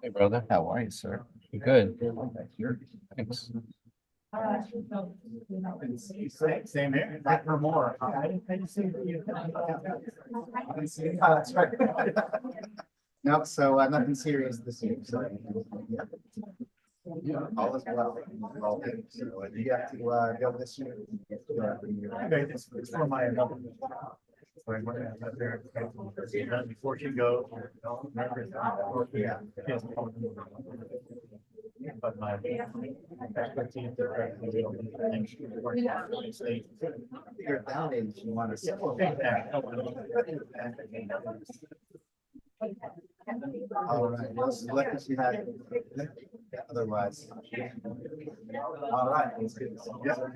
Hey, brother. How are you, sir? You good? Thanks. Same here, back for more. I didn't see you. That's right. No, so nothing serious this year, so. Yeah, all is well. All good. So, do you have to go this year? Okay, it's for my. Before you go. Yeah. But my expertise. You're down in, you want to. All right, well, select if you had, otherwise. All right. Let's get this. All right.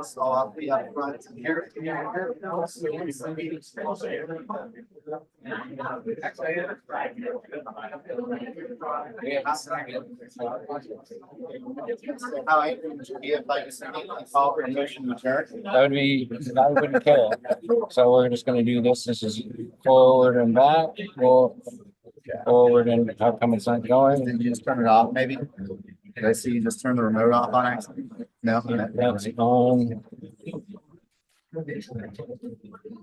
So I'll be up front here. How angry would you be if I just call for a motion to adjourn? That wouldn't kill. So we're just gonna do this. This is forward and back, forward and how come it's not going? Did you just turn it off, maybe? Did I see you just turn the remote off on accident? No? That's on.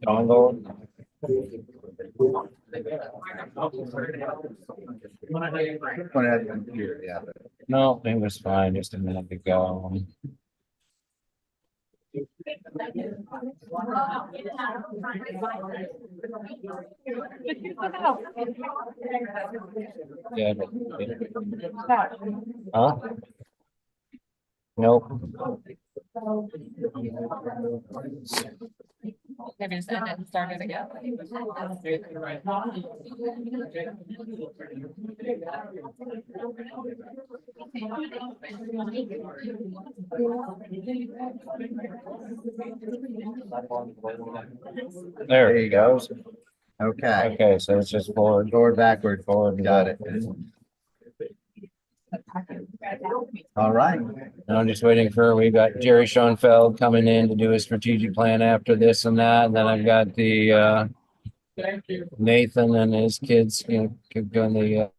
Dongle. Put it in here, yeah. No, it was fine just a minute ago. Yeah. Huh? Nope. Maybe just end it and start it again. There he goes. Okay, Okay, so it's just forward, forward, backward, forward. got it. All right. And I'm just waiting for, we got Jerry Schoenfeld coming in to do a strategic plan after this and that. And then I've got the, Nathan and his kids, doing the,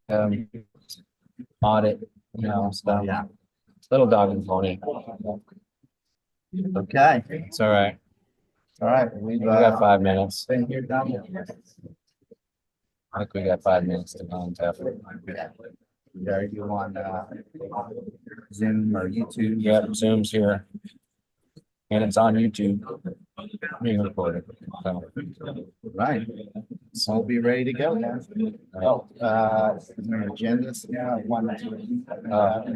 audit, stuff. Yeah. Little dog and pony. Okay, It's all right. all right. We got 5 minutes. Been here, done it. I think we got 5 minutes to untap it. Are you on Zoom or YouTube? Yep, Zoom's here. And it's on YouTube. Being recorded. So, Right. So we'll be ready to go now. Oh, is there an agenda? Yeah, one,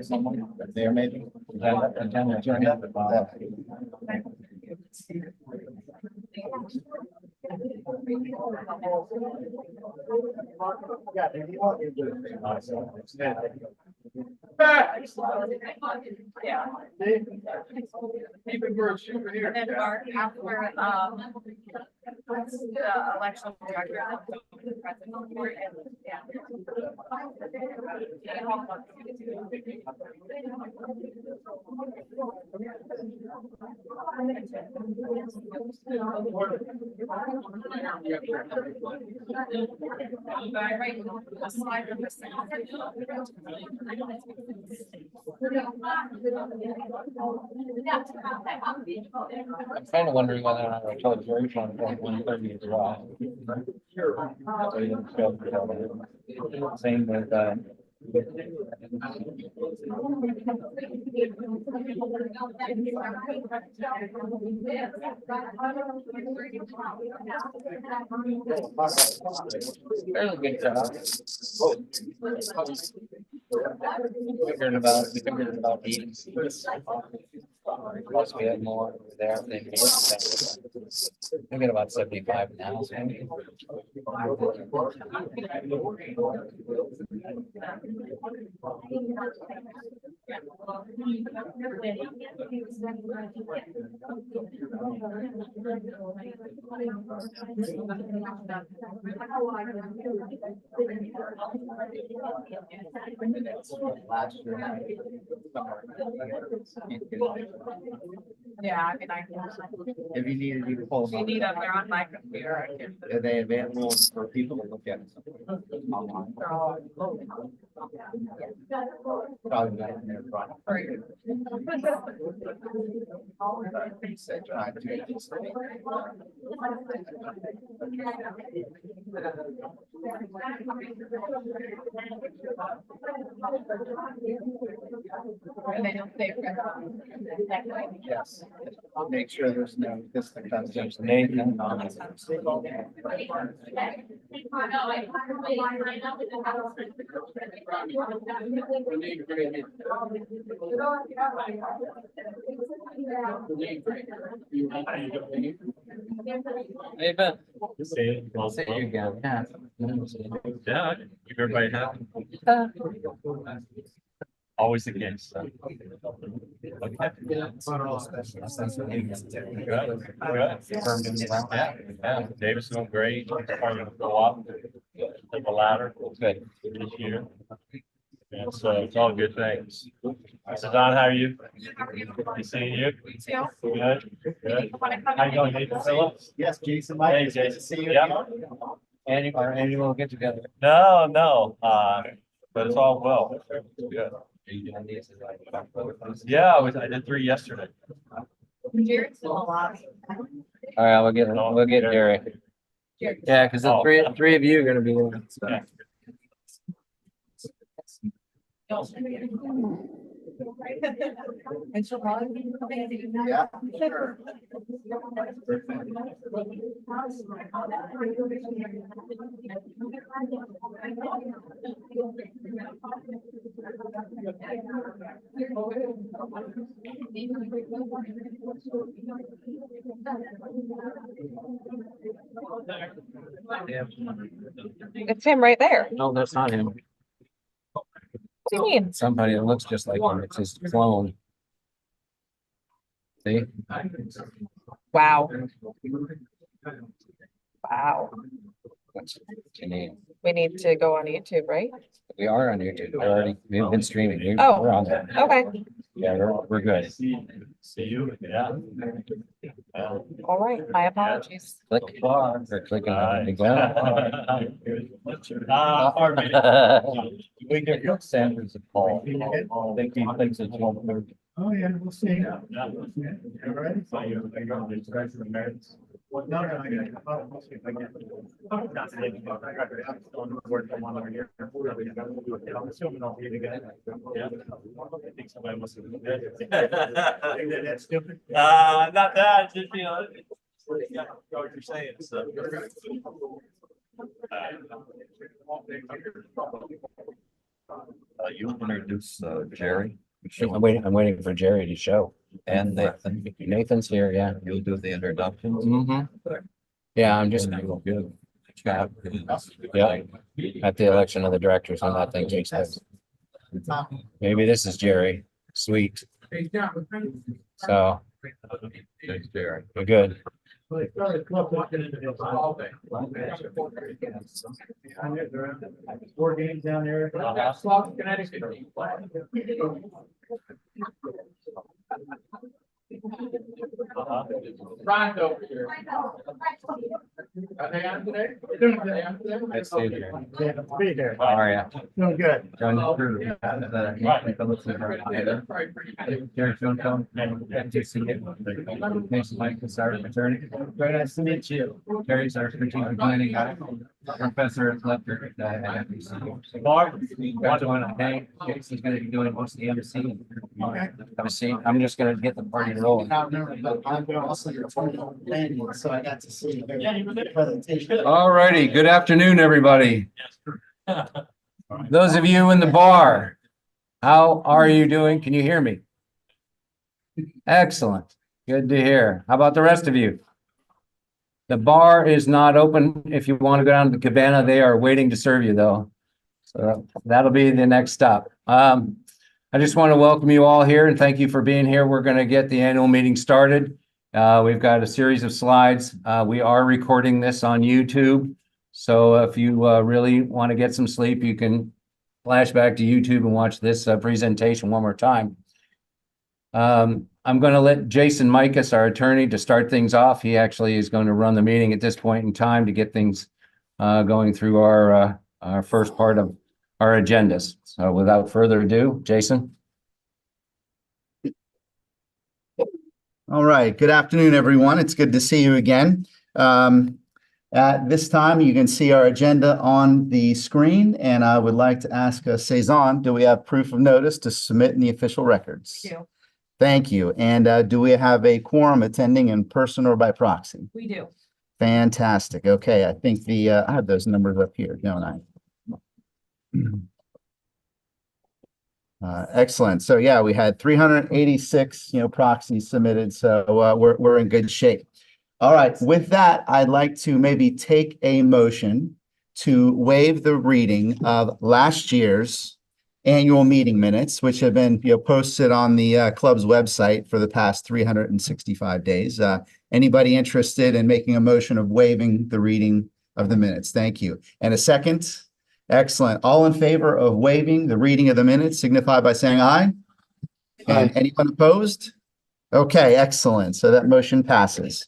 someone there maybe? Agenda. Yeah. Yeah. And then Mark, after, the election. I'm kind of wondering whether or not I told Jerry from 1:30 as well. So he didn't show up. Same with, fairly good job. We figured about 80 seats. Plus we had more over there. We get about 75 now. So. Last year. Yeah, I mean, If you needed, you could pull if them you up. need them, they're on my computer. I can. Are they available for people to look at? Online? They're all. Probably not in their front. And then you'll save. Yes. I'll make sure there's no fisticuffs. There's Nathan. Hey, Ben. See See you again. Yeah. Yeah, keep everybody happy. Always the case. Okay. Good. Yeah, Davis doing great. Starting to go up. Take a ladder. Good. This year. And so it's all good things. So Don, how are you? Good seeing you. You too. Good. Good. How you going, Nathan Phillips? Yes, Jason, Mike. Hey, Good to Jason. see you. Yeah. Our annual get together. No, but it's all well. Good. Yeah, I did 3 yesterday. Jared's still alive. All right, we'll get Jerry. Yeah, because the Oh. three of you are gonna be there. So. Yeah. And she'll probably be. Yeah, sure. It's him right there. No, that's not him. What do you mean? Somebody that looks just like him. It's his clone. See? Wow. Wow. What's your name? We need to go on YouTube, right? We are on YouTube. We've been streaming. Oh. We're on there. Okay. Yeah, we're good. See you, yeah. All right. My apologies. Click or clicking on it. Pardon me. We can get Sanders a call. I think he thinks it's 1:30. Oh, yeah, we'll see. Yeah. All right. So you're going to express the merits. No, I got it. We'll see if I get it. I'm on board for 1 year. I'm assuming I'll be again. Yeah. I think somebody must have. That's stupid. Not that, just, you know, what you're saying, so. You introduce Jerry I'm waiting for Jerry to show. and Nathan. Nathan's here, yeah. You'll do the introductions. Mm-hmm. Yeah, I'm just, Good. yeah, at the election of the directors when that thing takes place. Maybe this is Jerry. Sweet. So Thanks, Jerry. we're good. Four games down there. Ryan's over here. Are they on today? Doing good. Nice to see you, Jerry. Be here. How are you? Doing good. Join the crew. Jerry Schoenfeld. Good to see you. Thanks, Mike, is our attorney. Very nice to meet you. Jerry's our strategic planning guy. Professor at Lefter. Mark. Hey, Jason's gonna be doing most of the MC. Have a seat. I'm just gonna get the party rolling. I'm also your planning, so I got to see the presentation. All righty, good afternoon, everybody. Those of you in the bar, how are you doing? Can you hear me? Excellent, good to hear. How about the rest of you? The bar is not open. If you want to go down to the cabana, they are waiting to serve you though. So that'll be the next stop. I just want to welcome you all here and thank you for being here. We're going to get the annual meeting started. We've got a series of slides. We are recording this on YouTube. So if you really want to get some sleep, you can flash back to YouTube and watch this presentation one more time. I'm going to let Jason Mikas, our attorney, to start things off. He actually is going to run the meeting at this point in time to get things going through our first part of our agendas. So without further ado, Jason. All right, good afternoon, everyone. It's good to see you again. At this time, you can see our agenda on the screen, and I would like to ask Cezanne, do we have proof of notice to submit in the official records? We do. Thank you. And do we have a quorum attending in person or by proxy? We do. Fantastic. Okay, I think I have those numbers up here, don't I? Excellent. So yeah, we had 386, proxies submitted. So we're in good shape. All right. With that, I'd like to maybe take a motion to waive the reading of last year's annual meeting minutes, which have been posted on the club's website for the past 365 days. Anybody interested in making a motion of waiving the reading of the minutes? Thank you. And a second? Excellent. All in favor of waiving the reading of the minutes signify by saying aye. And anyone opposed? Okay, excellent. So that motion passes.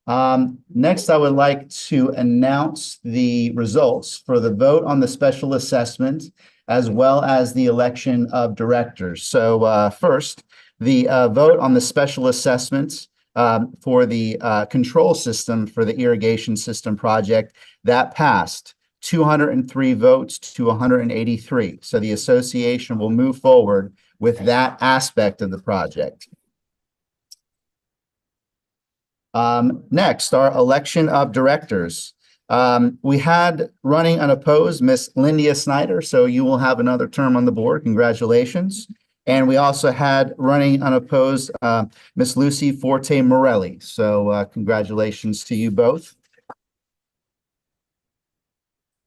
Next, I would like to announce the results for the vote on the special assessment as well as the election of directors. So first, the vote on the special assessment for the control system for the irrigation system project, that passed 203 votes to 183. So the association will move forward with that aspect of the project. Next, our election of directors. We had running unopposed Miss Lyndia Snyder, so you will have another term on the board. Congratulations. And we also had running unopposed Miss Lucy Forte Morelli. So congratulations to you both.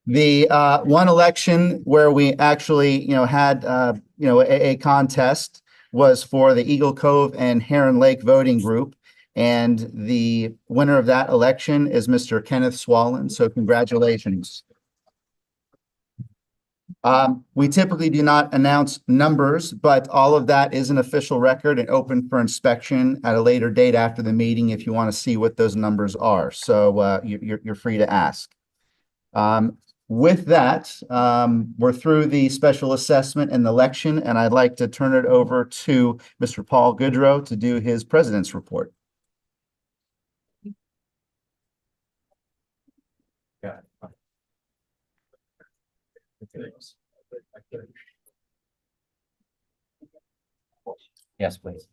The one election where we actually, had, a contest was for the Eagle Cove and Heron Lake voting group. And the winner of that election is Mr. Kenneth Swallen. So congratulations. We typically do not announce numbers, but all of that is an official record and open for inspection at a later date after the meeting if you want to see what those numbers are. So you're free to ask. With that, we're through the special assessment and the election, and I'd like to turn it over to Mr. Paul Goodrow to do his president's report. Yes, please.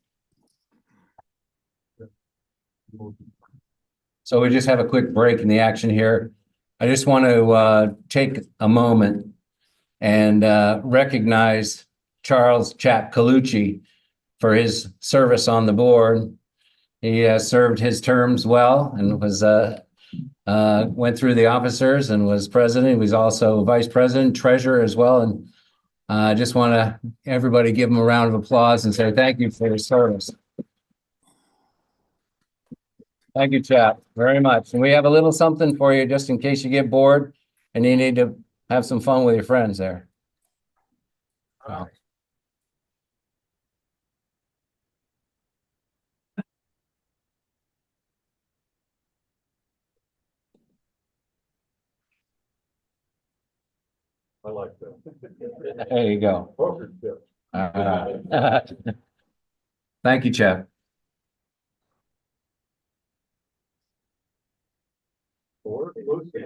So we just have a quick break in the action here. I just want to take a moment and recognize Charles Chap Colucci for his service on the board. He served his terms well and was went through the officers and was president. He was also vice president, treasurer as well, and I just want to, everybody give them a round of applause and say thank you for your service. Thank you, chap, very much. And we have a little something for you just in case you get bored and you need to have some fun with your friends there. Wow. I like that. There you go. Perfect tip. All right. Thank you, Chap. Or Lucy.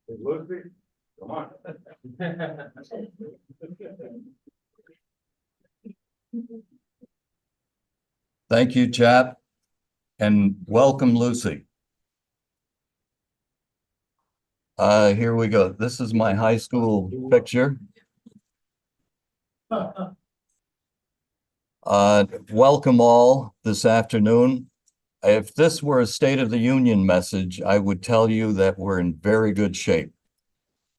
Is Lucy? Come on. Thank you, Chap, and welcome, Lucy. Here we go. This is my high school picture. Welcome all this afternoon. If this were a State of the Union message, I would tell you that we're in very good shape.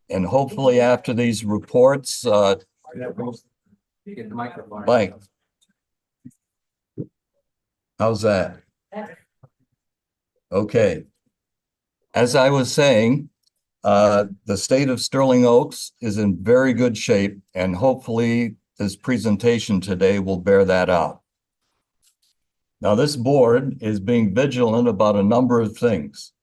And hopefully after these reports, Get the microphone. Mike. How's that? Okay. As I was saying, the state of Sterling Oaks is in very good shape, and hopefully this presentation today will bear that out. Now, this board is being vigilant about a number of things.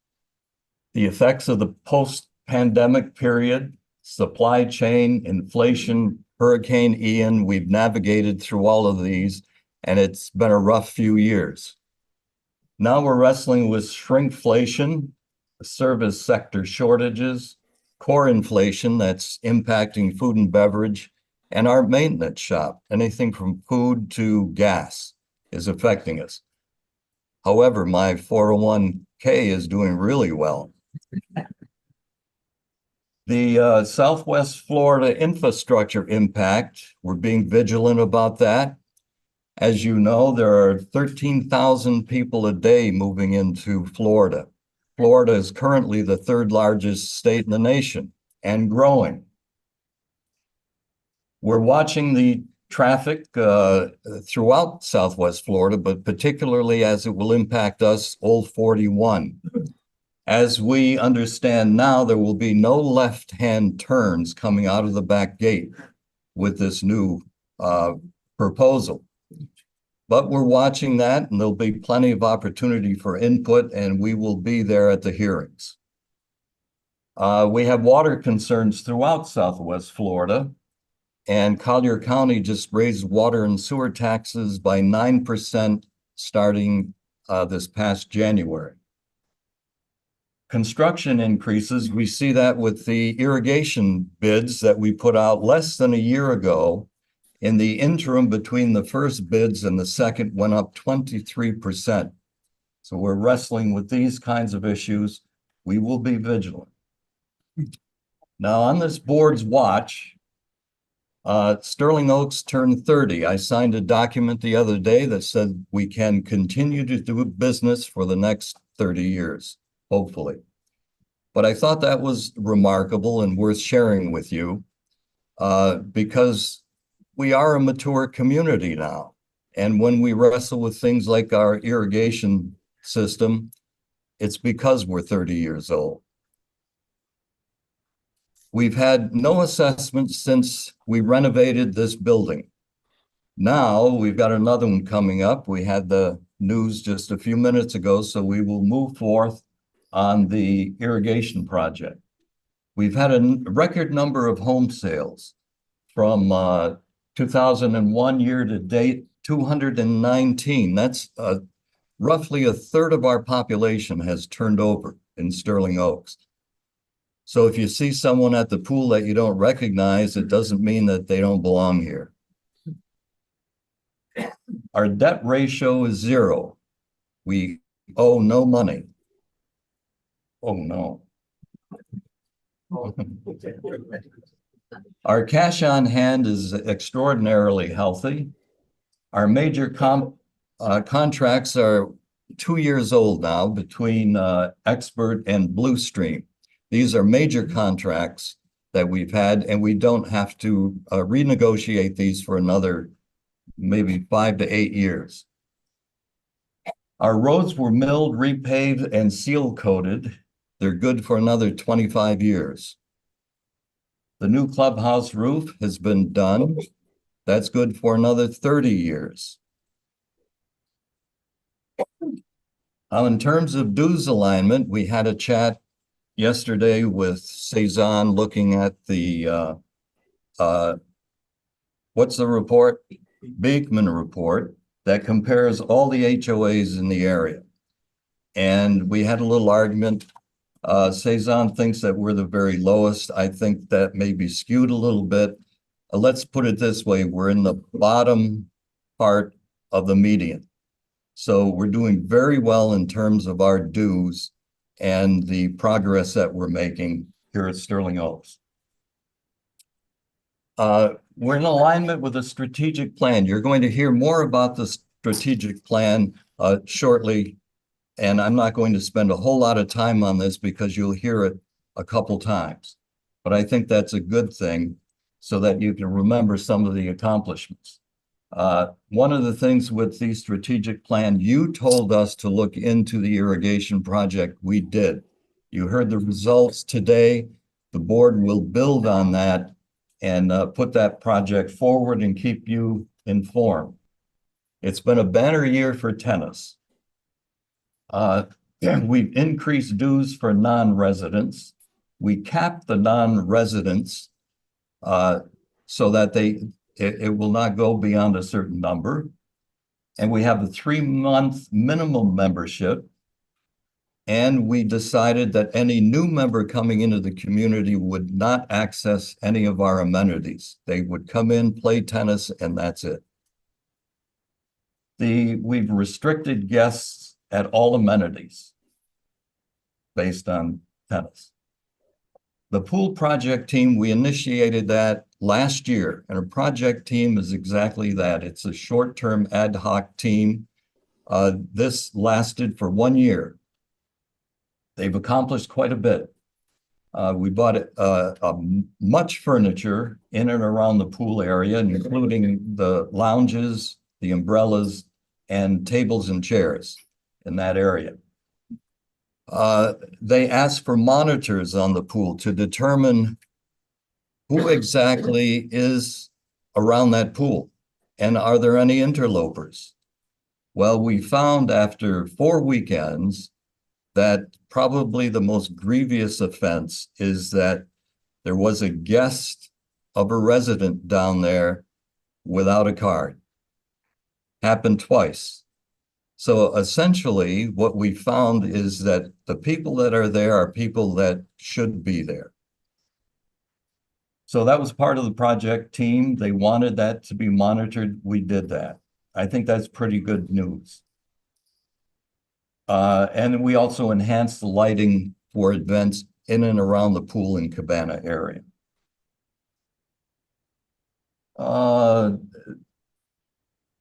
The effects of the post-pandemic period, supply chain, inflation, Hurricane Ian, we've navigated through all of these, and it's been a rough few years. Now we're wrestling with shrinkflation, service sector shortages, core inflation that's impacting food and beverage, and our maintenance shop, anything from food to gas is affecting us. However, my 401k is doing really well. The Southwest Florida infrastructure impact, we're being vigilant about that. As you know, there are 13,000 people a day moving into Florida. Florida is currently the third largest state in the nation and growing. We're watching the traffic throughout Southwest Florida, but particularly as it will impact us, Old 41. As we understand now, there will be no left-hand turns coming out of the back gate with this new proposal. But we're watching that, and there'll be plenty of opportunity for input, and we will be there at the hearings. We have water concerns throughout Southwest Florida, and Collier County just raised water and sewer taxes by 9% starting this past January. Construction increases, we see that with the irrigation bids that we put out less than a year ago. In the interim between the first bids and the second went up 23%. So we're wrestling with these kinds of issues. We will be vigilant. Now on this board's watch, Sterling Oaks turned 30. I signed a document the other day that said we can continue to do business for the next 30 years, hopefully. But I thought that was remarkable and worth sharing with you because we are a mature community now. And when we wrestle with things like our irrigation system, it's because we're 30 years old. We've had no assessments since we renovated this building. Now we've got another one coming up. We had the news just a few minutes ago, so we will move forth on the irrigation project. We've had a record number of home sales from 2001 year to date, 219. That's roughly a third of our population has turned over in Sterling Oaks. So if you see someone at the pool that you don't recognize, it doesn't mean that they don't belong here. Our debt ratio is 0. We owe no money. Oh no. Our cash on hand is extraordinarily healthy. Our major contracts are 2 years old now between Expert and Blue Stream. These are major contracts that we've had, and we don't have to renegotiate these for another maybe 5 to 8 years. Our roads were milled, repaved, and seal coated. They're good for another 25 years. The new clubhouse roof has been done. That's good for another 30 years. In terms of dues alignment, we had a chat yesterday with Cezanne looking at the, what's the report? Beekman report that compares all the HOAs in the area. And we had a little argument. Cezanne thinks that we're the very lowest. I think that may be skewed a little bit. Let's put it this way. We're in the bottom part of the median. So we're doing very well in terms of our dues and the progress that we're making here at Sterling Oaks. We're in alignment with a strategic plan. You're going to hear more about the strategic plan shortly, and I'm not going to spend a whole lot of time on this because you'll hear it a couple times. But I think that's a good thing so that you can remember some of the accomplishments. One of the things with the strategic plan, you told us to look into the irrigation project. We did. You heard the results today. The board will build on that and put that project forward and keep you informed. It's been a banner year for tennis. We've increased dues for non-residents. We capped the non-residents so that it will not go beyond a certain number. And we have a 3-month minimum membership. And we decided that any new member coming into the community would not access any of our amenities. They would come in, play tennis, and that's it. We've restricted guests at all amenities based on tennis. The pool project team, we initiated that last year, and a project team is exactly that. It's a short-term ad hoc team. This lasted for 1 year. They've accomplished quite a bit. We bought much furniture in and around the pool area, including the lounges, the umbrellas, and tables and chairs in that area. They asked for monitors on the pool to determine who exactly is around that pool and are there any interlopers. Well, we found after 4 weekends that probably the most grievous offense is that there was a guest of a resident down there without a card. Happened twice. So essentially what we found is that the people that are there are people that should be there. So that was part of the project team. They wanted that to be monitored. We did that. I think that's pretty good news. And we also enhanced the lighting for events in and around the pool and cabana area.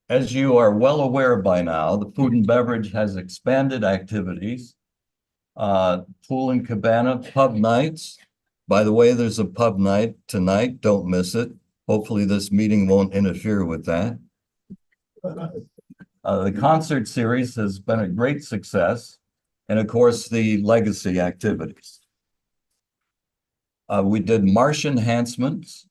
As you are well aware by now, the food and beverage has expanded activities. Pool and cabana, pub nights. By the way, there's a pub night tonight. Don't miss it. Hopefully this meeting won't interfere with that. The concert series has been a great success. And of course, the legacy activities. We did marsh enhancements.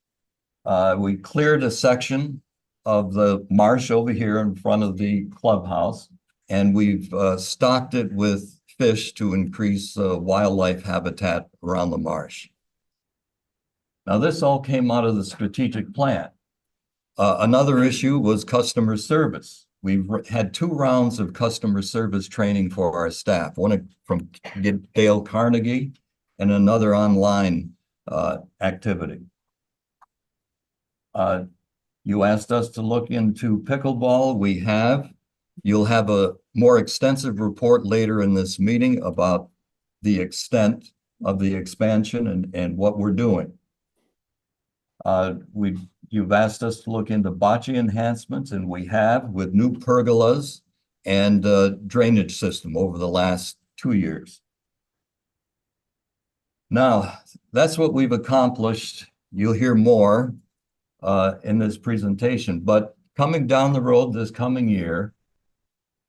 We cleared a section of the marsh over here in front of the clubhouse, and we've stocked it with fish to increase wildlife habitat around the marsh. Now, this all came out of the strategic plan. Another issue was customer service. We've had 2 rounds of customer service training for our staff, one from Dale Carnegie and another online activity. You asked us to look into pickleball. We have. You'll have a more extensive report later in this meeting about the extent of the expansion and what we're doing. You've asked us to look into bocce enhancements, and we have with new pergolas and drainage system over the last 2 years. Now, that's what we've accomplished. You'll hear more in this presentation, but coming down the road this coming year,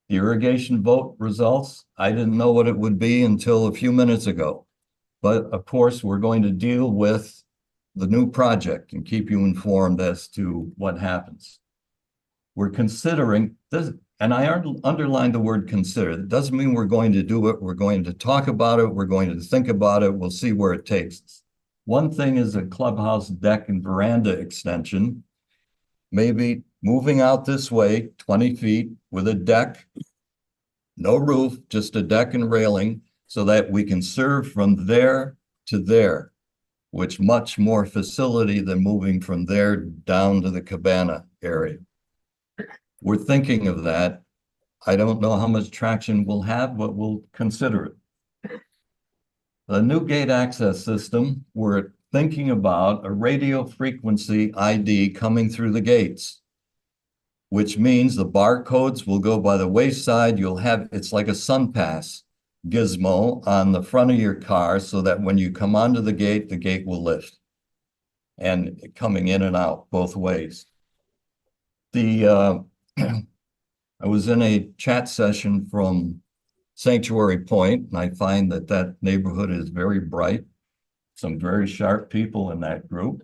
the irrigation vote results, I didn't know what it would be until a few minutes ago. But of course, we're going to deal with the new project and keep you informed as to what happens. We're considering this, and I underlined the word consider. It doesn't mean we're going to do it. We're going to talk about it. We're going to think about it. We'll see where it takes us. One thing is a clubhouse deck and veranda extension, maybe moving out this way 20 feet with a deck, no roof, just a deck and railing, so that we can serve from there to there, which much more facility than moving from there down to the cabana area. We're thinking of that. I don't know how much traction we'll have, but we'll consider it. The new gate access system, we're thinking about a radio frequency ID coming through the gates, which means the barcodes will go by the wayside. You'll have, it's like a SunPass gizmo on the front of your car so that when you come onto the gate will lift and coming in and out both ways. I was in a chat session from Sanctuary Point, and I find that that neighborhood is very bright. Some very sharp people in that group.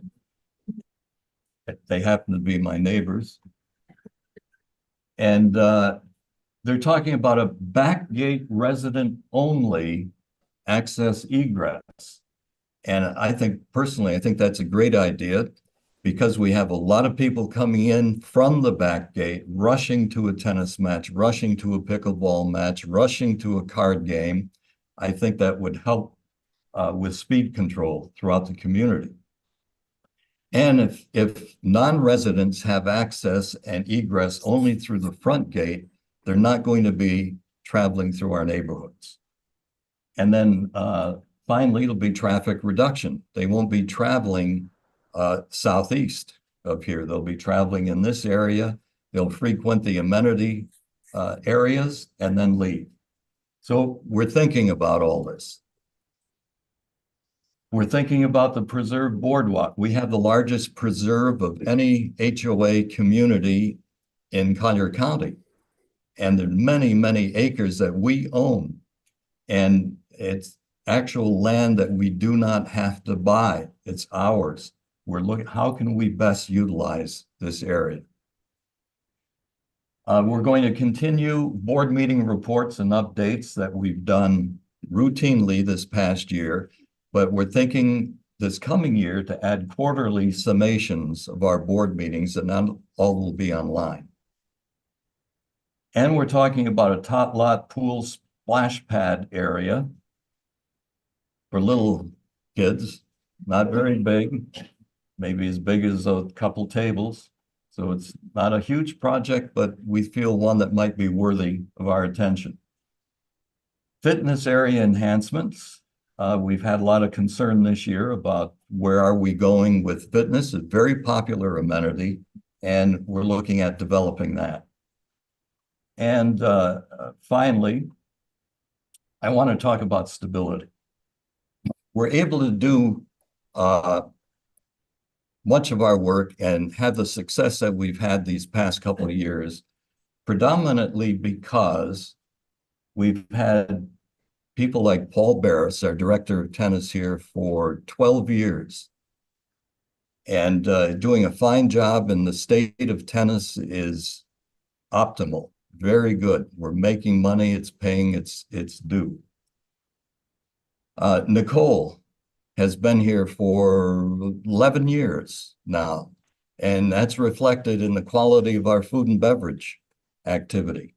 They happen to be my neighbors. And they're talking about a back gate resident only access egress. And I think personally, I think that's a great idea because we have a lot of people coming in from the back gate, rushing to a tennis match, rushing to a pickleball match, rushing to a card game. I think that would help with speed control throughout the community. And if non-residents have access and egress only through the front gate, they're not going to be traveling through our neighborhoods. And then finally, it'll be traffic reduction. They won't be traveling southeast of here. They'll be traveling in this area. They'll frequent the amenity areas and then leave. So we're thinking about all this. We're thinking about the preserve boardwalk. We have the largest preserve of any HOA community in Collier County. And there are many, many acres that we own. And it's actual land that we do not have to buy. It's ours. We're looking, how can we best utilize this area? We're going to continue board meeting reports and updates that we've done routinely this past year. But we're thinking this coming year to add quarterly summations of our board meetings, and not all will be online. And we're talking about a top lot pool splash pad area for little kids, not very big, maybe as big as a couple tables. So it's not a huge project, but we feel one that might be worthy of our attention. Fitness area enhancements. We've had a lot of concern this year about where are we going with fitness, a very popular amenity, and we're looking at developing that. And finally, I want to talk about stability. We're able to do much of our work and have the success that we've had these past couple of years, predominantly because we've had people like Paul Barris, our director of tennis here for 12 years, and doing a fine job, and the state of tennis is optimal, very good. We're making money, it's paying its due. Nicole has been here for 11 years now, and that's reflected in the quality of our food and beverage activity.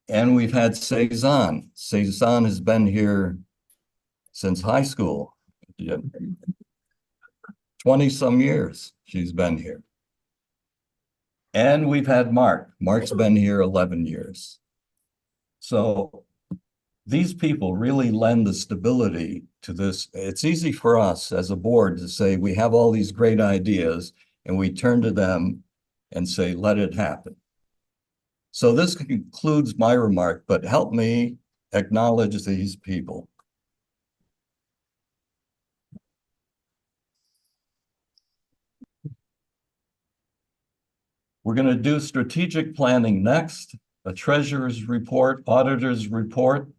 And we've had Cezanne. Cezanne has been here since high school. 20 some years she's been here. And we've had Mark. Mark's been here 11 years. So these people really lend the stability to this. It's easy for us as a board to say we have all these great ideas and we turn to them and say, let it happen. So this concludes my remark, but help me acknowledge these people. We're going to do strategic planning next, a treasurer's report, auditor's report,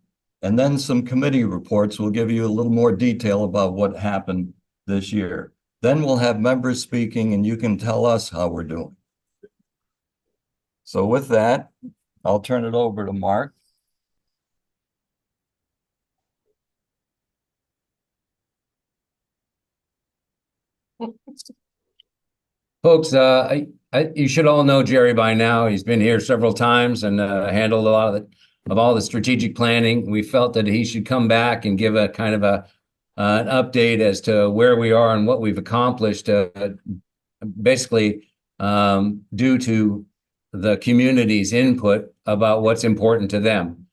and then some committee reports. Will give you a little more detail about what happened this year. Then we'll have members speaking and you can tell us how we're doing. So with that, I'll turn it over to Mark. Folks, you should all know Jerry by now. He's been here several times and handled a lot of all the strategic planning. We felt that he should come back and give a kind of an update as to where we are and what we've accomplished, basically due to the community's input about what's important to them.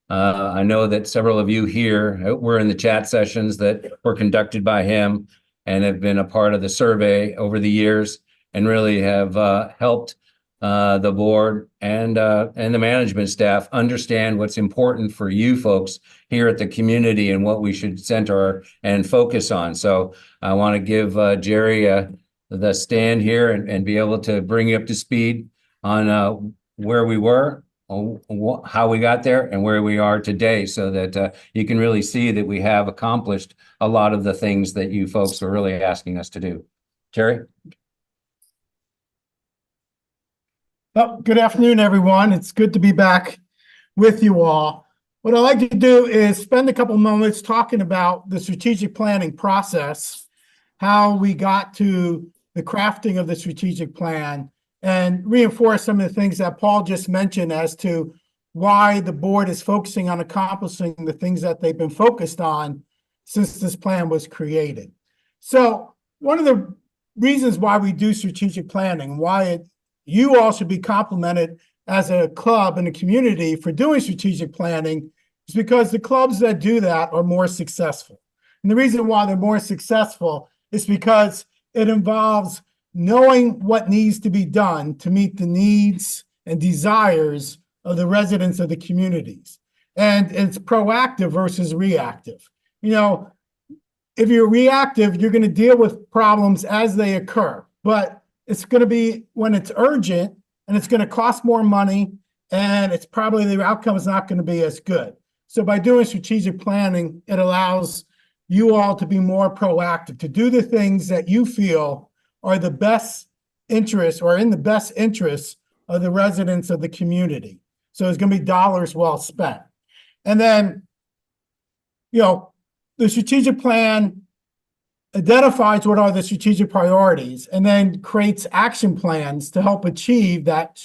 I know that several of you here were in the chat sessions that were conducted by him and have been a part of the survey over the years, and really have helped the board and the management staff understand what's important for you folks here at the community and what we should center and focus on. So I want to give Jerry the stand here and be able to bring you up to speed on where we were, how we got there, and where we are today, so that you can really see that we have accomplished a lot of the things that you folks are really asking us to do. Jerry? Well, good afternoon, everyone. It's good to be back with you all. What I'd like to do is spend a couple moments talking about the strategic planning process, how we got to the crafting of the strategic plan, and reinforce some of the things that Paul just mentioned as to why the board is focusing on accomplishing the things that they've been focused on since this plan was created. So one of the reasons why we do strategic planning, why you all should be complimented as a club and a community for doing strategic planning, is because the clubs that do that are more successful. And the reason why they're more successful is because it involves knowing what needs to be done to meet the needs and desires of the residents of the communities. And it's proactive versus reactive. You know, if you're reactive, you're going to deal with problems as they occur, but it's going to be when it's urgent, and it's going to cost more money, and it's probably the outcome is not going to be as good. So by doing strategic planning, it allows you all to be more proactive, to do the things that you feel are the best interest or in the best interest of the residents of the community. So it's going to be dollars well spent. And then, you know, the strategic plan identifies what are the strategic priorities and then creates action plans to help achieve that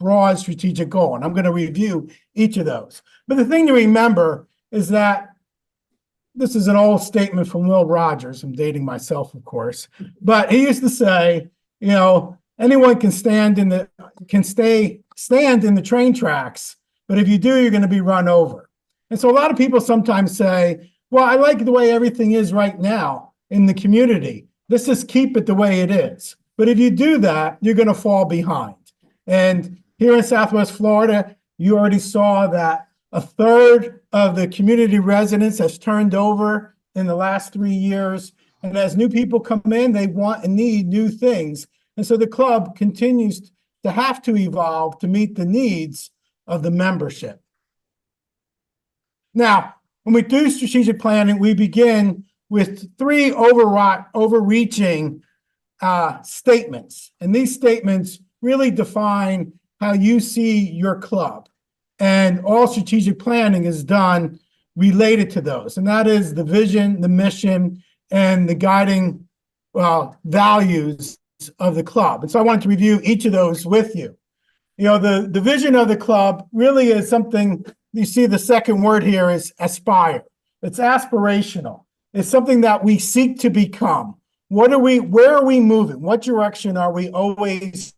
broad strategic goal. And I'm going to review each of those. But the thing to remember is that this is an old statement from Will Rogers. I'm dating myself, of course, but he used to say, you know, anyone can stand in the train tracks, but if you do, you're going to be run over. And so a lot of people sometimes say, well, I like the way everything is right now in the community. Let's just keep it the way it is. But if you do that, you're going to fall behind. And here in Southwest Florida, you already saw that a third of the community residents has turned over in the last 3 years. And as new people come in, they want and need new things. And so the club continues to have to evolve to meet the needs of the membership. Now, when we do strategic planning, we begin with 3 overreaching statements. And these statements really define how you see your club. And all strategic planning is done related to those. And that is the vision, the mission, and the guiding values of the club. And so I wanted to review each of those with you. You know, the vision of the club really is something, you see the second word here is aspire. It's aspirational. It's something that we seek to become. Where are we moving? What direction are we always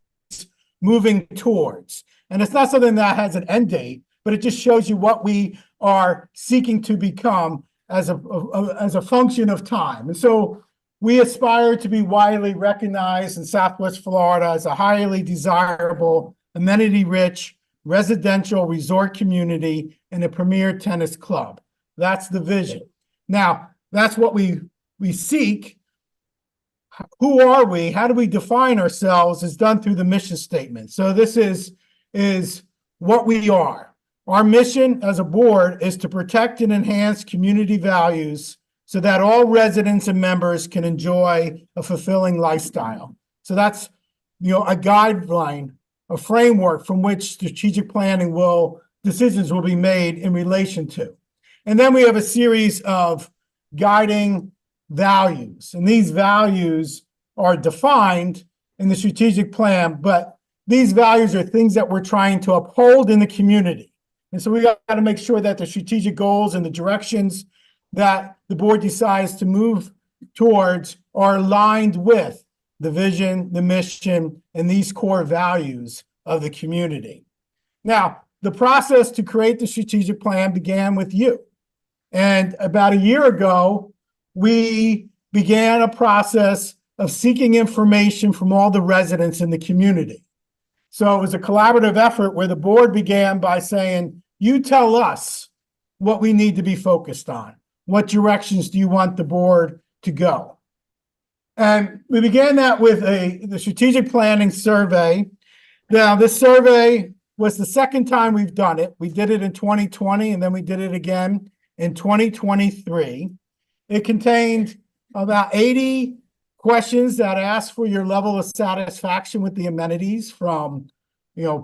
moving towards? And it's not something that has an end date, but it just shows you what we are seeking to become as a function of time. And so we aspire to be widely recognized in Southwest Florida as a highly desirable, amenity-rich, residential resort community and a premier tennis club. That's the vision. Now, that's what we seek. who are we? How do we define ourselves is done through the mission statement. So this is what we are. Our mission as a board is to protect and enhance community values so that all residents and members can enjoy a fulfilling lifestyle. So that's, a guideline, a framework from which strategic planning decisions will be made in relation to. And then we have a series of guiding values, and these values are defined in the strategic plan, but these values are things that we're trying to uphold in the community. And so we got to make sure that the strategic goals and the directions that the board decides to move towards are aligned with the vision, the mission, and these core values of the community. Now, the process to create the strategic plan began with you. And about a year ago, we began a process of seeking information from all the residents in the community. So it was a collaborative effort where the board began by saying, you tell us what we need to be focused on. What directions do you want the board to go? And we began that with the strategic planning survey. Now, this survey was the second time we've done it. We did it in 2020, and then we did it again in 2023. It contained about 80 questions that asked for your level of satisfaction with the amenities from,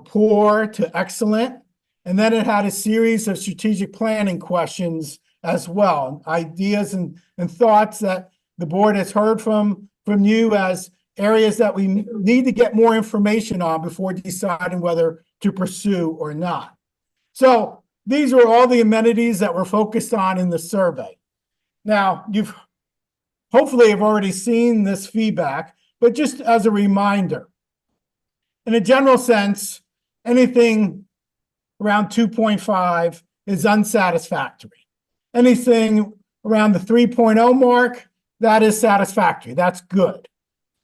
poor to excellent. And then it had a series of strategic planning questions as well, ideas and thoughts that the board has heard from you as areas that we need to get more information on before deciding whether to pursue or not. So these were all the amenities that were focused on in the survey. Now, you've hopefully have already seen this feedback, but just as a reminder, in a general sense, anything around 2.5 is unsatisfactory. Anything around the 3.0 mark, that is satisfactory. That's good.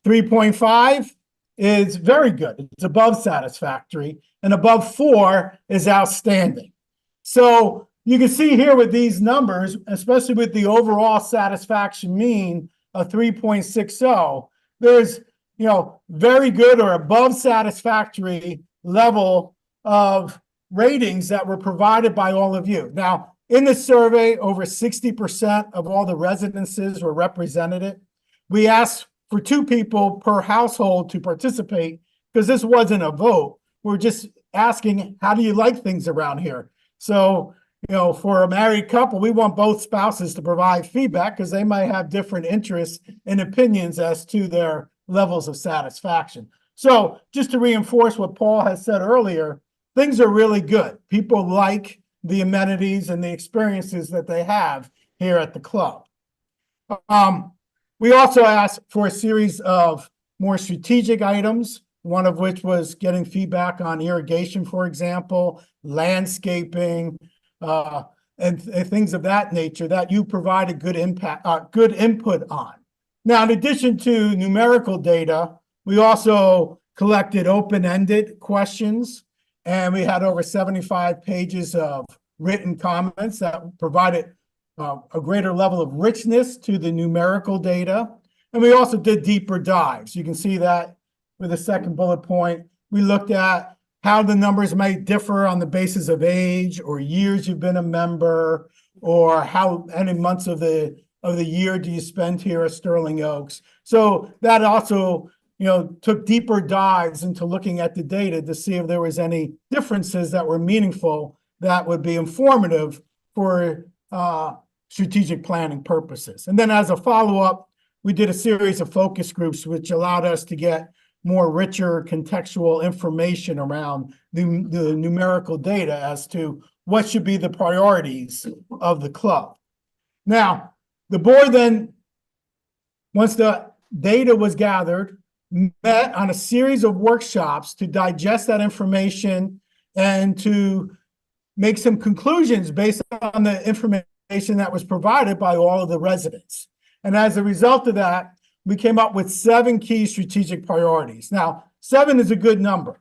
3.5 is very good. It's above satisfactory. And above 4 is outstanding. So you can see here with these numbers, especially with the overall satisfaction mean of 3.60, there's, very good or above satisfactory level of ratings that were provided by all of you. Now, in the survey, over 60% of all the residences were represented. We asked for 2 people per household to participate because this wasn't a vote. We're just asking, how do you like things around here? So, for a married couple, we want both spouses to provide feedback because they might have different interests and opinions as to their levels of satisfaction. So just to reinforce what Paul has said earlier, things are really good. People like the amenities and the experiences that they have here at the club. We also asked for a series of more strategic items, one of which was getting feedback on irrigation, for example, landscaping, and things of that nature that you provided good input on. Now, in addition to numerical data, we also collected open-ended questions, and we had over 75 pages of written comments that provided a greater level of richness to the numerical data. And we also did deeper dives. You can see that with the second bullet point. We looked at how the numbers might differ on the basis of age or years you've been a member, or how many months of the year do you spend here at Sterling Oaks. So that also, took deeper dives into looking at the data to see if there was any differences that were meaningful that would be informative for strategic planning purposes. And then as a follow-up, we did a series of focus groups, which allowed us to get more richer contextual information around the numerical data as to what should be the priorities of the club. Now, the board then, once the data was gathered, met on a series of workshops to digest that information and to make some conclusions based on the information that was provided by all of the residents. And as a result of that, we came up with 7 key strategic priorities. Now, 7 is a good number.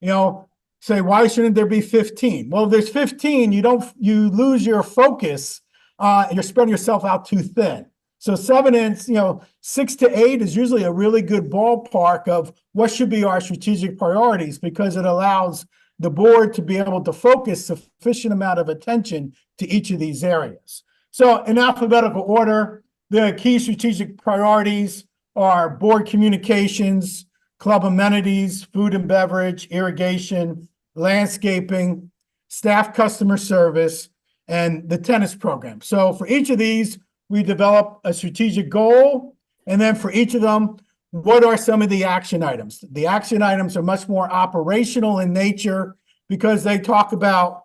Say, why shouldn't there be 15? Well, if there's 15, you lose your focus. You're spreading yourself out too thin. So 6 to 8 is usually a really good ballpark of what should be our strategic priorities because it allows the board to be able to focus sufficient amount of attention to each of these areas. So in alphabetical order, the key strategic priorities are board communications, club amenities, food and beverage, irrigation, landscaping, staff customer service, and the tennis program. So for each of these, we develop a strategic goal, and then for each of them, what are some of the action items? The action items are much more operational in nature because they talk about,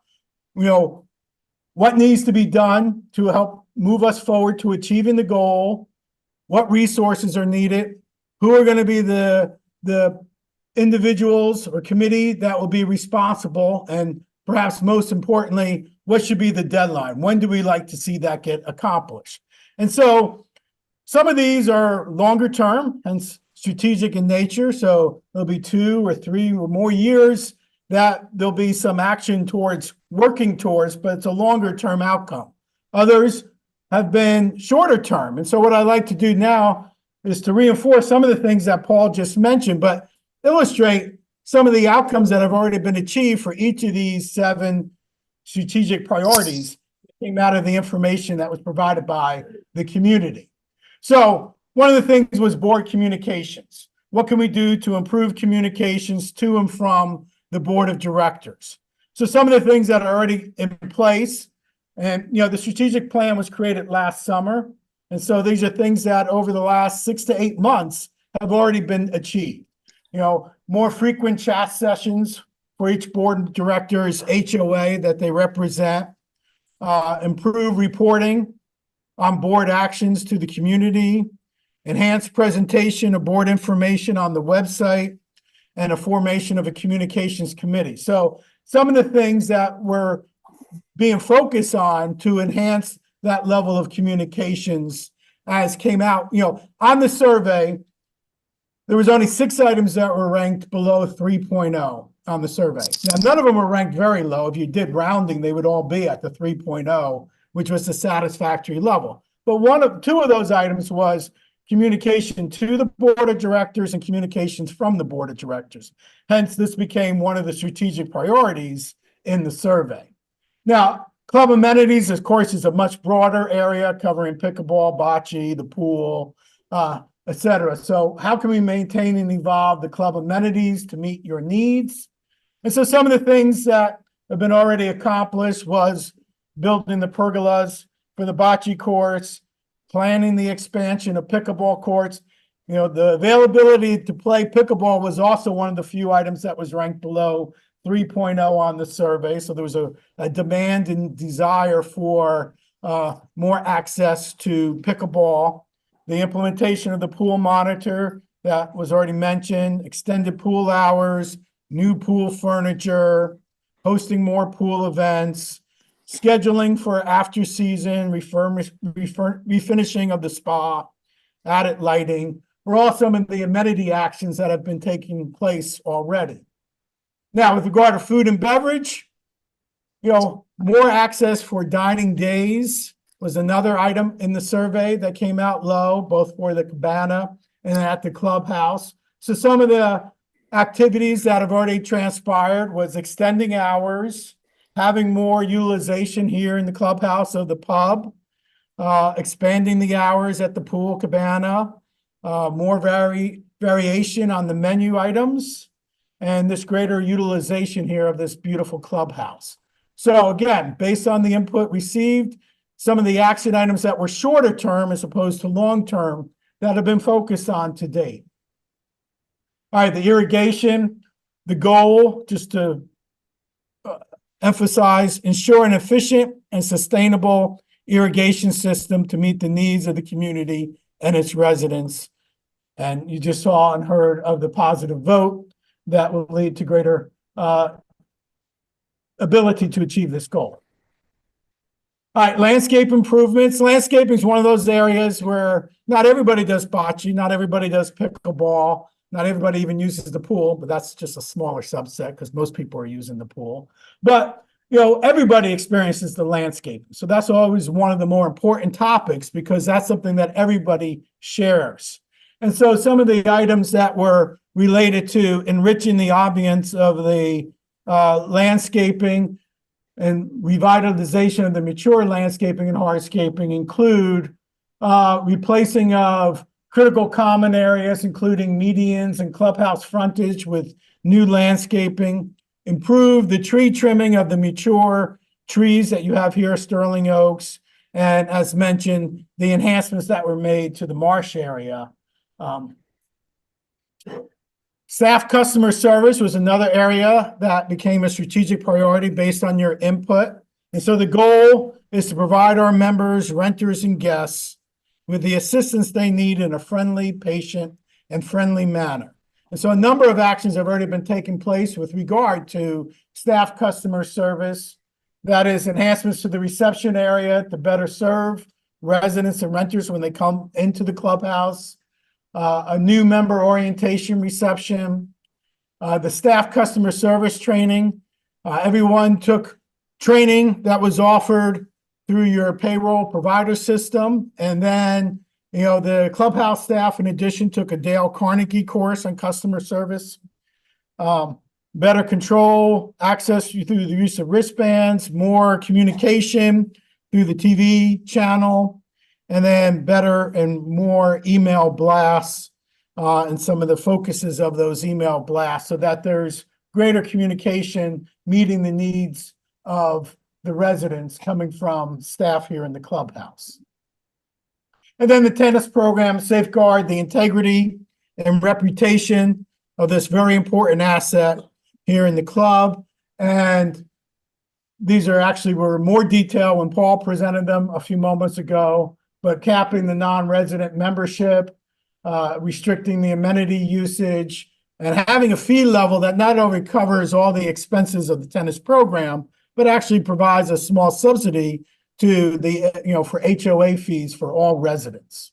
what needs to be done to help move us forward to achieving the goal, what resources are needed, who are going to be the individuals or committee that will be responsible, and perhaps most importantly, what should be the deadline? When do we like to see that get accomplished? And so some of these are longer term and strategic in nature. So there'll be 2 or 3 or more years that there'll be some action towards working towards, but it's a longer term outcome. Others have been shorter term. And so what I like to do now is to reinforce some of the things that Paul just mentioned, but illustrate some of the outcomes that have already been achieved for each of these 7 strategic priorities that came out of the information that was provided by the community. So one of the things was board communications. What can we do to improve communications to and from the board of directors? So some of the things that are already in place, and the strategic plan was created last summer. And so these are things that over the last 6 to 8 months have already been achieved. More frequent chat sessions for each board of directors, HOA that they represent, improve reporting on board actions to the community, enhanced presentation of board information on the website, and a formation of a communications committee. So some of the things that we're being focused on to enhance that level of communications as came out, on the survey, there was only 6 items that were ranked below 3.0 on the survey. Now, none of them were ranked very low. If you did rounding, they would all be at the 3.0, which was the satisfactory level. But 2 of those items was communication to the board of directors and communications from the board of directors. Hence, this became one of the strategic priorities in the survey. Now, club amenities, of course, is a much broader area covering pickleball, bocce, the pool, etc. So how can we maintain and evolve the club amenities to meet your needs? And so some of the things that have been already accomplished was building the pergolas for the bocce courts, planning the expansion of pickleball courts. The availability to play pickleball was also one of the few items that was ranked below 3.0 on the survey. So there was a demand and desire for more access to pickleball. The implementation of the pool monitor that was already mentioned, extended pool hours, new pool furniture, hosting more pool events, scheduling for after season, refinishing of the spa, added lighting, were all some of the amenity actions that have been taking place already. Now, with regard to food and beverage, more access for dining days was another item in the survey that came out low, both for the cabana and at the clubhouse. So some of the activities that have already transpired was extending hours, having more utilization here in the clubhouse of the pub, expanding the hours at the pool cabana, more variation on the menu items, and this greater utilization here of this beautiful clubhouse. So again, based on the input received, some of the action items that were shorter term as opposed to long term that have been focused on to date. All right, the irrigation, the goal, just to emphasize, ensure an efficient and sustainable irrigation system to meet the needs of the community and its residents. And you just saw and heard of the positive vote that will lead to greater ability to achieve this goal. All right, landscape improvements. Landscaping is one of those areas where not everybody does bocce, not everybody does pickleball, not everybody even uses the pool, but that's just a smaller subset because most people are using the pool. But everybody experiences the landscape. So that's always one of the more important topics because that's something that everybody shares. And so some of the items that were related to enriching the ambience of the landscaping and revitalization of the mature landscaping and hardscaping include replacing of critical common areas, including medians and clubhouse frontage with new landscaping, improve the tree trimming of the mature trees that you have here, Sterling Oaks, and as mentioned, the enhancements that were made to the marsh area. Staff customer service was another area that became a strategic priority based on your input. And so the goal is to provide our members, renters, and guests with the assistance they need in a friendly, patient, and friendly manner. And so a number of actions have already been taking place with regard to staff customer service. That is enhancements to the reception area to better serve residents and renters when they come into the clubhouse, a new member orientation reception, the staff customer service training. Everyone took training that was offered through your payroll provider system. And then the clubhouse staff, in addition, took a Dale Carnegie course on customer service, better control, access through the use of wristbands, more communication through the TV channel, and then better and more email blasts and some of the focuses of those email blasts so that there's greater communication meeting the needs of the residents coming from staff here in the clubhouse. And then the tennis program safeguard the integrity and reputation of this very important asset here in the club. And these were more detailed when Paul presented them a few moments ago, but capping the non-resident membership, restricting the amenity usage, and having a fee level that not only covers all the expenses of the tennis program, but actually provides a small subsidy to the, for HOA fees for all residents.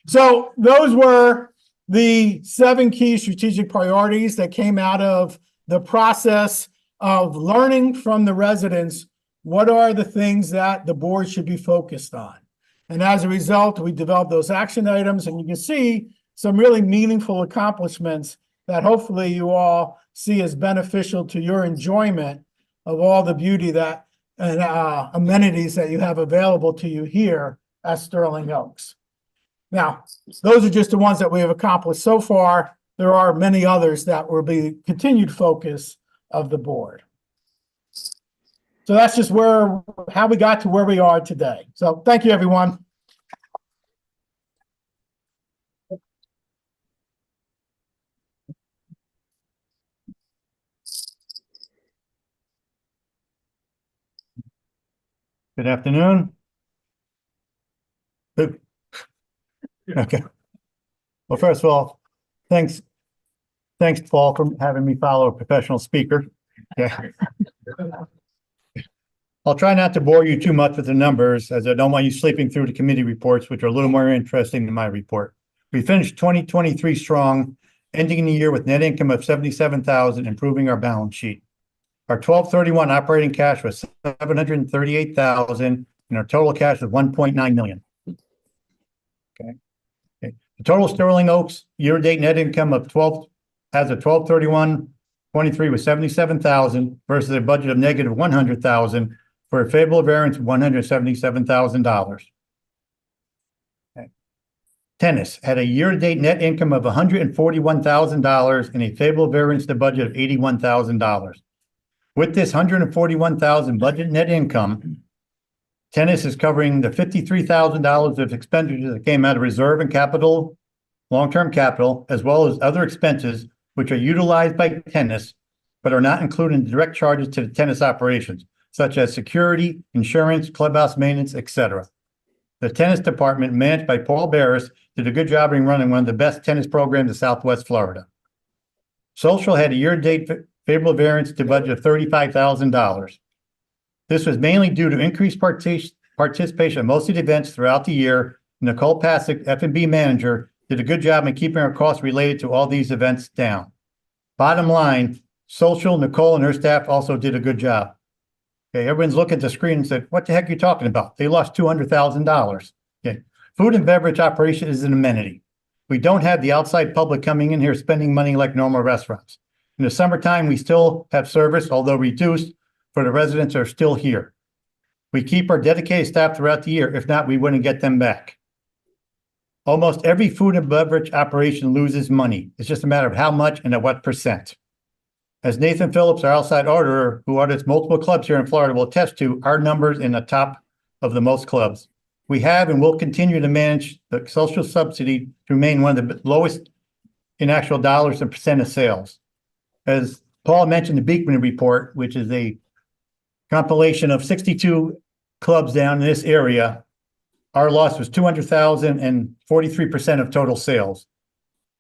So those were the 7 key strategic priorities that came out of the process of learning from the residents what are the things that the board should be focused on. And as a result, we developed those action items, and you can see some really meaningful accomplishments that hopefully you all see as beneficial to your enjoyment of all the beauty that and amenities that you have available to you here at Sterling Oaks. Now, those are just the ones that we have accomplished so far. There are many others that will be continued focus of the board. So that's just how we got to where we are today. So thank you, everyone. Good afternoon. Good. Okay. Well, first of all, thanks, Paul, for having me follow a professional speaker. Yeah. I'll try not to bore you too much with the numbers, as I don't want you sleeping through the committee reports, which are a little more interesting than my report. We finished 2023 strong, ending the year with net income of $77,000, improving our balance sheet. Our 12/31 operating cash was $738,000, and our total cash was $1.9 million. Okay. The total Sterling Oaks year-to-date net income of 12/31/23 was $77,000 versus a budget of negative $100,000 for a favorable variance of $177,000. Okay. Tennis had a year-to-date net income of $141,000 and a favorable variance to budget of $81,000. With this $141,000 budget net income, Tennis is covering the $53,000 of expenditures that came out of reserve and capital, long-term capital, as well as other expenses which are utilized by Tennis, but are not included in direct charges to the Tennis operations, such as security, insurance, clubhouse maintenance, etc. The Tennis department, managed by Paul Barris, did a good job in running one of the best tennis programs in Southwest Florida. Social had a year-to-date favorable variance to budget of $35,000. This was mainly due to increased participation in most of the events throughout the year. Nicole Pasick, F&B manager, did a good job in keeping our costs related to all these events down. Bottom line, Social, Nicole and her staff also did a good job. Okay, everyone's looking at the screen and said, what the heck are you talking about? They lost $200,000. Okay, food and beverage operation is an amenity. We don't have the outside public coming in here spending money like normal restaurants. In the summertime, we still have service, although reduced, for the residents are still here. We keep our dedicated staff throughout the year. If not, we wouldn't get them back. Almost every food and beverage operation loses money. It's just a matter of how much and at what percent. As Nathan Phillips, our outside auditor, who audits multiple clubs here in Florida, will attest to, our numbers in the top of the most clubs. We have and will continue to manage the social subsidy to remain one of the lowest in actual dollars and percent of sales. As Paul mentioned, the Beekman report, which is a compilation of 62 clubs down in this area, our loss was $200,000 and 43% of total sales.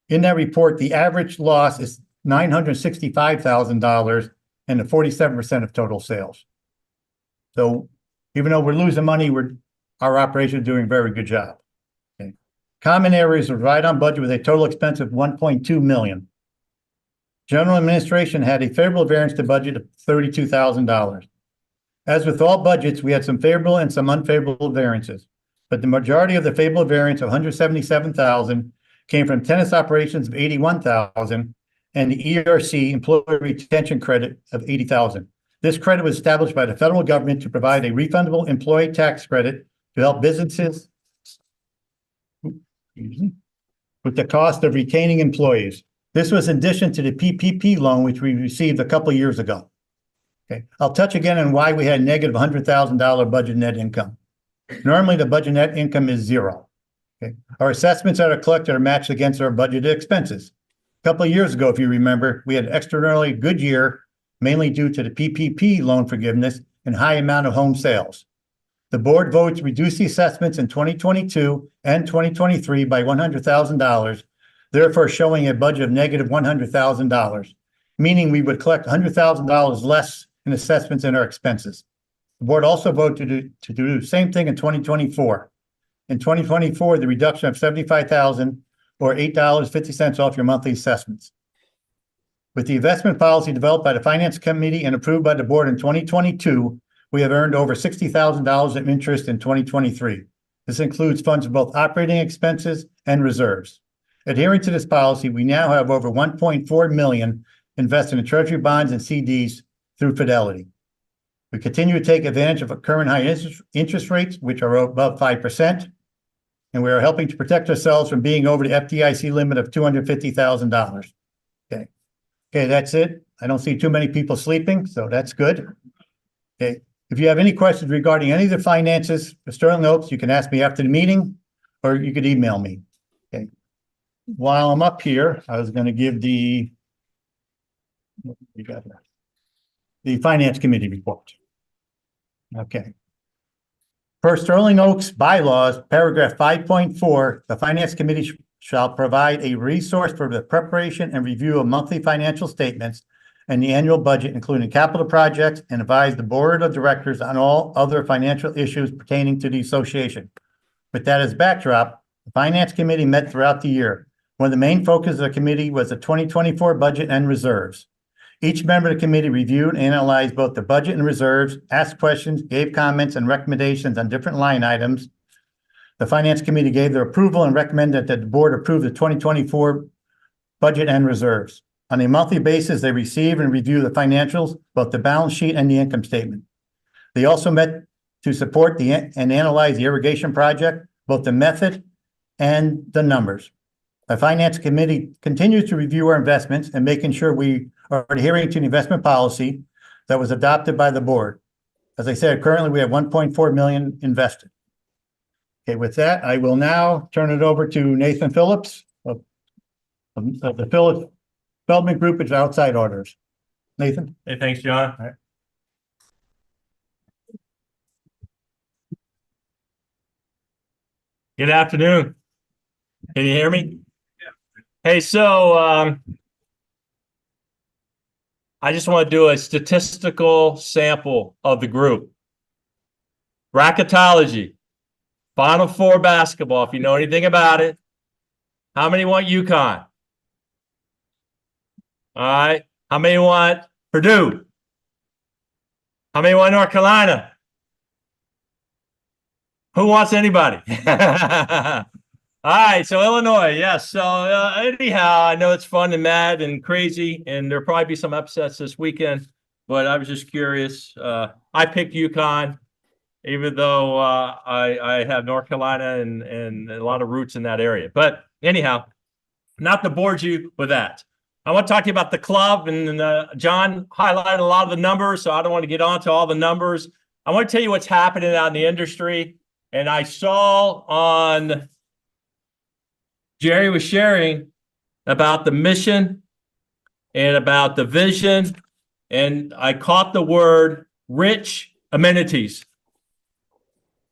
In that report, the average loss is $965,000 and the 47% of total sales. So even though we're losing money, our operation is doing a very good job. Okay. Common areas are right on budget with a total expense of $1.2 million. General administration had a favorable variance to budget of $32,000. As with all budgets, we had some favorable and some unfavorable variances, but the majority of the favorable variance of $177,000 came from tennis operations of $81,000 and the ERC employee retention credit of $80,000. This credit was established by the federal government to provide a refundable employee tax credit to help businesses with the cost of retaining employees. This was in addition to the PPP loan, which we received a couple of years ago. Okay, I'll touch again on why we had negative $100,000 budget net income. Normally, the budget net income is zero. Okay, our assessments that are collected are matched against our budgeted expenses. A couple of years ago, if you remember, we had an extraordinarily good year, mainly due to the PPP loan forgiveness and high amount of home sales. The board voted to reduce the assessments in 2022 and 2023 by $100,000, therefore showing a budget of negative $100,000, meaning we would collect $100,000 less in assessments in our expenses. The board also voted to do the same thing in 2024. In 2024, the reduction of $75,000 or $8.50 off your monthly assessments. With the investment policy developed by the Finance Committee and approved by the board in 2022, we have earned over $60,000 in interest in 2023. This includes funds for both operating expenses and reserves. Adhering to this policy, we now have over $1.4 million invested in treasury bonds and CDs through Fidelity. We continue to take advantage of current high interest rates, which are above 5%, and we are helping to protect ourselves from being over the FDIC limit of $250,000. Okay. Okay, that's it. I don't see too many people sleeping, so that's good. Okay. If you have any questions regarding any of the finances for Sterling Oaks, you can ask me after the meeting, or you could email me. Okay. While I'm up here, I was going to give the Finance Committee report. Okay. Per Sterling Oaks bylaws, paragraph 5.4, the Finance Committee shall provide a resource for the preparation and review of monthly financial statements and the annual budget, including capital projects, and advise the board of directors on all other financial issues pertaining to the association. With that as backdrop, the Finance Committee met throughout the year. One of the main focuses of the committee was the 2024 budget and reserves. Each member of the committee reviewed and analyzed both the budget and reserves, asked questions, gave comments and recommendations on different line items. The Finance Committee gave their approval and recommended that the board approve the 2024 budget and reserves. On a monthly basis, they receive and review the financials, both the balance sheet and the income statement. They also met to support and analyze the irrigation project, both the method and the numbers. The Finance Committee continues to review our investments and making sure we are adhering to the investment policy that was adopted by the board. As I said, currently we have $1.4 million invested. Okay, with that, I will now turn it over to Nathan Phillips of the Phillips Feldman Group, which is outside auditors. Nathan? Hey, thanks, John. All right. Good afternoon. Can you hear me? Hey, so I just want to do a statistical sample of the group. Bracketology, Final Four basketball, if you know anything about it. How many want UConn? All right. How many want Purdue? How many want North Carolina? Who wants anybody? All right, so Illinois, yes. So anyhow, I know it's fun and mad and crazy, and there'll probably be some upsets this weekend, but I was just curious. I picked UConn, even though I have North Carolina and a lot of roots in that area. But anyhow, not to bore you with that. I want to talk to you about the club, and John highlighted a lot of the numbers, so I don't want to get onto all the numbers. I want to tell you what's happening out in the industry, and I saw on Jerry was sharing about the mission and about the vision, and I caught the word rich amenities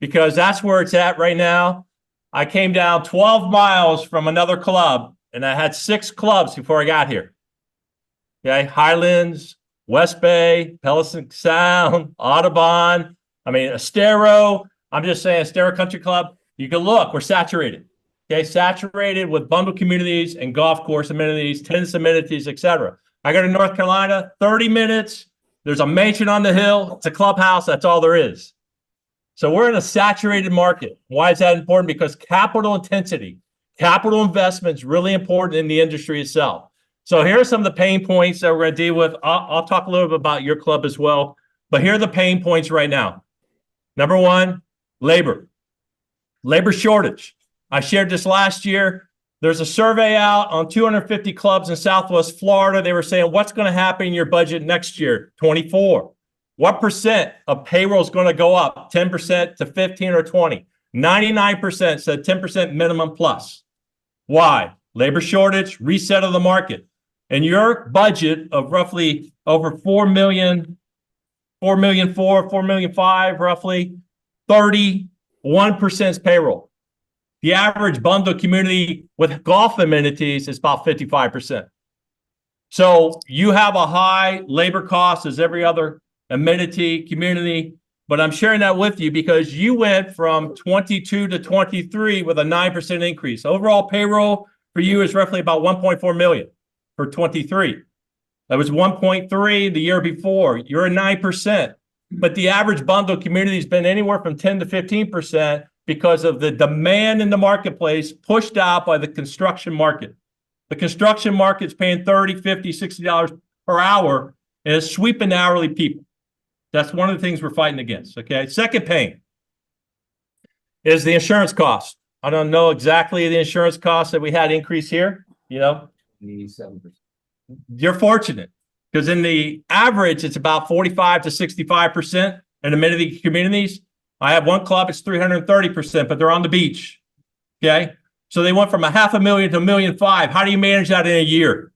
because that's where it's at right now. I came down 12 miles from another club, and I had 6 clubs before I got here. Okay, Highlands, West Bay, Pelican Sound, Audubon, Estero. I'm just saying, Estero Country Club. You can look, we're saturated. Okay, saturated with bundle communities and golf course amenities, tennis amenities, etc. I go to North Carolina, 30 minutes. There's a mansion on the hill. It's a clubhouse. That's all there is. So we're in a saturated market. Why is that important? Because capital intensity, capital investment is really important in the industry itself. So here are some of the pain points that we're going to deal with. I'll talk a little bit about your club as well. But here are the pain points right now. Number one, labor. Labor shortage. I shared this last year. There's a survey out on 250 clubs in Southwest Florida. They were saying, what's going to happen in your budget next year? 24. What percent of payroll is going to go up? 10% to 15 or 20. 99% said 10% minimum plus. Why? Labor shortage, reset of the market. And your budget of roughly over 4 million, 4 million, 4 million, 5 roughly, 31% is payroll. The average bundle community with golf amenities is about 55%. So you have a high labor cost as every other amenity community, but I'm sharing that with you because you went from 22 to 23 with a 9% increase. Overall payroll for you is roughly about 1.4 million for 23. That was 1.3 the year before. You're at 9%, but the average bundle community has been anywhere from 10 to 15%. Because of the demand in the marketplace pushed out by the construction market. The construction market is paying $30, $50, $60 per hour and it's sweeping hourly people. That's one of the things we're fighting against, okay? Second pain is the insurance cost. I don't know exactly the insurance cost that we had increase here, 87%. You're fortunate because in the average, it's about 45 to 65% in amenity communities. I have one club, it's 330%, but they're on the beach, okay? So they went from $500,000 to $1.5 million. How do you manage that in a year?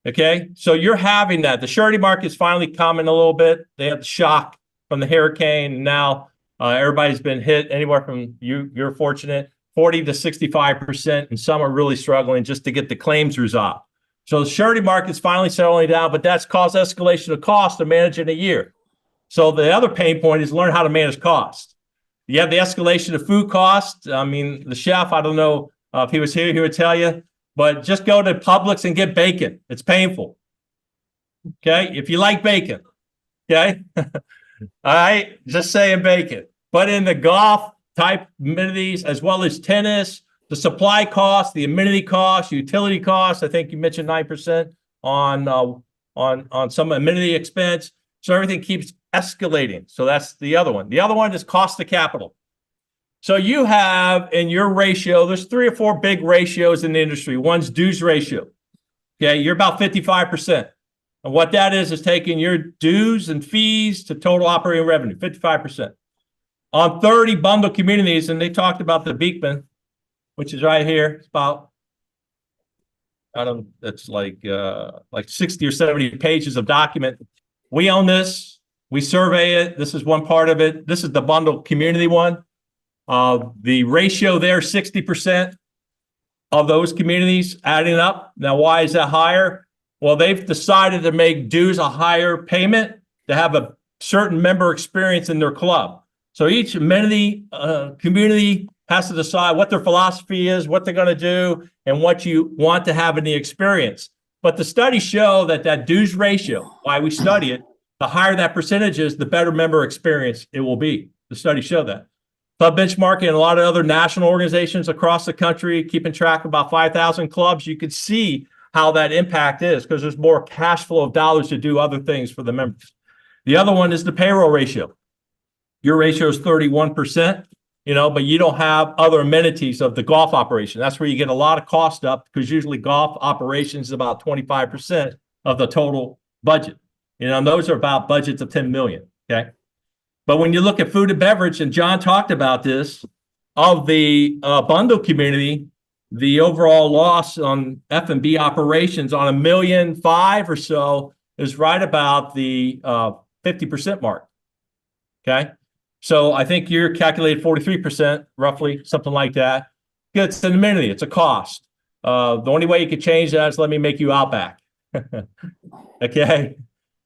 Okay, so you're having that. The surety market's finally coming a little bit. They had the shock from the hurricane, and now everybody's been hit anywhere from, you're fortunate, 40 to 65%, and some are really struggling just to get the claims resolved. So the surety market's finally settling down, but that's caused escalation of cost to manage in a year. So the other pain point is learn how to manage cost. You have the escalation of food costs. The chef, I don't know if he was here, he would tell you, but just go to Publix and get bacon. It's painful. Okay, if you like bacon, okay? All right, just saying bacon. But in the golf type amenities, as well as tennis, the supply costs, the amenity costs, utility costs, I think you mentioned 9% on some amenity expense. So everything keeps escalating. So that's the other one. The other one is cost of capital. So you have in your ratio, there's 3 or 4 big ratios in the industry. One's dues ratio. Okay, you're about 55%. And what that is taking your dues and fees to total operating revenue, 55%. On 30 bundle communities, and they talked about the Beekman, which is right here. It's about, it's like 60 or 70 pages of document. We own this. We survey it. This is one part of it. This is the bundle community one. The ratio there, 60% of those communities adding up. Now, why is that higher? Well, they've decided to make dues a higher payment to have a certain member experience in their club. So each amenity community has to decide what their philosophy is, what they're going to do, and what you want to have in the experience. But the studies show that that dues ratio, why we study it, the higher that percentage is, the better member experience it will be. The studies show that. Club Benchmarking and a lot of other national organizations across the country, keeping track of about 5,000 clubs, you can see how that impact is because there's more cash flow of dollars to do other things for the members. The other one is the payroll ratio. Your ratio is 31%, but you don't have other amenities of the golf operation. That's where you get a lot of cost up because usually golf operations is about 25% of the total budget. And those are about budgets of 10 million, okay? But when you look at food and beverage, and John talked about this, of the bundle community, the overall loss on F&B operations on $1.5 million or so is right about the 50% mark, okay? So I think you're calculated 43%, roughly, something like that. It's an amenity, it's a cost. The only way you could change that is let me make you Outback, okay?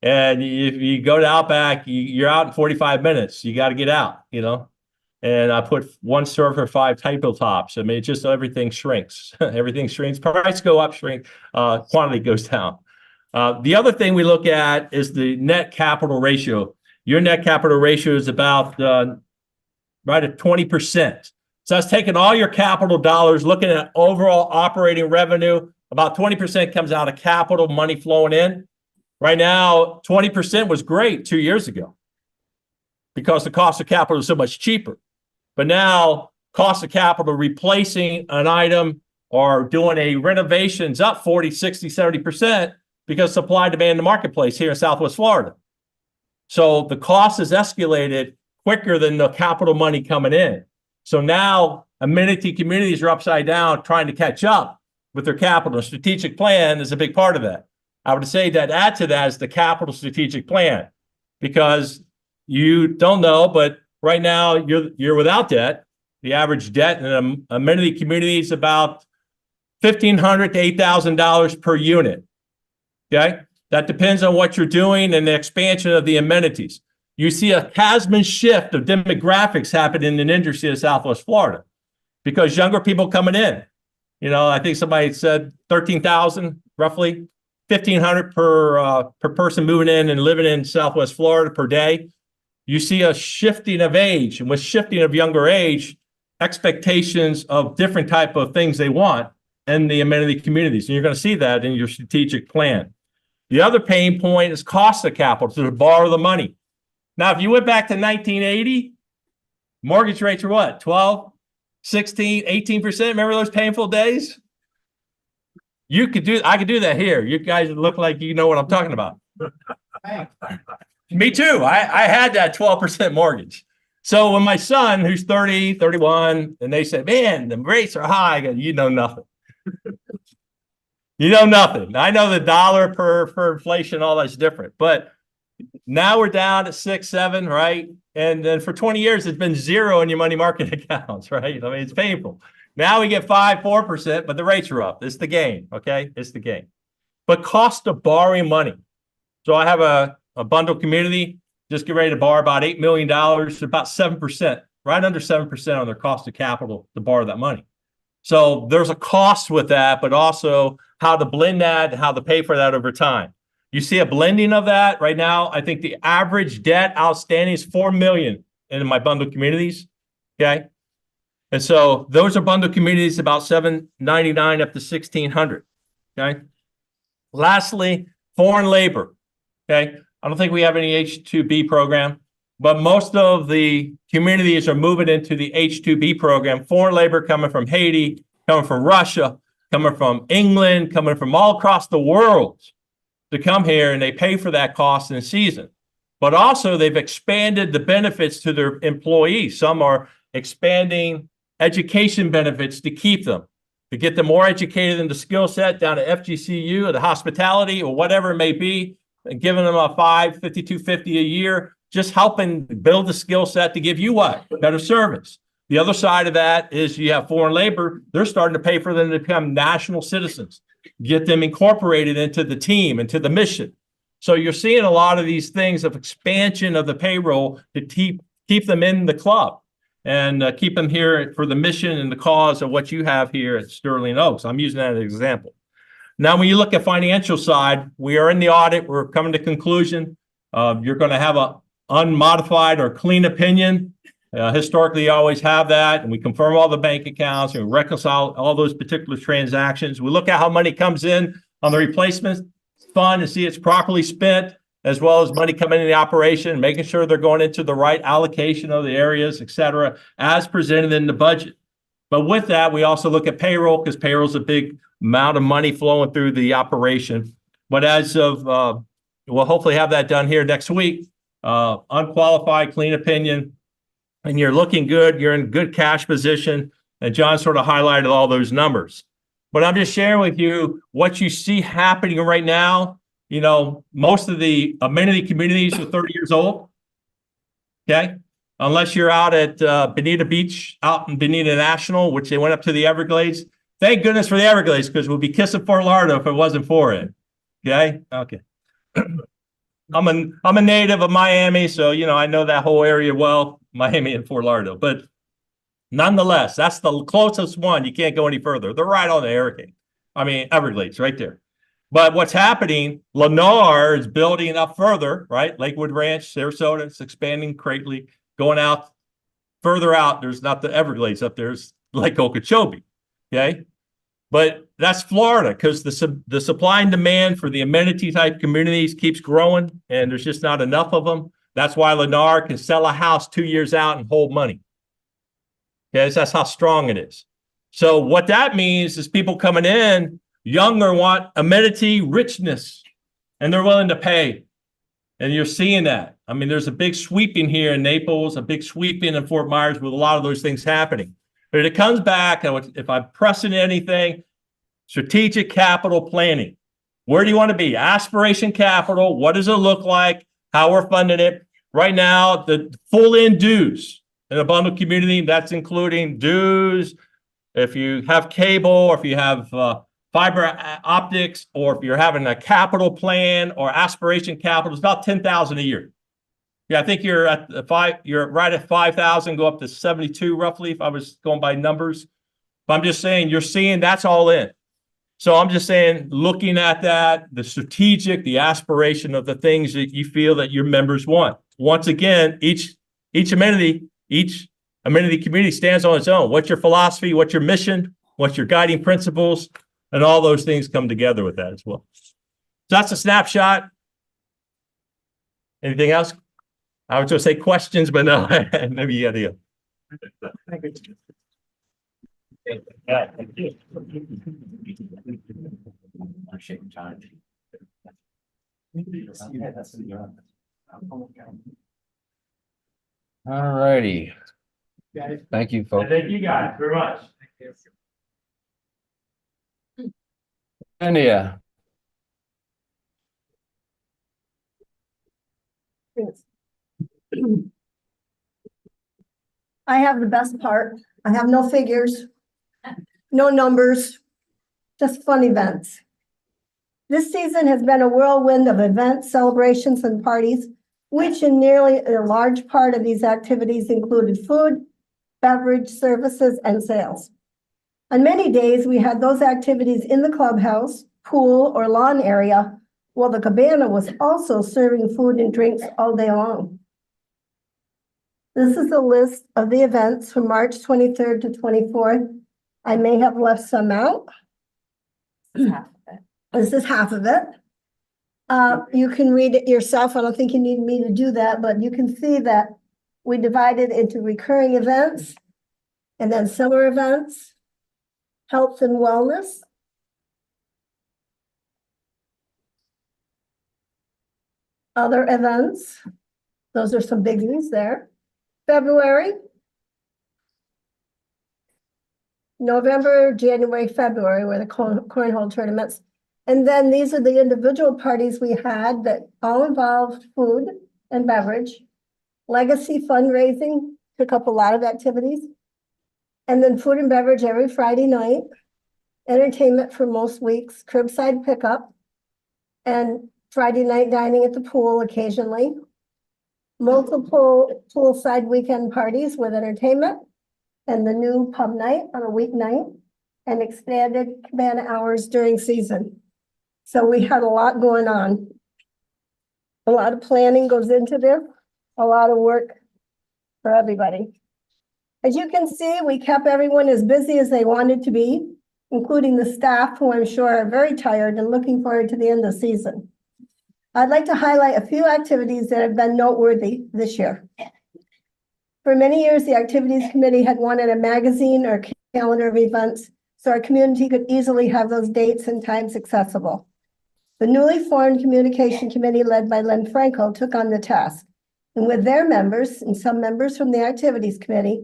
And if you go to Outback, you're out in 45 minutes. You got to get out, And I put one serve for 5 tabletops. I mean, it's just everything shrinks. Everything shrinks. Price go up, shrink. Quantity goes down. The other thing we look at is the net capital ratio. Your net capital ratio is about right at 20%. So that's taking all your capital dollars, looking at overall operating revenue. About 20% comes out of capital money flowing in. Right now, 20% was great 2 years ago because the cost of capital is so much cheaper. But now, cost of capital replacing an item or doing a renovation's up 40, 60, 70% because supply demand in the marketplace here in Southwest Florida. So the cost is escalated quicker than the capital money coming in. So now amenity communities are upside down trying to catch up with their capital. A strategic plan is a big part of that. I would say that add to that is the capital strategic plan, because you don't know, but right now you're without debt. The average debt in an amenity community is about $1,500 to $8,000 per unit. Okay, that depends on what you're doing and the expansion of the amenities. You see a chasm shift of demographics happen in an industry of Southwest Florida because younger people coming in. I think somebody said 13,000 roughly. 1,500 per person moving in and living in Southwest Florida per day. You see a shifting of age, and with shifting of younger age, expectations of different type of things they want in the amenity communities. And you're going to see that in your strategic plan. The other pain point is cost of capital, to borrow the money. Now, if you went back to 1980, mortgage rates were what? 12, 16, 18%? Remember those painful days? I could do that here. You guys look like you know what I'm talking about. Me too. I had that 12% mortgage. So when my son, who's 30, 31, and they say, man, the rates are high, I go, you know nothing. You know nothing. I know the dollar per inflation, all that's different. But now we're down to 6, 7, right? And then for 20 years, it's been 0 in your money market accounts, right? I mean, it's painful. Now we get 5, 4%, but the rates are up. It's the game, okay? It's the game. But cost of borrowing money. So I have a bundle community, just get ready to borrow about $8 million, about 7%, right under 7% on their cost of capital to borrow that money. So there's a cost with that, but also how to blend that, how to pay for that over time. You see a blending of that right now. I think the average debt outstanding is $4 million in my bundle communities, okay? And so those are bundle communities about $799 up to $1,600. Okay. Lastly, foreign labor. Okay. I don't think we have any H-2B program, but most of the communities are moving into the H-2B program. Foreign labor coming from Haiti, coming from Russia, coming from England, coming from all across the world to come here, and they pay for that cost in season. But also they've expanded the benefits to their employees. Some are expanding education benefits to keep them, to get them more educated in the skill set down to FGCU or the hospitality or whatever it may be, and giving them a $552.50 a year, just helping build the skill set to give you what? Better service. The other side of that is you have foreign labor. They're starting to pay for them to become national citizens, get them incorporated into the team, into the mission. So you're seeing a lot of these things of expansion of the payroll to keep them in the club. And keep them here for the mission and the cause of what you have here at Sterling Oaks. I'm using that as an example. Now, when you look at financial side, we are in the audit. We're coming to conclusion. You're going to have a unmodified or clean opinion. Historically, you always have that, and we confirm all the bank accounts and we reconcile all those particular transactions. We look at how money comes in on the replacement fund and see it's properly spent, as well as money coming in the operation, making sure they're going into the right allocation of the areas, et cetera, as presented in the budget. But with that, we also look at payroll, because payroll is a big amount of money flowing through the operation. But as of, we'll hopefully have that done here next week. Unqualified, clean opinion, and you're looking good. You're in good cash position. And John sort of highlighted all those numbers. But I'm just sharing with you what you see happening right now. You know, most of the amenity communities are 30 years old. Okay. Unless you're out at Bonita Beach, out in Bonita National, which they went up to the Everglades. Thank goodness for the Everglades, because we'll be kissing Fort Lauderdale if it wasn't for it. Okay. Okay. I'm a native of Miami, so you know I know that whole area well, Miami and Fort Lauderdale. But nonetheless, that's the closest one. You can't go any further. They're right on the hurricane. I mean, Everglades, right there. But what's happening? Lennar is building up further, right? Lakewood Ranch, Sarasota, it's expanding greatly, going out further out. There's not the Everglades up there. It's Lake Okeechobee. Okay. But that's Florida, because the supply and demand for the amenity type communities keeps growing, and there's just not enough of them. That's why Lennar can sell a house 2 years out and hold money. Okay, that's how strong it is. So what that means is people coming in younger want amenity richness, and they're willing to pay. And you're seeing that. I mean, there's a big sweeping here in Naples, a big sweeping in Fort Myers with a lot of those things happening. But it comes back, and if I'm pressing anything, strategic capital planning. Where do you want to be? Aspiration capital. What does it look like? How we're funding it? Right now, the full-in dues in a bundled community, that's including dues. If you have cable, or if you have fiber optics, or if you're having a capital plan or aspiration capital, it's about $10,000 a year. Yeah, I think you're at you're right at 5,000, go up to 72 roughly, if I was going by numbers. But I'm just saying, you're seeing that's all in. So I'm just saying, looking at that, the strategic, the aspiration of the things that you feel that your members want. Once again, each amenity community stands on its own. What's your philosophy? What's your mission? What's your guiding principles? And all those things come together with that as well. So that's a snapshot. Anything else? I was going to say questions, but no, maybe you got to go. Yeah. All righty. Thank you, folks. Thank you guys very much. India. I have the best part. I have no figures, no numbers, just fun events. This season has been a whirlwind of events, celebrations, and parties, which in nearly a large part of these activities included food, beverage, services, and sales. On many days, we had those activities in the clubhouse, pool, or lawn area, while the cabana was also serving food and drinks all day long. This is a list of the events from March 23rd to 24th. I may have left some out. This is half of it. You can read it yourself. I don't think you need me to do that, but you can see that we divided into recurring events and then summer events, health and wellness, other events. Those are some biggies there. February, November, January, February were the cornhole tournaments. And then these are the individual parties we had that all involved food and beverage, legacy fundraising, took up a lot of activities, and then food and beverage every Friday night, entertainment for most weeks, curbside pickup, and Friday night dining at the pool occasionally, multiple poolside weekend parties with entertainment, and the new pub night on a weeknight, and expanded cabana hours during season. So we had a lot going on. A lot of planning goes into this, a lot of work for everybody. As you can see, we kept everyone as busy as they wanted to be, including the staff, who I'm sure are very tired and looking forward to the end of the season. I'd like to highlight a few activities that have been noteworthy this year. For many years, the Activities Committee had wanted a magazine or calendar of events so our community could easily have those dates and times accessible. The newly formed Communication Committee led by Len Franco took on the task. And with their members and some members from the Activities Committee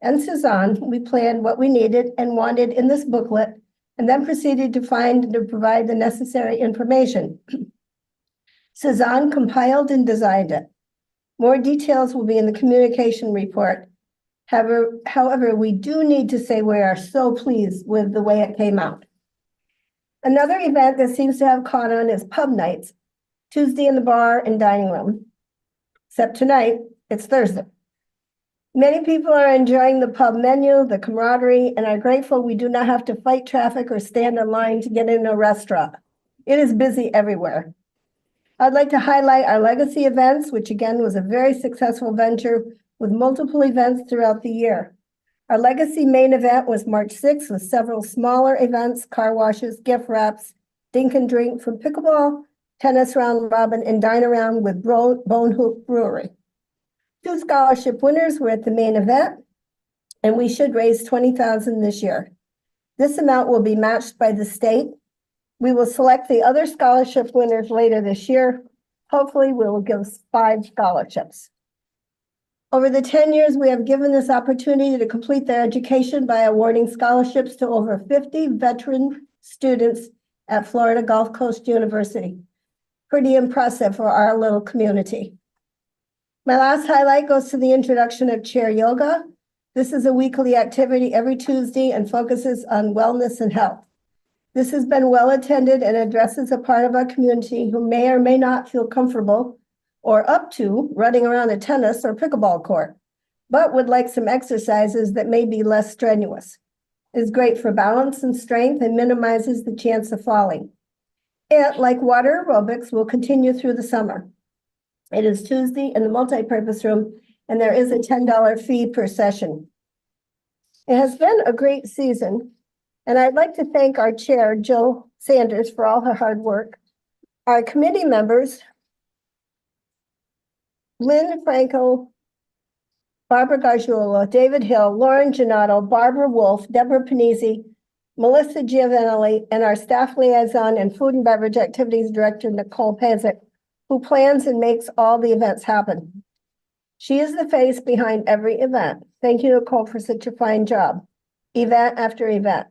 and Suzanne, we planned what we needed and wanted in this booklet, and then proceeded to find and to provide the necessary information. Suzanne compiled and designed it. More details will be in the communication report. However, we do need to say we are so pleased with the way it came out. Another event that seems to have caught on is pub nights, Tuesday in the bar and dining room. Except tonight, it's Thursday. Many people are enjoying the pub menu, the camaraderie, and are grateful we do not have to fight traffic or stand in line to get into a restaurant. It is busy everywhere. I'd like to highlight our legacy events, which again was a very successful venture with multiple events throughout the year. Our legacy main event was March 6th with several smaller events, car washes, gift wraps, dink and drink from pickleball, tennis round robin, and dine around with Bone Hoop Brewery. 2 scholarship winners were at the main event, and we should raise $20,000 this year. This amount will be matched by the state. We will select the other scholarship winners later this year. Hopefully, we will give 5 scholarships. Over the 10 years, we have given this opportunity to complete their education by awarding scholarships to over 50 veteran students at Florida Gulf Coast University. Pretty impressive for our little community. My last highlight goes to the introduction of chair yoga. This is a weekly activity every Tuesday and focuses on wellness and health. This has been well attended and addresses a part of our community who may or may not feel comfortable or up to running around a tennis or pickleball court, but would like some exercises that may be less strenuous. It is great for balance and strength and minimizes the chance of falling. It, like water aerobics, will continue through the summer. It is Tuesday in the multipurpose room, and there is a $10 fee per session. It has been a great season, and I'd like to thank our chair, Jill Sanders, for all her hard work. Our committee members, Lynn Franco, Barbara Gargiulo, David Hill, Lauren Gennaro, Barbara Wolf, Deborah Panizzi, Melissa Giovanelli, and our staff liaison and food and beverage activities director, Nicole Pazik, who plans and makes all the events happen. She is the face behind every event. Thank you, Nicole, for such a fine job, event after event.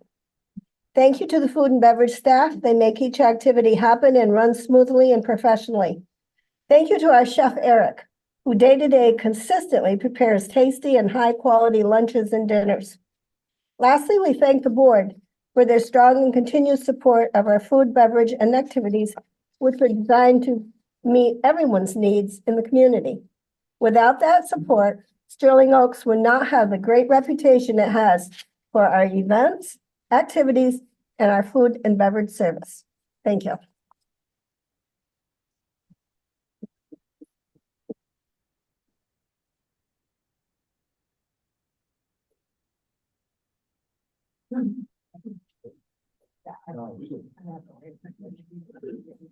Thank you to the food and beverage staff. They make each activity happen and run smoothly and professionally. Thank you to our chef, Eric, who day to day consistently prepares tasty and high quality lunches and dinners. Lastly, we thank the board for their strong and continued support of our food, beverage, and activities, which were designed to meet everyone's needs in the community. Without that support, Sterling Oaks would not have the great reputation it has for our events, activities, and our food and beverage service. Thank you.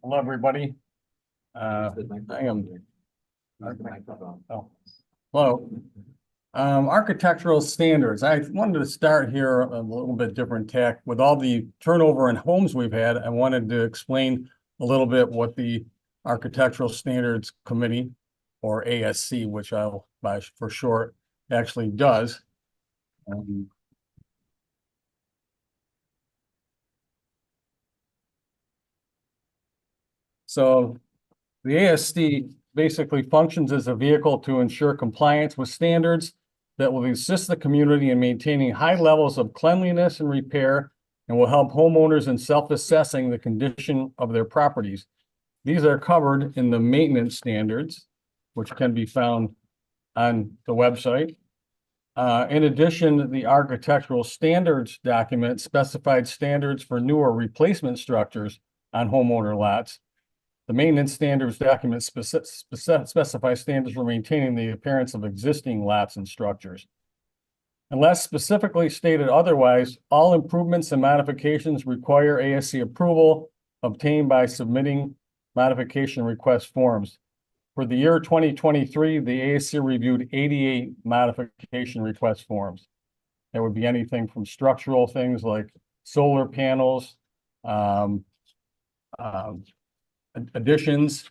Hello, everybody. I am. Oh, hello. Architectural standards. I wanted to start here a little bit different tack. With all the turnover in homes we've had, I wanted to explain a little bit what the Architectural Standards Committee, or ASC, which I'll by for short, actually does. So the ASC basically functions as a vehicle to ensure compliance with standards that will assist the community in maintaining high levels of cleanliness and repair, and will help homeowners in self-assessing the condition of their properties. These are covered in the maintenance standards, which can be found on the website. In addition, the architectural standards document specified standards for new or replacement structures on homeowner lots. The maintenance standards document specify standards for maintaining the appearance of existing lots and structures. Unless specifically stated otherwise, all improvements and modifications require ASC approval obtained by submitting modification request forms. For the year 2023, the ASC reviewed 88 modification request forms. That would be anything from structural things like solar panels, additions,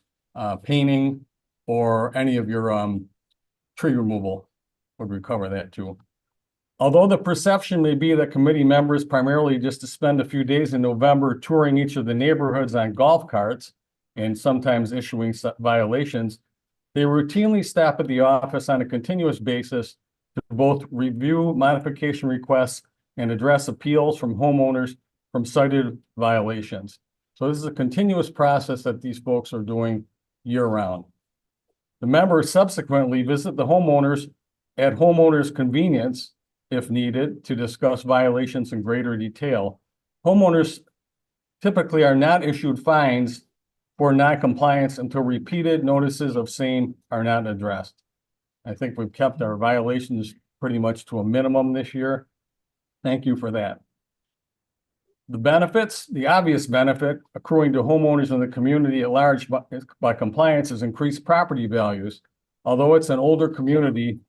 painting, or any of your tree removal would recover that too. Although the perception may be that committee members primarily just to spend a few days in November touring each of the neighborhoods on golf carts and sometimes issuing violations, they routinely stop at the office on a continuous basis to both review modification requests and address appeals from homeowners from cited violations. So this is a continuous process that these folks are doing year-round. The members subsequently visit the homeowners at homeowners' convenience, if needed, to discuss violations in greater detail. Homeowners typically are not issued fines for non-compliance until repeated notices of same are not addressed. I think we've kept our violations pretty much to a minimum this year. Thank you for that. The benefits, the obvious benefit accruing to homeowners in the community at large by compliance is increased property values. Although it's an older community,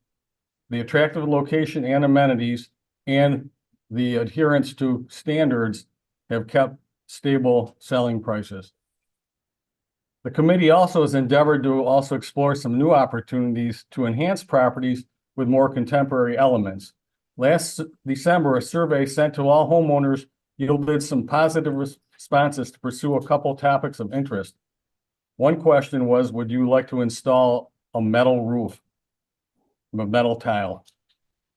the attractive location and amenities and the adherence to standards have kept stable selling prices. The committee also has endeavored to also explore some new opportunities to enhance properties with more contemporary elements. Last December, a survey sent to all homeowners yielded some positive responses to pursue a couple topics of interest. One question was, would you like to install a metal roof, a metal tile?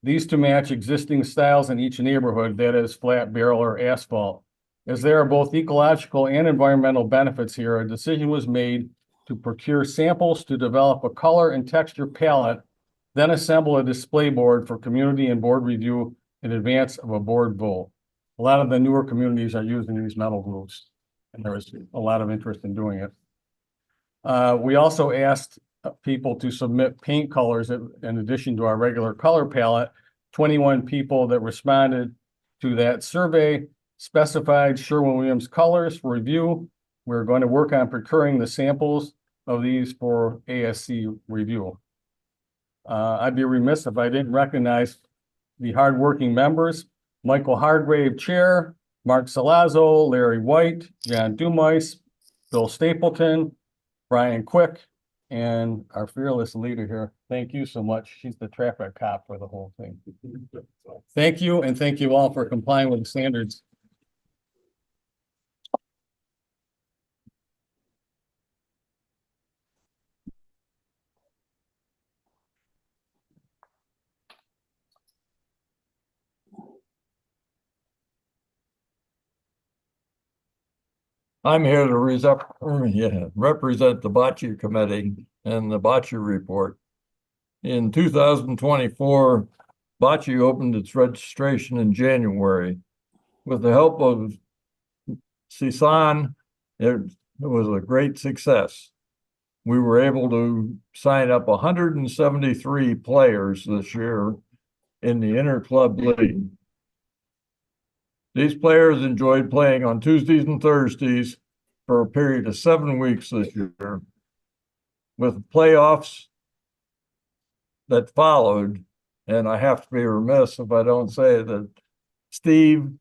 These to match existing styles in each neighborhood, that is flat barrel or asphalt. As there are both ecological and environmental benefits here, a decision was made to procure samples to develop a color and texture palette, then assemble a display board for community and board review in advance of a board vote. A lot of the newer communities are using these metal roofs, and there is a lot of interest in doing it. We also asked people to submit paint colors in addition to our regular color palette. 21 people that responded to that survey specified Sherwin-Williams colors for review. We're going to work on procuring the samples of these for ASC review. I'd be remiss if I didn't recognize the hardworking members: Michael Hargrave, Chair, Mark Salazzo, Larry White, John Dumais, Bill Stapleton, Brian Quick, and our fearless leader here. Thank you so much. She's the traffic cop for the whole thing. Thank you, and thank you all for complying with the standards. I'm here to represent the Bocce Committee and the Bocce Report. In 2024, Bocce opened its registration in January. With the help of CSUN, it was a great success. We were able to sign up 173 players this year in the Interclub League. These players enjoyed playing on Tuesdays and Thursdays for a period of 7 weeks this year, with playoffs that followed. And I have to be remiss if I don't say that Steve,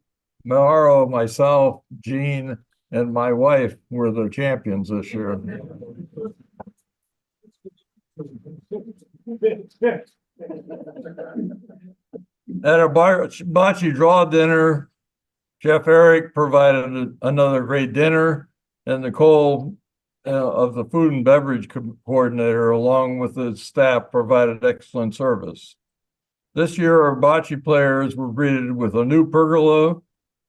Maharo, myself, Gene, and my wife were the champions this year. At a bocce draw dinner, Chef Eric provided another great dinner, and Nicole of the food and beverage coordinator, along with his staff, provided excellent service. This year, our bocce players were greeted with a new pergola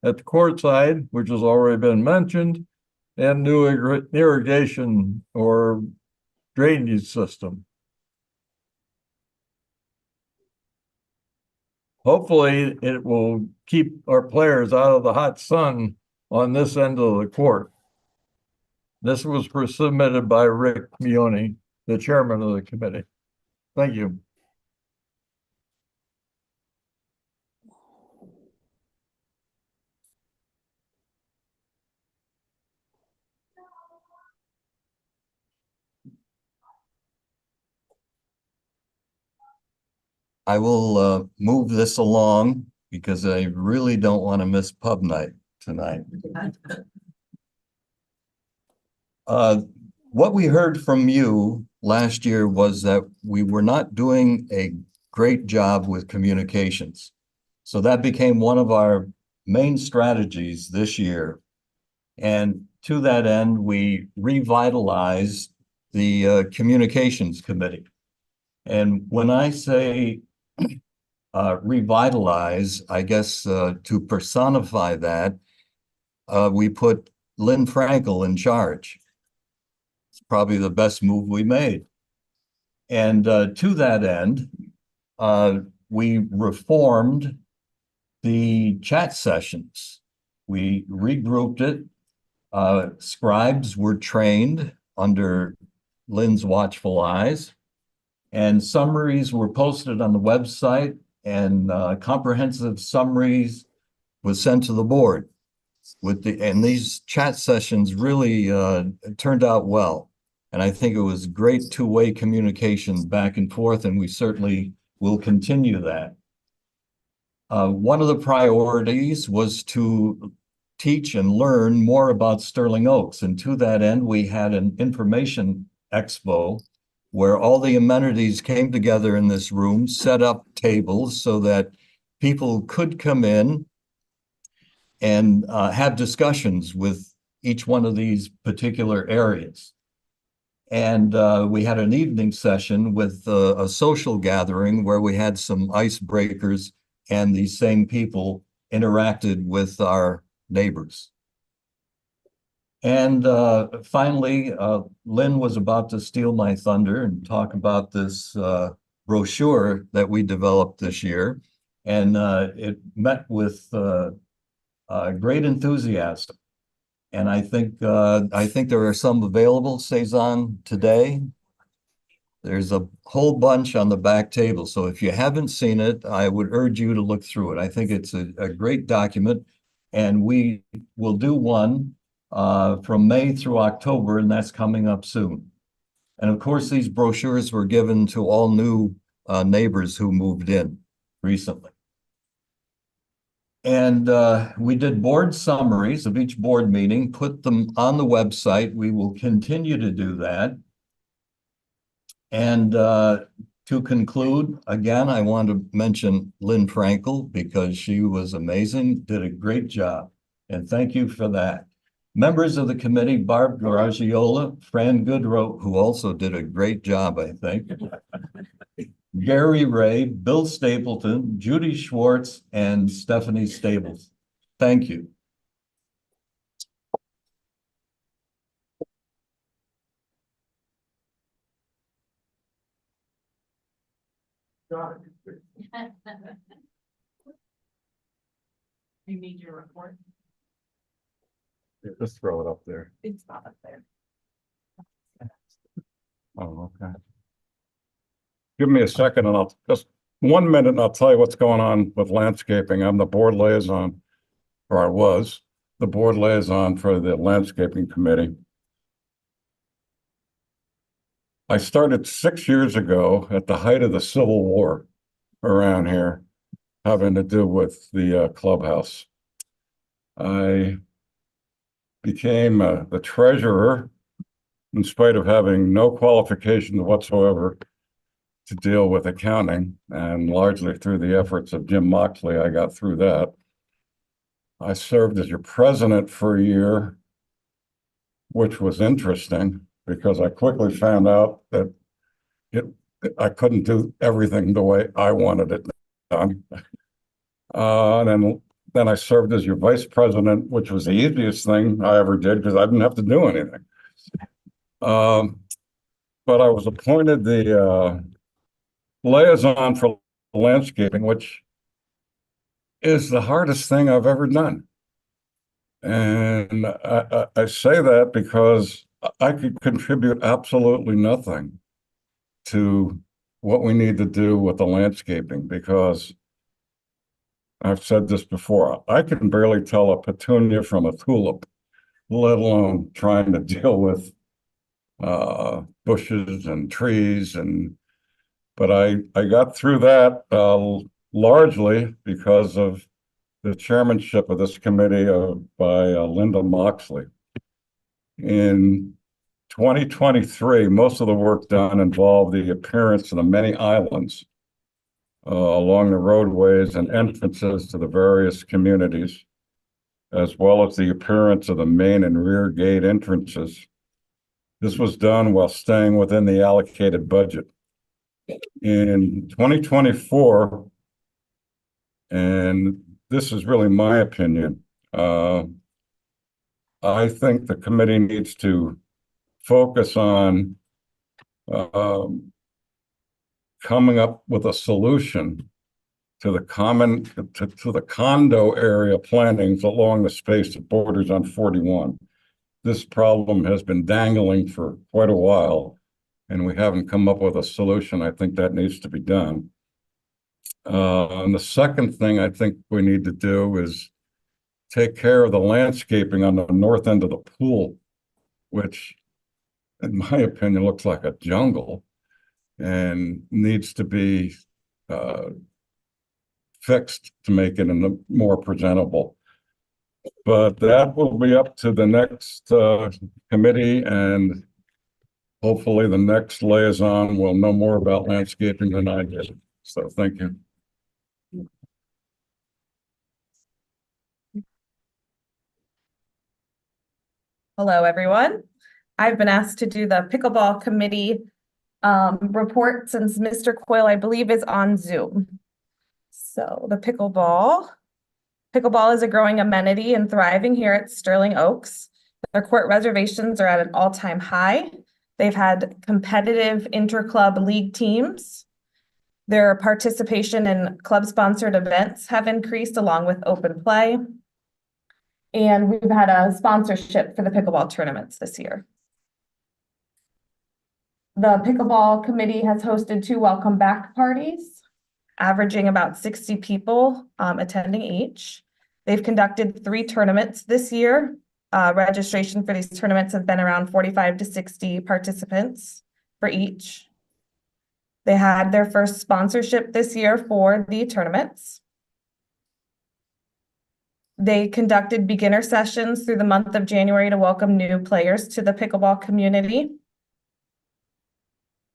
at the courtside, which has already been mentioned, and new irrigation or drainage system. Hopefully, it will keep our players out of the hot sun on this end of the court. This was submitted by Rick Mione, the chairman of the committee. Thank you. I will move this along because I really don't want to miss pub night tonight. What we heard from you last year was that we were not doing a great job with communications. So that became one of our main strategies this year. And to that end, we revitalized the communications committee. And when I say revitalize, I guess to personify that, we put Lynn Frankel in charge. It's probably the best move we made. And to that end, we reformed the chat sessions. We regrouped it. Scribes were trained under Lynn's watchful eyes, and summaries were posted on the website, and comprehensive summaries was sent to the board. And these chat sessions really turned out well. And I think it was great two-way communication back and forth, and we certainly will continue that. One of the priorities was to teach and learn more about Sterling Oaks. And to that end, we had an information expo where all the amenities came together in this room, set up tables so that people could come in and have discussions with each one of these particular areas. And we had an evening session with a social gathering where we had some icebreakers, and these same people interacted with our neighbors. And finally, Lynn was about to steal my thunder and talk about this brochure that we developed this year. And it met with great enthusiasm. And I think there are some available, Cezanne, today. There's a whole bunch on the back table. So if you haven't seen it, I would urge you to look through it. I think it's a great document. And we will do one from May through October, and that's coming up soon. And of course, these brochures were given to all new neighbors who moved in recently. And we did board summaries of each board meeting, put them on the website. We will continue to do that. And to conclude, again, I want to mention Lynn Frankel because she was amazing, did a great job. And thank you for that. Members of the committee, Barb Garagiola, Fran Goodrow, who also did a great job, I think. Gary Ray, Bill Stapleton, Judy Schwartz, and Stephanie Stables. Thank you. You need your report. Just throw it up there. It's not up there. Oh, okay. Give me a second and I'll just 1 minute and I'll tell you what's going on with landscaping. I'm the board liaison, or I was the board liaison for the landscaping committee. I started 6 years ago at the height of the Civil War around here, having to do with the clubhouse. I became the treasurer in spite of having no qualifications whatsoever to deal with accounting, and largely through the efforts of Jim Moxley, I got through that. I served as your president for a year, which was interesting because I quickly found out that I couldn't do everything the way I wanted it done. And then I served as your vice president, which was the easiest thing I ever did because I didn't have to do anything. But I was appointed the liaison for landscaping, which is the hardest thing I've ever done. And I say that because I could contribute absolutely nothing to what we need to do with the landscaping because I've said this before, I can barely tell a petunia from a tulip, let alone trying to deal with bushes and trees but I got through that largely because of the chairmanship of this committee by Linda Moxley. In 2023, most of the work done involved the appearance of the many islands along the roadways and entrances to the various communities, as well as the appearance of the main and rear gate entrances. This was done while staying within the allocated budget. In 2024, and this is really my opinion, I think the committee needs to focus on coming up with a solution to the condo area plantings along the space that borders on 41. This problem has been dangling for quite a while, and we haven't come up with a solution. I think that needs to be done. And the second thing I think we need to do is take care of the landscaping on the north end of the pool, which, in my opinion, looks like a jungle and needs to be fixed to make it more presentable. But that will be up to the next committee, and hopefully the next liaison will know more about landscaping than I did. So thank you. Hello, everyone. I've been asked to do the pickleball committee report since Mr. Coyle, I believe, is on Zoom. So the pickleball is a growing amenity and thriving here at Sterling Oaks. Their court reservations are at an all-time high. They've had competitive inter-club league teams. Their participation in club-sponsored events have increased along with open play. And we've had a sponsorship for the pickleball tournaments this year. The pickleball committee has hosted 2 welcome back parties, averaging about 60 people attending each. They've conducted 3 tournaments this year. Registration for these tournaments have been around 45 to 60 participants for each. They had their first sponsorship this year for the tournaments. They conducted beginner sessions through the month of January to welcome new players to the pickleball community.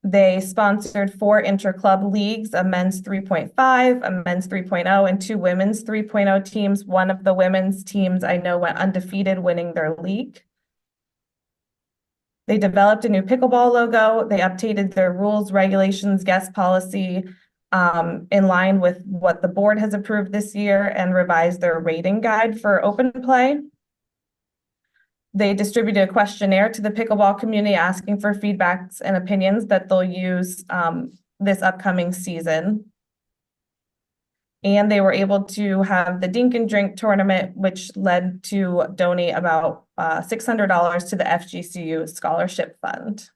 They sponsored 4 inter-club leagues, a men's 3.5, a men's 3.0, and 2 women's 3.0 teams. One of the women's teams I know went undefeated, winning their league. They developed a new pickleball logo. They updated their rules, regulations, guest policy in line with what the board has approved this year and revised their rating guide for open play. They distributed a questionnaire to the pickleball community asking for feedbacks and opinions that they'll use this upcoming season. And they were able to have the Dink and Drink tournament, which led to donate about $600 to the FGCU Scholarship Fund.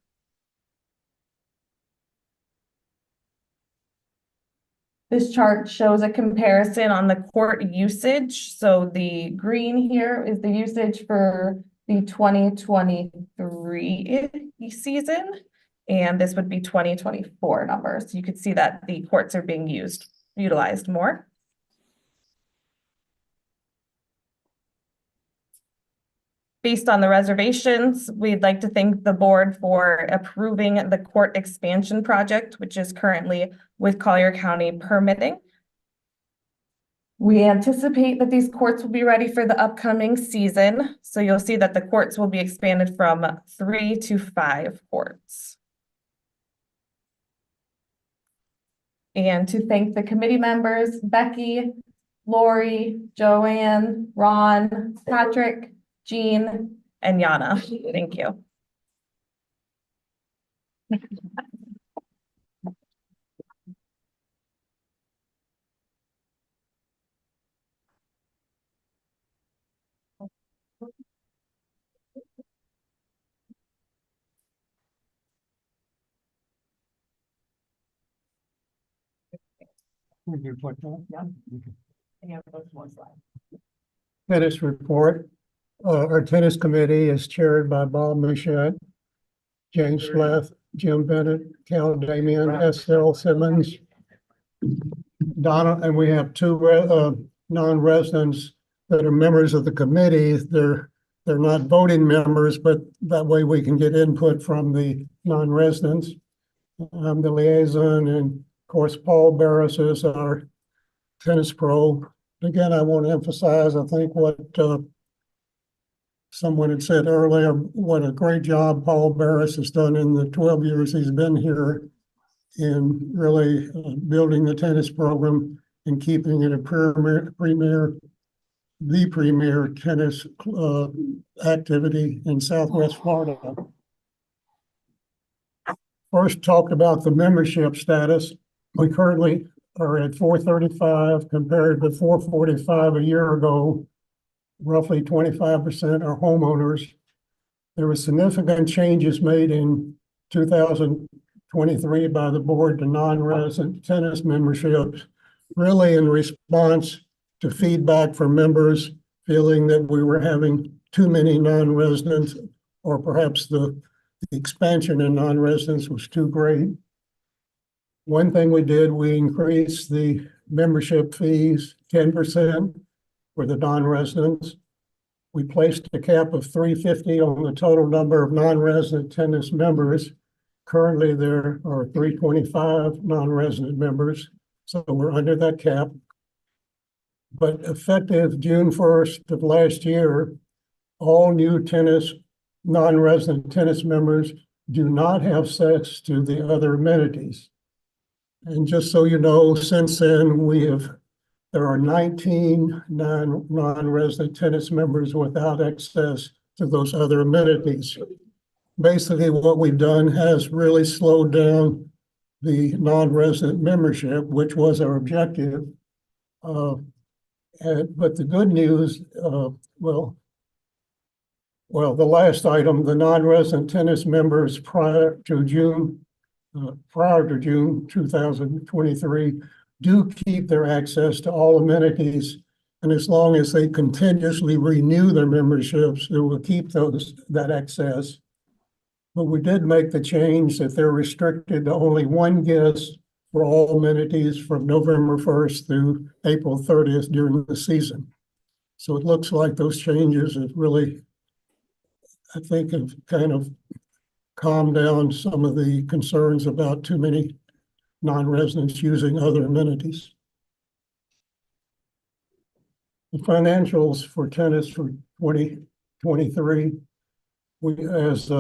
This chart shows a comparison on the court usage. So the green here is the usage for the 2023 season, and this would be 2024 numbers. You could see that the courts are being utilized more. Based on the reservations, we'd like to thank the board for approving the court expansion project, which is currently with Collier County permitting. We anticipate that these courts will be ready for the upcoming season. So you'll see that the courts will be expanded from 3 to 5 courts. And to thank the committee members, Becky, Lori, Joanne, Ron, Patrick, Jean, and Yana. Thank you. Tennis report. Our tennis committee is chaired by Bob Machette, James Fleth, Jim Bennett, Cal Damian, S.L. Simmons, Donna, and we have two non-residents that are members of the committee. They're not voting members, but that way we can get input from the non-residents. I'm the liaison, and of course, Paul Barris is our tennis pro. Again, I want to emphasize, I think what someone had said earlier, what a great job Paul Barris has done in the 12 years he's been here in really building the tennis program and keeping it a the premier tennis activity in Southwest Florida. First, talk about the membership status. We currently are at 435 compared to 445 a year ago. Roughly 25% are homeowners. There were significant changes made in 2023 by the board to non-resident tennis memberships, really in response to feedback from members feeling that we were having too many non-residents, or perhaps the expansion in non-residents was too great. One thing we did, we increased the membership fees 10% for the non-residents. We placed a cap of 350 on the total number of non-resident tennis members. Currently, there are 325 non-resident members, so we're under that cap. But effective June 1st of last year, all new non-resident tennis members do not have access to the other amenities. And just so you know, since then, there are 19 non-resident tennis members without access to those other amenities. Basically, what we've done has really slowed down the non-resident membership, which was our objective. But the good news, the last item, the non-resident tennis members prior to June 2023 do keep their access to all amenities. And as long as they continuously renew their memberships, they will keep that access. But we did make the change that they're restricted to only one guest for all amenities from November 1st through April 30th during the season. So it looks like those changes have really, I think, have kind of calmed down some of the concerns about too many non-residents using other amenities. The financials for tennis for 2023, as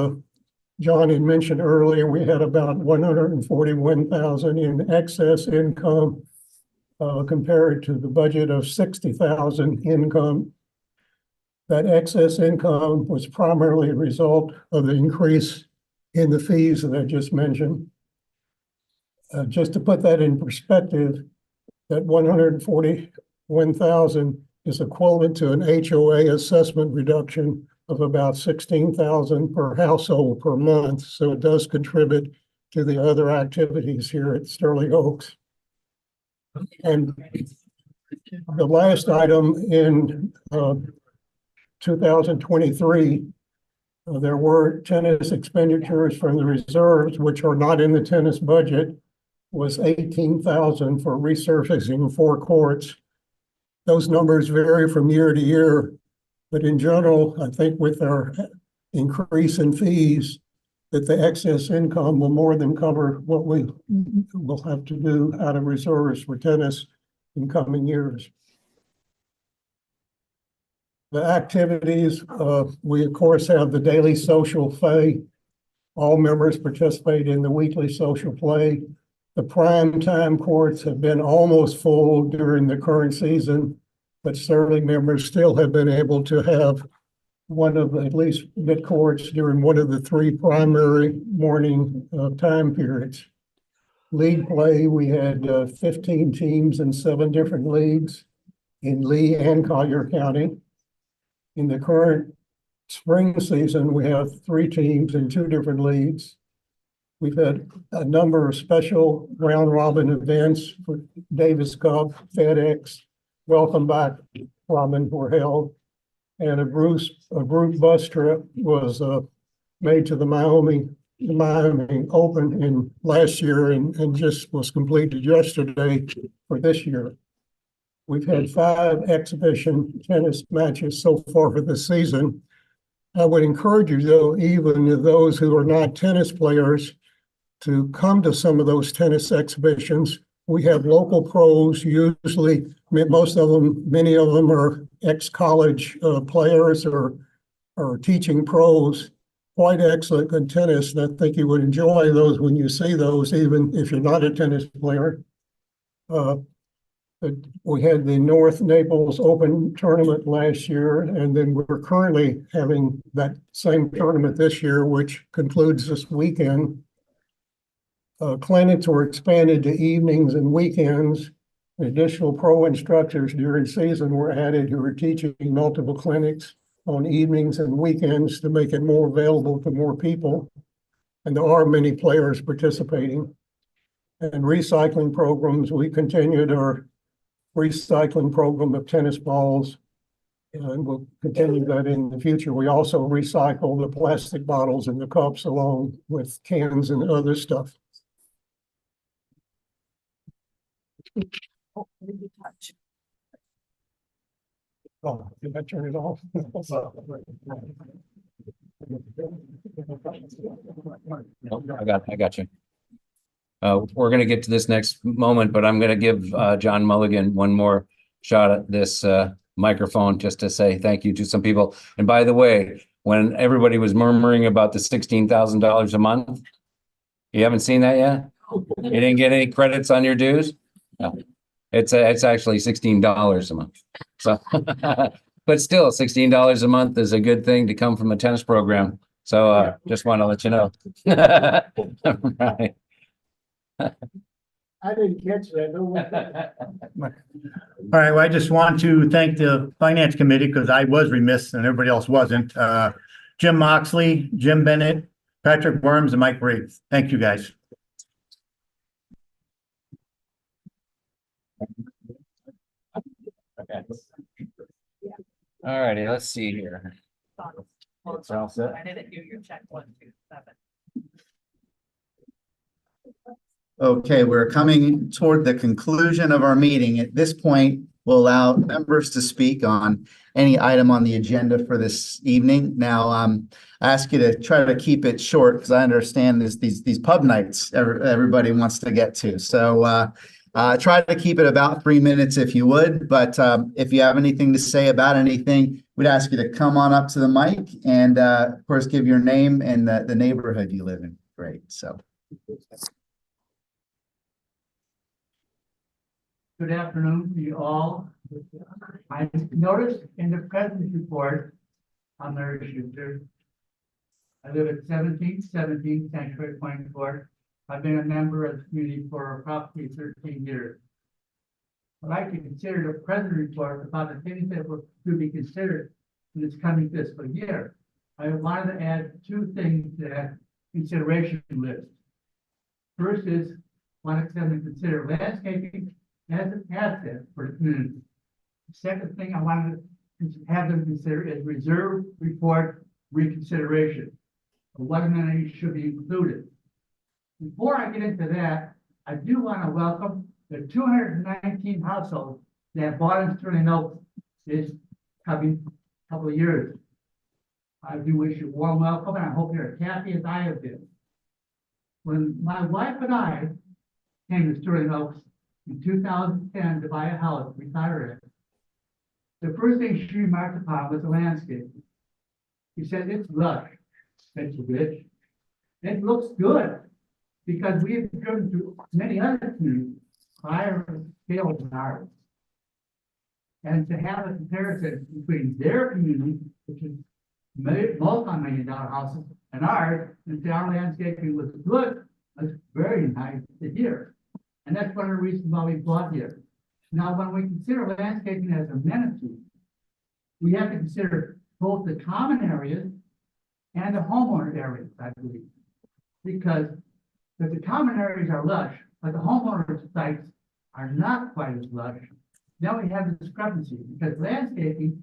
John had mentioned earlier, we had about 141,000 in excess income compared to the budget of 60,000 income. That excess income was primarily a result of the increase in the fees that I just mentioned. Just to put that in perspective, that 141,000 is equivalent to an HOA assessment reduction of about 16,000 per household per month. So it does contribute to the other activities here at Sterling Oaks. And the last item in 2023, there were tennis expenditures from the reserves, which are not in the tennis budget, was 18,000 for resurfacing 4 courts. Those numbers vary from year to year, but in general, I think with our increase in fees, that the excess income will more than cover what we will have to do out of reserves for tennis in coming years. The activities, we of course have the daily social play. All members participate in the weekly social play. The prime time courts have been almost full during the current season, but Sterling members still have been able to have one of at least mid courts during one of the 3 primary morning time periods. League play, we had 15 teams in 7 different leagues in Lee and Collier County. In the current spring season, we have 3 teams in 2 different leagues. We've had a number of special round robin events for Davis Cup, FedEx, Welcome Back Robin were held. And a group bus trip was made to the Miami Open in last year and just was completed yesterday for this year. We've had 5 exhibition tennis matches so far for this season. I would encourage you, though, even those who are not tennis players, to come to some of those tennis exhibitions. We have local pros, usually, most of them, many of them are ex-college players or teaching pros, quite excellent in tennis. And I think you would enjoy those when you see those, even if you're not a tennis player. We had the North Naples Open tournament last year, and then we're currently having that same tournament this year, which concludes this weekend. Clinics were expanded to evenings and weekends. Additional pro instructors during season were added who are teaching multiple clinics on evenings and weekends to make it more available to more people. And there are many players participating. And recycling programs, we continued our recycling program of tennis balls, and we'll continue that in the future. We also recycle the plastic bottles and the cups along with cans and other stuff. Oh, did I turn it off? I got you. We're gonna get to this next moment, but I'm gonna give John Mulligan one more shot at this microphone just to say thank you to some people. And by the way, when everybody was murmuring about the $16,000 a month, you haven't seen that yet? You didn't get any credits on your dues? No, it's actually $16 a month. So, but still, $16 a month is a good thing to come from a tennis program. So just want to let you know. Right. I didn't catch that. All right, well, I just want to thank the Finance Committee because I was remiss and everybody else wasn't. Jim Moxley, Jim Bennett, Patrick Worms, and Mike Reeves. Thank you, guys. Okay. All righty, let's see here. It's all set. I didn't do your check 1, 2, 7. Okay, we're coming toward the conclusion of our meeting. At this point, we'll allow members to speak on any item on the agenda for this evening. Now, I ask you to try to keep it short because I understand these pub nights everybody wants to get to. So try to keep it about 3 minutes if you would. But if you have anything to say about anything, we'd ask you to come on up to the mic and, of course, give your name and the neighborhood you live in. Great. So. Good afternoon to you all. I noticed in the president's report on Mary Schuster, I live at 1717 Sanctuary Point Court. I've been a member of the community for approximately 13 years. I'd like to consider the president's report about the things that were to be considered in this coming fiscal year. I wanted to add 2 things to that consideration list. First is, I wanted them to consider landscaping as an asset for the community. The second thing I wanted to have them consider is reserve report reconsideration. What amenities should be included. Before I get into that, I do want to welcome the 219 households that bought in Sterling Oaks this coming couple of years. I do wish you a warm welcome, and I hope you're as happy as I have been. When my wife and I came to Sterling Oaks in 2010 to buy a house, retire it, the first thing she remarked upon was the landscape. She said, "It's lush, Mr. Rich. It looks good," because we have driven through many other communities, higher scale than ours. And to have a comparison between their community, which is multi-million-dollar houses, and ours, and our landscaping was good, was very nice to hear. And that's one of the reasons why we bought here. Now, when we consider landscaping as amenity, we have to consider both the common areas and the homeowner areas, I believe. Because But the common areas are lush, but the homeowners' sites are not quite as lush. Now we have a discrepancy because landscaping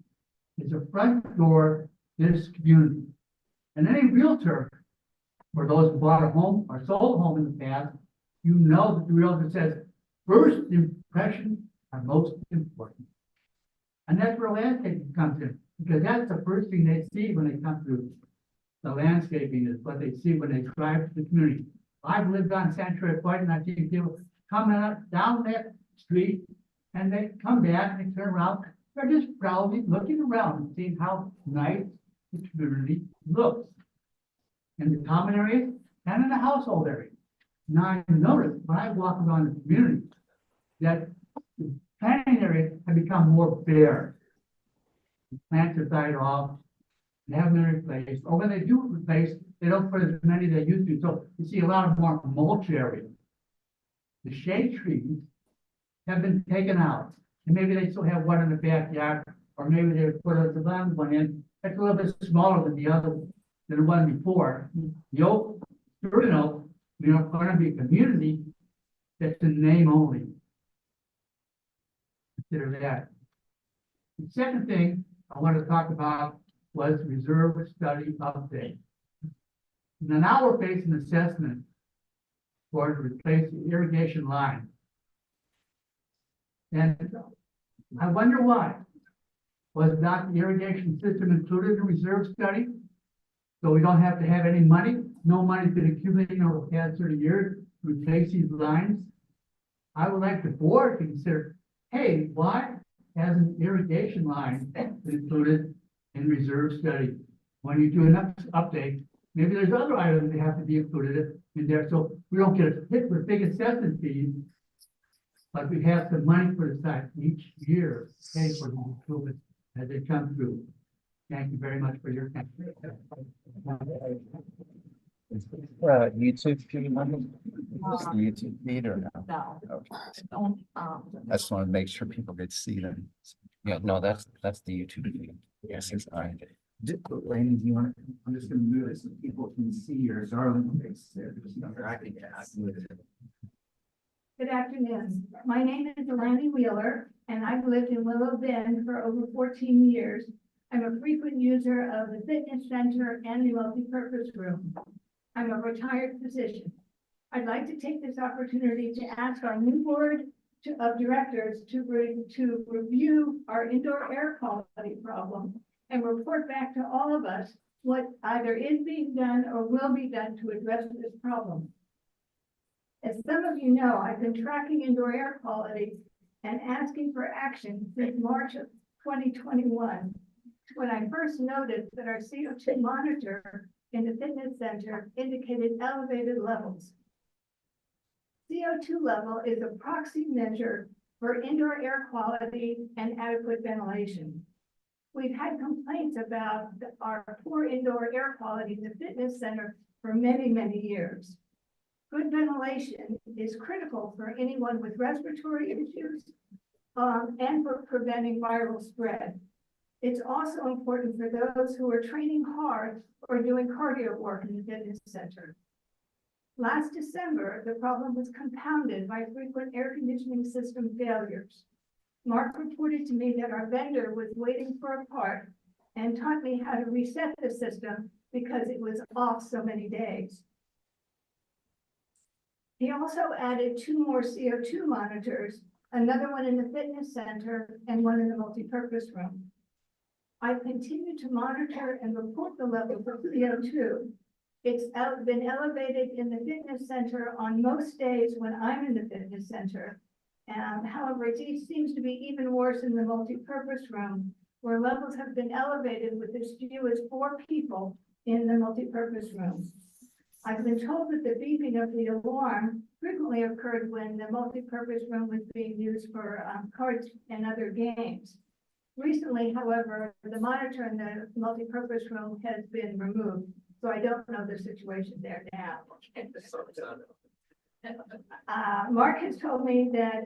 is a front door to this community. And any realtor, for those who bought a home or sold a home in the past, you know that the realtor says, first impressions are most important. And that's where landscaping comes in, because that's the first thing they see when they come through. The landscaping is what they see when they drive to the community. I've lived on Sanctuary Point and I've seen people coming up down that street and they come back and they turn around. They're just proudly looking around and seeing how nice the community looks. In the common areas and in the household area. Now I notice when I walk around the community that the planting areas have become more bare. The plants have died off, they haven't been replaced, or when they do replace, they don't put as many as they used to, so you see a lot of more mulch area. The shade trees have been taken out, and maybe they still have one in the backyard, or maybe they put a divided one in, that's a little bit smaller than the other one. Than the one before. The oak, sturdy oak, going to be a community that's in name only. Consider that. The second thing I want to talk about was reserve study update. Now we're facing assessment for to replace the irrigation line. And I wonder why. Was not the irrigation system included in the reserve study? So we don't have to have any money. No money's been accumulating over the past 30 years to replace these lines. I would like the board to consider, hey, why hasn't irrigation line been included in reserve study? When you do an update, maybe there's other items that have to be included in there, so we don't get hit with big assessment fees. But we have some money for the site each year, pay for the improvements as they come through. Thank you very much for your time. YouTube feed, YouTube feed or no? No. Okay. I just want to make sure people could see them. Yeah, no, that's the YouTube feed. Yes, it's all right. Laney, do you want to, I'm just gonna move it so people can see your darling face there. Good afternoon. My name is Delaney Wheeler, and I've lived in Willow Bend for over 14 years. I'm a frequent user of the fitness center and the multipurpose room. I'm a retired physician. I'd like to take this opportunity to ask our new board of directors to review our indoor air quality problem and report back to all of us what either is being done or will be done to address this problem. As some of you know, I've been tracking indoor air quality and asking for action since March of 2021, when I first noticed that our CO2 monitor in the fitness center indicated elevated levels. CO2 level is a proxy measure for indoor air quality and adequate ventilation. We've had complaints about our poor indoor air quality in the fitness center for many, many years. Good ventilation is critical for anyone with respiratory issues and for preventing viral spread. It's also important for those who are training hard or doing cardio work in the fitness center. Last December, the problem was compounded by frequent air conditioning system failures. Mark reported to me that our vendor was waiting for a part and taught me how to reset the system because it was off so many days. He also added 2 more CO2 monitors, another one in the fitness center and one in the multipurpose room. I continue to monitor and report the levels of CO2. It's been elevated in the fitness center on most days when I'm in the fitness center. However, it seems to be even worse in the multipurpose room, where levels have been elevated with as few as 4 people in the multipurpose room. I've been told that the beeping of the alarm frequently occurred when the multipurpose room was being used for cards and other games. Recently, however, the monitor in the multipurpose room has been removed, so I don't know the situation there now. Mark has told me that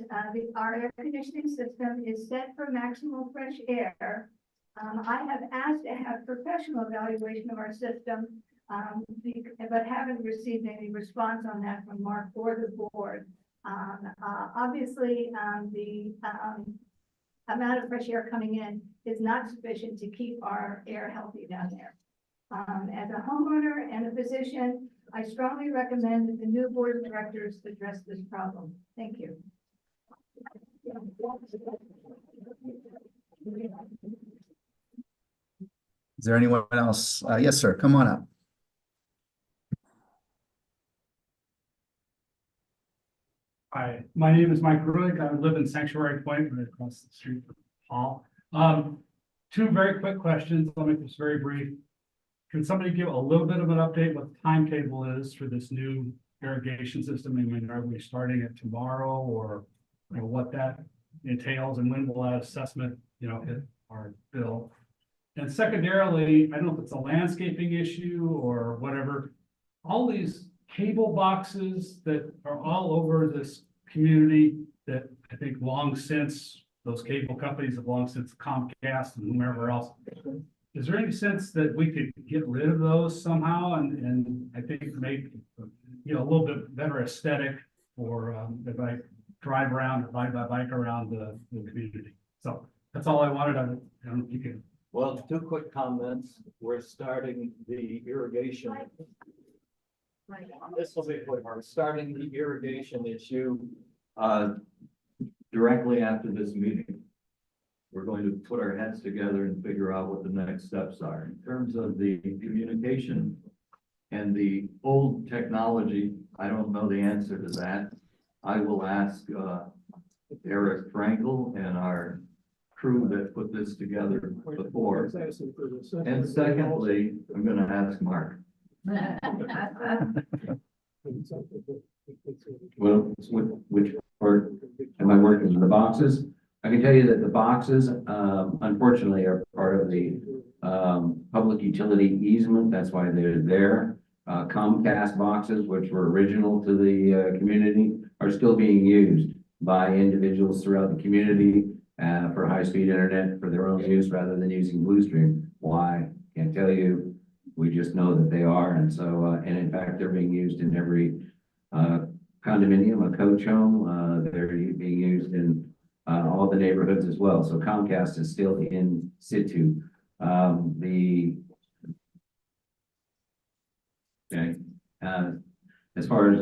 our air conditioning system is set for maximum fresh air. I have asked to have professional evaluation of our system, But haven't received any response on that from Mark or the board. Obviously, the amount of fresh air coming in is not sufficient to keep our air healthy down there. As a homeowner and a physician, I strongly recommend that the new board of directors address this problem. Thank you. Is there anyone else? Yes, sir. Come on up. Hi, my name is Mike Ruick. I live in Sanctuary Point, right across the street from Paul. Two very quick questions. I'll make this very brief. Can somebody give a little bit of an update what the timetable is for this new irrigation system? I mean, are we starting it tomorrow, or what that entails, and when will that assessment, hit our bill? And secondarily, I don't know if it's a landscaping issue or whatever, all these cable boxes that are all over this community that I think long since those cable companies have long since Comcast and whomever else. Is there any sense that we could get rid of those somehow and I think make a little bit better aesthetic for if I drive around or ride my bike around the community? So that's all I wanted. I don't know if you can. Well, two quick comments. We're starting the irrigation. This will be quick. We're starting the irrigation issue directly after this meeting. We're going to put our heads together and figure out what the next steps are. In terms of the communication and the old technology, I don't know the answer to that. I will ask Eric Frankel and our crew that put this together before. And secondly, I'm going to ask Mark. Well, which part am I working with? The boxes? I can tell you that the boxes, unfortunately, are part of the public utility easement. That's why they're there. Comcast boxes, which were original to the community, are still being used by individuals throughout the community for high-speed internet for their own use rather than using Bluestream. Why? Can't tell you. We just know that they are. And so, and in fact, they're being used in every condominium, a coach home. They're being used in all the neighborhoods as well. So Comcast is still in situ. As far as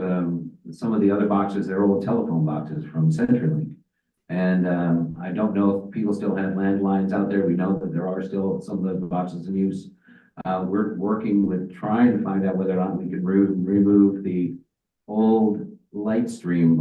some of the other boxes, they're old telephone boxes from CenturyLink. And I don't know if people still have landlines out there. We know that there are still some of the boxes in use. We're working with trying to find out whether or not we can remove the old Lightstream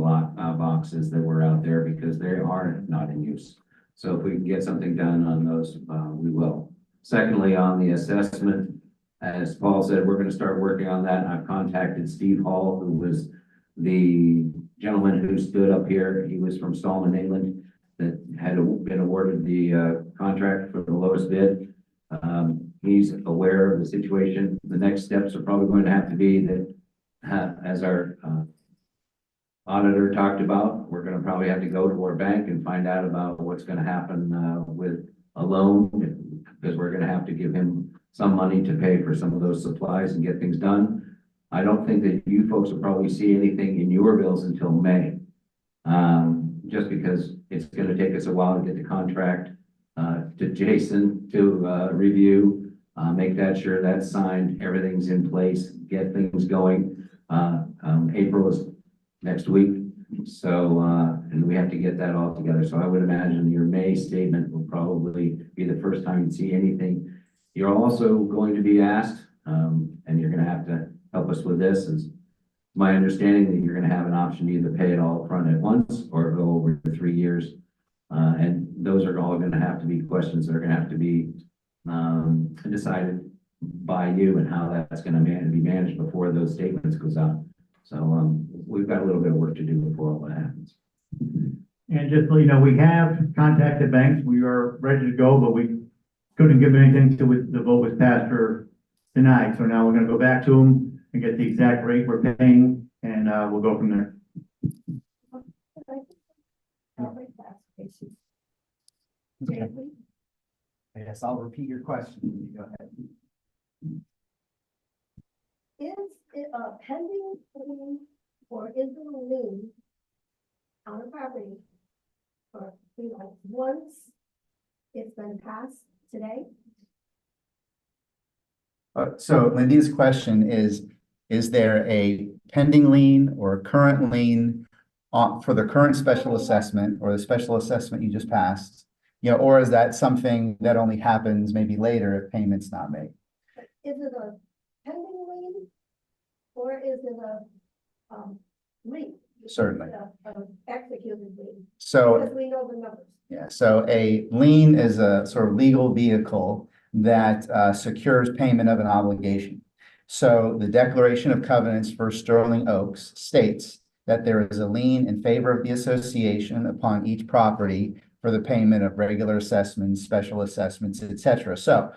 boxes that were out there because they are not in use. So if we can get something done on those, we will. Secondly, on the assessment, as Paul said, we're going to start working on that. I've contacted Steve Hall, who was the gentleman who stood up here. He was from Stallman, England, that had been awarded the contract for the lowest bid. He's aware of the situation. The next steps are probably going to have to be that, as our auditor talked about, we're going to probably have to go to our bank and find out about what's going to happen with a loan, because we're going to have to give him some money to pay for some of those supplies and get things done. I don't think that you folks will probably see anything in your bills until May, just because it's going to take us a while to get the contract to Jason to review, make that sure that's signed, everything's in place, get things going. April is next week, so and we have to get that all together. So I would imagine your May statement will probably be the first time you see anything. You're also going to be asked, and you're going to have to help us with this, is my understanding that you're going to have an option to either pay it all front at once or go over 3 years. And those are all going to have to be questions that are going to have to be decided by you and how that's going to be managed before those statements goes out. So we've got a little bit of work to do before all that happens. And just so you know, we have contacted banks. We are ready to go, but we couldn't give anything until the vote was passed for tonight. So now we're going to go back to them and get the exact rate we're paying, and we'll go from there. Okay. I guess I'll repeat your question. Go ahead. it a pending lien or is it a lien on a property? Or, once it's been passed today? So Lindy's question is there a pending lien or a current lien for the current special assessment or the special assessment you just passed? You know, or is that something that only happens maybe later if payment's not made? Is it a pending lien? Or is it a, lien? Certainly. A executed lien? So, Because we know the numbers. yeah, so a lien is a sort of legal vehicle that secures payment of an obligation. So the Declaration of Covenants for Sterling Oaks states that there is a lien in favor of the association upon each property for the payment of regular assessments, special assessments, etc. So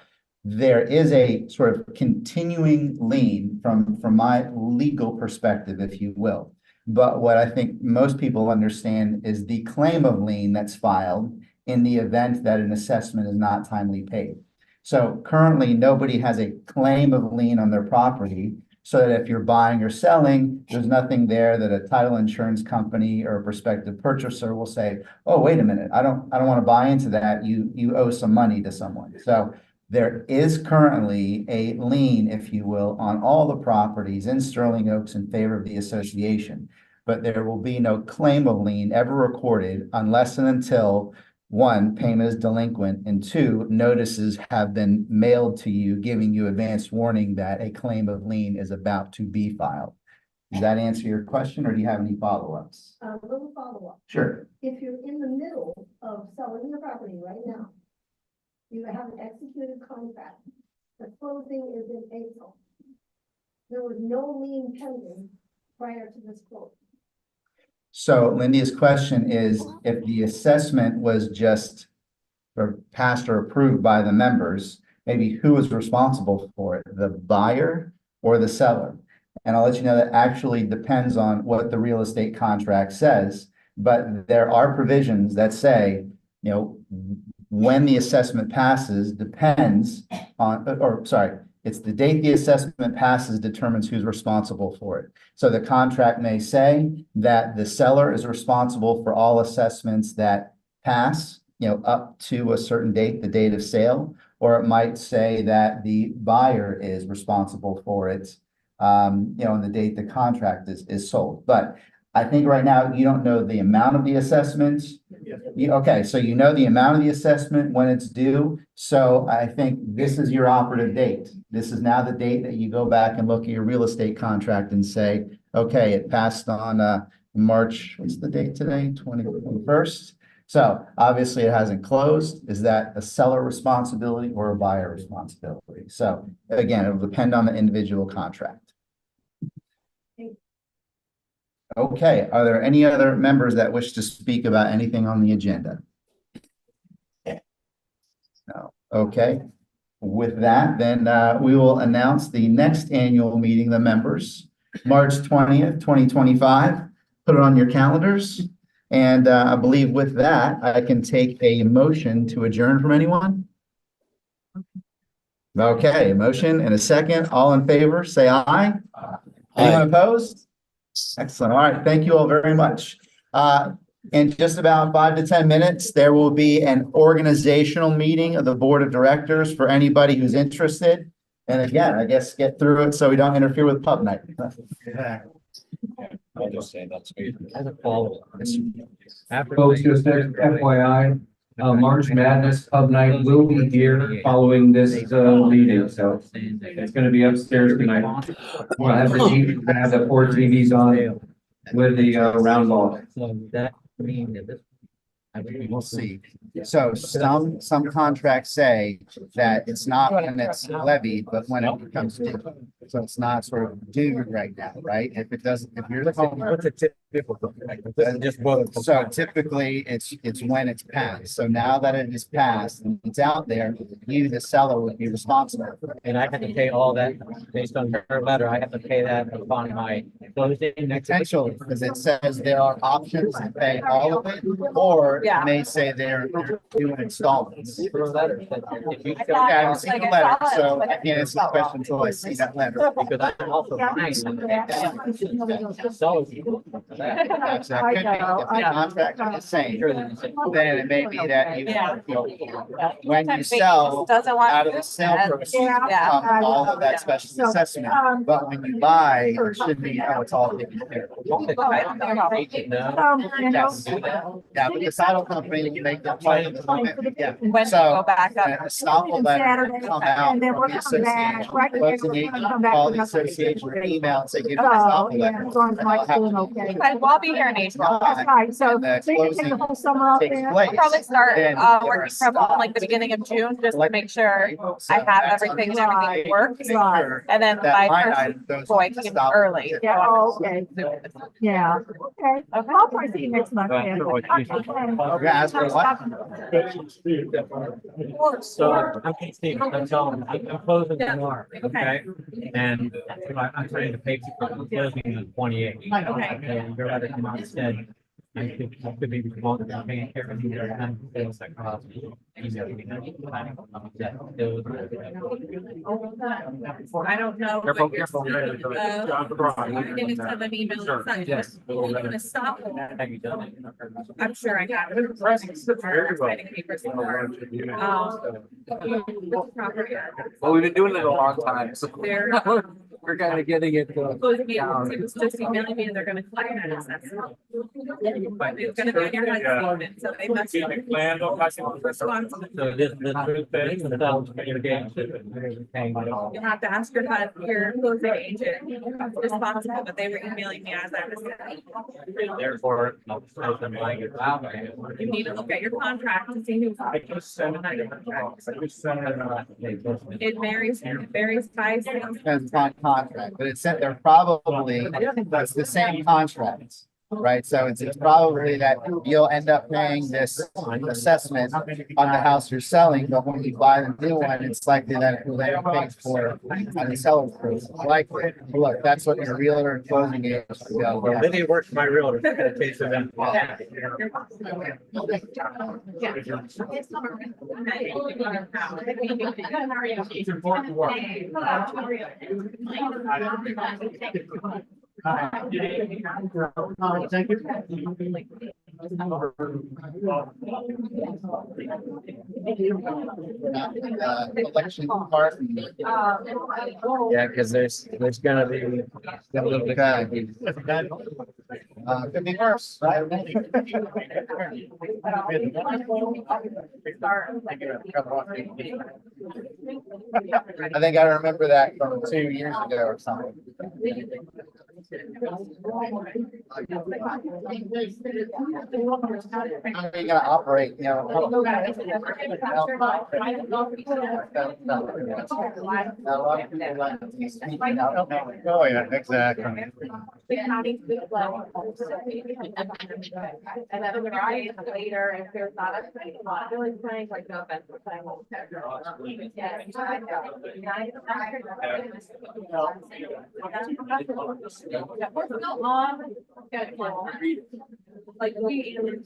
there is a sort of continuing lien from my legal perspective, if you will. But what I think most people understand is the claim of lien that's filed in the event that an assessment is not timely paid. So currently, nobody has a claim of lien on their property, so that if you're buying or selling, there's nothing there that a title insurance company or a prospective purchaser will say, oh, wait a minute, I don't want to buy into that. You owe some money to someone. So there is currently a lien, if you will, on all the properties in Sterling Oaks in favor of the association. But there will be no claim of lien ever recorded unless and until, one, payment is delinquent, and two, notices have been mailed to you, giving you advance warning that a claim of lien is about to be filed. Does that answer your question, or do you have any follow-ups? A little follow-up. Sure. If you're in the middle of selling your property right now, you have an executed contract. The closing is in April. There was no lien pending prior to this close. So Lindy's question is, if the assessment was just passed or approved by the members, maybe who is responsible for it, the buyer or the seller? And I'll let you know that actually depends on what the real estate contract says, but there are provisions that say, you know, when the assessment passes depends on, or sorry, it's the date the assessment passes determines who's responsible for it. So the contract may say that the seller is responsible for all assessments that pass, you know, up to a certain date, the date of sale, or it might say that the buyer is responsible for it, you know, on the date the contract is sold. But I think right now you don't know the amount of the assessment. Okay, so you know the amount of the assessment when it's due. So I think this is your operative date. This is now the date that you go back and look at your real estate contract and say, okay, it passed on March, what's the date today? 21st. So obviously it hasn't closed. Is that a seller responsibility or a buyer responsibility? So again, it'll depend on the individual contract. Okay, are there any other members that wish to speak about anything on the agenda? No. Okay. With that, then we will announce the next annual meeting of the members, March 20th, 2025. Put it on your calendars. And I believe with that, I can take a motion to adjourn from anyone. Okay, a motion and a second. All in favor, say aye. Anyone opposed? Excellent. All right. Thank you all very much. In just about 5 to 10 minutes, there will be an organizational meeting of the board of directors for anybody who's interested. And again, I guess get through it so we don't interfere with pub night. I'll just say that's me. As a follow-up. Folks, just FYI, March Madness Pub Night will be here following this meeting, so it's gonna be upstairs tonight. We'll have the 4 TVs on with the round ball. We'll see. So some contracts say that it's not when it's levied, but when it becomes due. So it's not sort of due right now, right? If it doesn't, if you're. So typically, it's when it's passed. So now that it is passed and it's out there, you, the seller, would be responsible. And I have to pay all that based on her letter. I have to pay that upon my closing next. Potentially, because it says there are options to pay all of it, or it may say they're doing installments. If you Okay, I haven't seen the letter, so I can't answer the question until I see that letter. Because I'm also buying. So. That's that could be, if the contract is the same, then it may be that when you sell, Doesn't want. out of the sale proceeds Yeah. come all of that special assessment. But when you buy, it should be, oh, it's all taken care of. Yes. Yeah, but the title company will make that part of the payment. Yeah. When you So, go back up. a stop letter will come out And then from we're the coming back, association. right? Closing agent, call the association, or email and say, give me a stop So, letter. yeah, as long as Mike's doing okay. Okay, well, I'll be here in April. That's right, so And the so you can take the closing whole summer off takes there. place. I'll probably start Then working from home like the beginning of June, just to make sure I have everything and everything works. Right. And then That my line first item goes boy to the came stop. early. Yeah, oh, okay. Yeah, okay. I'll probably see you next month then. Okay, ask for what? So I'm telling them, I'm closing tomorrow, okay? And I'm trying to pay for closing the 28th. Okay. And your letter came out and said, I could be responsible for paying care of either and things like email me. I don't know. Careful, careful. I didn't send an email. Sure, yes. You're gonna stop. Have you done it? I'm sure I have. Signing papers for, property. Well, we've been doing it a long time, so They're we're kind of getting it. closing it. It was just emailing me and they're gonna collect that assessment. But it's gonna be on your HUD statement, so they must. Responsible. So this truth is, the sounds for your game. You'll have to ask your closing agent responsible, but they were emailing me as I was saying. Therefore, I'll say them like it's out. You need to look at your contract to see who's. It varies by. Depends on contract, but it's said they're probably, it's the same contract. Right, so it's probably that you'll end up paying this assessment on the house you're selling, but when you buy the new one, it's likely that it will then pay for on the seller's price. Likely, look, that's what your realtor and closing agent will go. Well, Lydia works for my realtor. Case of them. It's important work. Thank you. Election part. Yeah, because there's gonna be. Okay. Could be worse, right? I think I remember that from 2 years ago or something. How are you gonna operate, you know? Oh, yeah, exactly. And then later, if there's not a really playing like no offense, we're playing. We're still on schedule. Like we. I mean,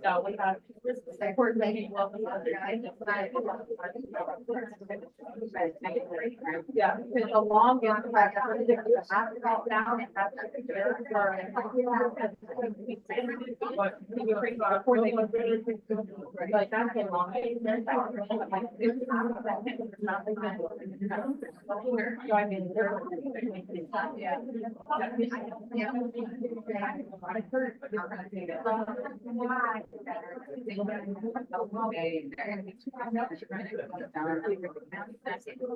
so we have. We're making well. Yeah, because a long. Like that's a long.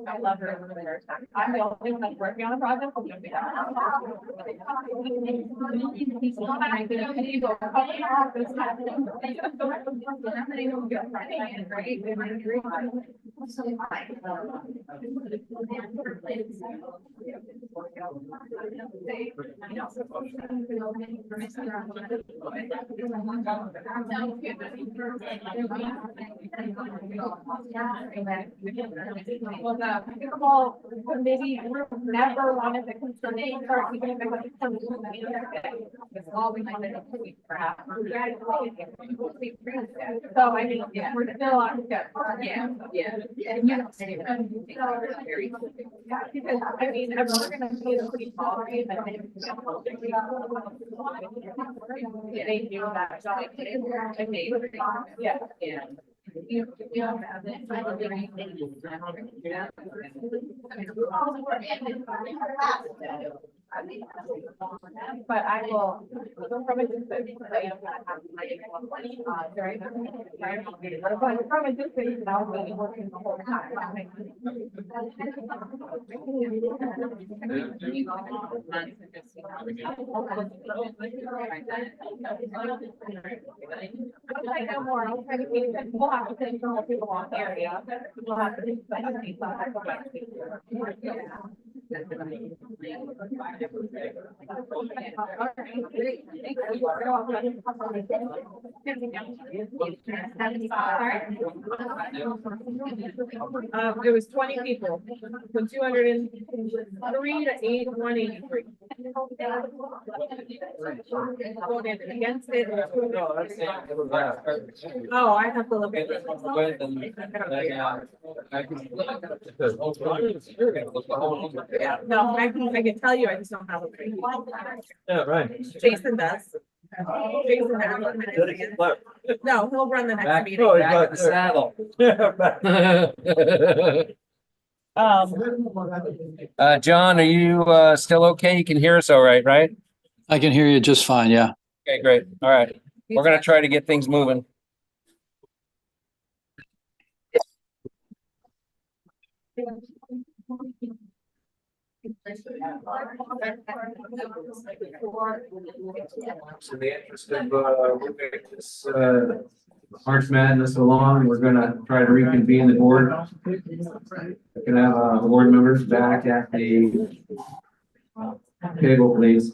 I love her. I'm the only one that's working on the project. Well, the pickleball committee group never wanted to consolidate, or even if it was it's all we wanted to do. So I mean, yeah, we're still on. Yeah. And you know, because I mean, I'm gonna be a pretty small game, but they do that. Yeah. But I will, from a distance, I am gonna have but from a distance, I'll be working the whole time. No more, I'll try to keep it, we'll have to take some more people on the area, we'll have to do. It was 20 people, from 203 to 183. Voted against it. Oh, I have to look at this. Yeah, no, I can tell you, I just don't have a. Yeah, right. Jason does. Jason has. No, he'll run the next meeting. Oh, he's got the saddle. Yeah, right. John, are you, still okay? You can hear us all right, right? I can hear you just fine, yeah. Okay, great. All right. We're gonna try to get things moving. So in the interest of moving this March Madness along, we're gonna try to reconvene the board. We're gonna have board members back at the table, please.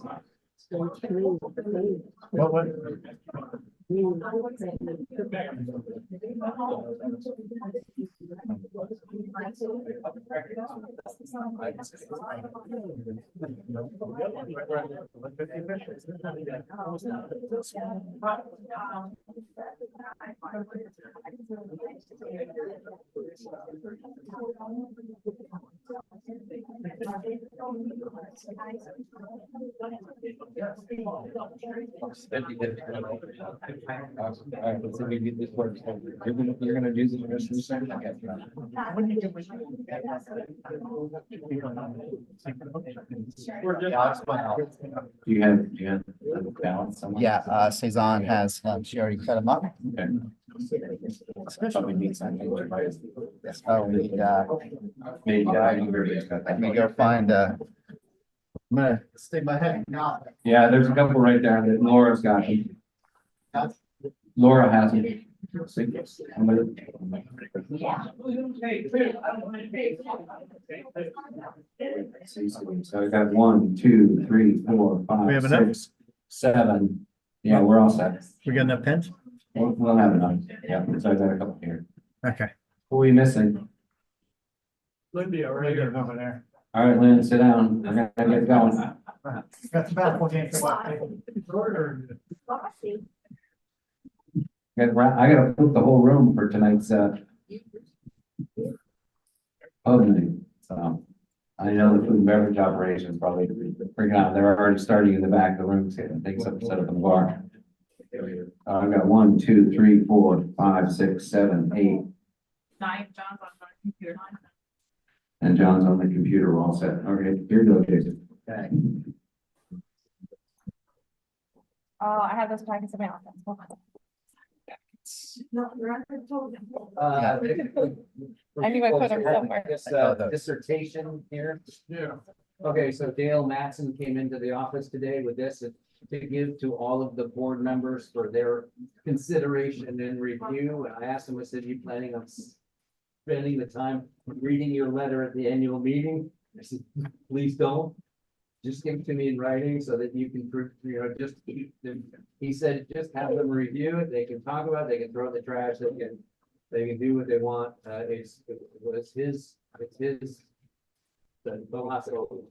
Alright, let's see if we get this work. You're gonna do the rest of the second. Do you have the balance? somewhere? Yeah, Cezanne has, she already set them up. Okay. Thought we need something. Oh, we, Maybe, let me go find, I'm gonna stick my head now. yeah, there's a couple right there that Laura's got. Laura has it. So I got 1, 2, 3, 4, We 5, have enough? 6, 7. Yeah, we're all set. We got enough pens? We'll have enough. Yeah, so I got a couple here. Okay. Who are we missing? Lindy already got over there. All right, Lynn, sit down. We're gonna get going. That's the basketball game for what? I gotta flip the whole room for tonight's opening, so. I know the food and beverage operations probably freaking out. They're already starting in the back of the room, getting things set up in the bar. I've got 1, 2, 3, 4, 5, 6, 7, 8, 9, John's on my computer. and John's on the computer all set. Okay, here you go, Jason. Okay. Oh, I have those packets in my office. Hold on. No, Rhonda told them. I knew I put them somewhere. This dissertation here. Yeah. Okay, so Dale Matson came into the office today with this to give to all of the board members for their consideration and review. And I asked him, I said, you planning on spending the time reading your letter at the annual meeting? I said, please don't. Just give it to me in writing so that you can, just keep them. He said, just have them review it. They can talk about it. They can throw it in the trash. They can do what they want. It's his. The hospital.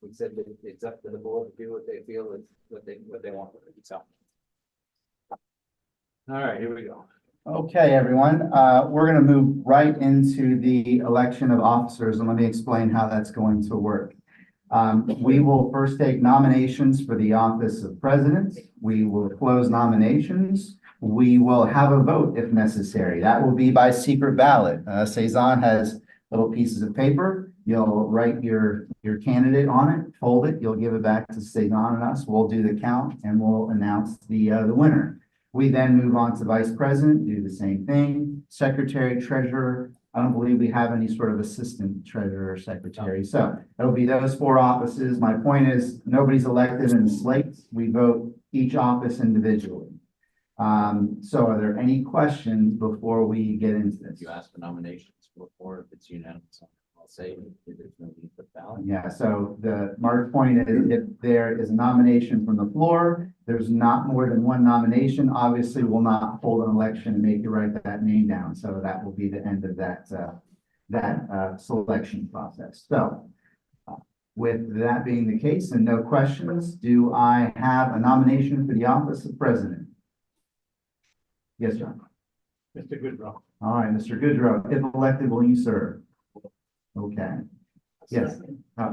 We said that it's up to the board to do what they feel is what they want. So. All right, here we go. Okay, everyone, we're gonna move right into the election of officers, and let me explain how that's going to work. We will first take nominations for the office of president. We will close nominations. We will have a vote if necessary. That will be by secret ballot. Cezanne has little pieces of paper. You'll write your candidate on it, fold it, you'll give it back to Cezanne and us. We'll do the count and we'll announce the winner. We then move on to vice president, do the same thing. Secretary, treasurer. I don't believe we have any sort of assistant treasurer or secretary. So it'll be those 4 offices. My point is nobody's elected in the slate. We vote each office individually. So are there any questions before we get into this? You ask for nominations before if it's unanimous. I'll say there's no need for ballot. Yeah, so Mark's point is if there is a nomination from the floor, there's not more than 1 nomination, obviously we'll not hold an election and make you write that name down. So that will be the end of that selection process. So with that being the case and no questions, do I have a nomination for the office of president? Yes, John. Mr. Goodrow. All right, Mr. Goodrow, if elected, will you serve? Okay. Yes. We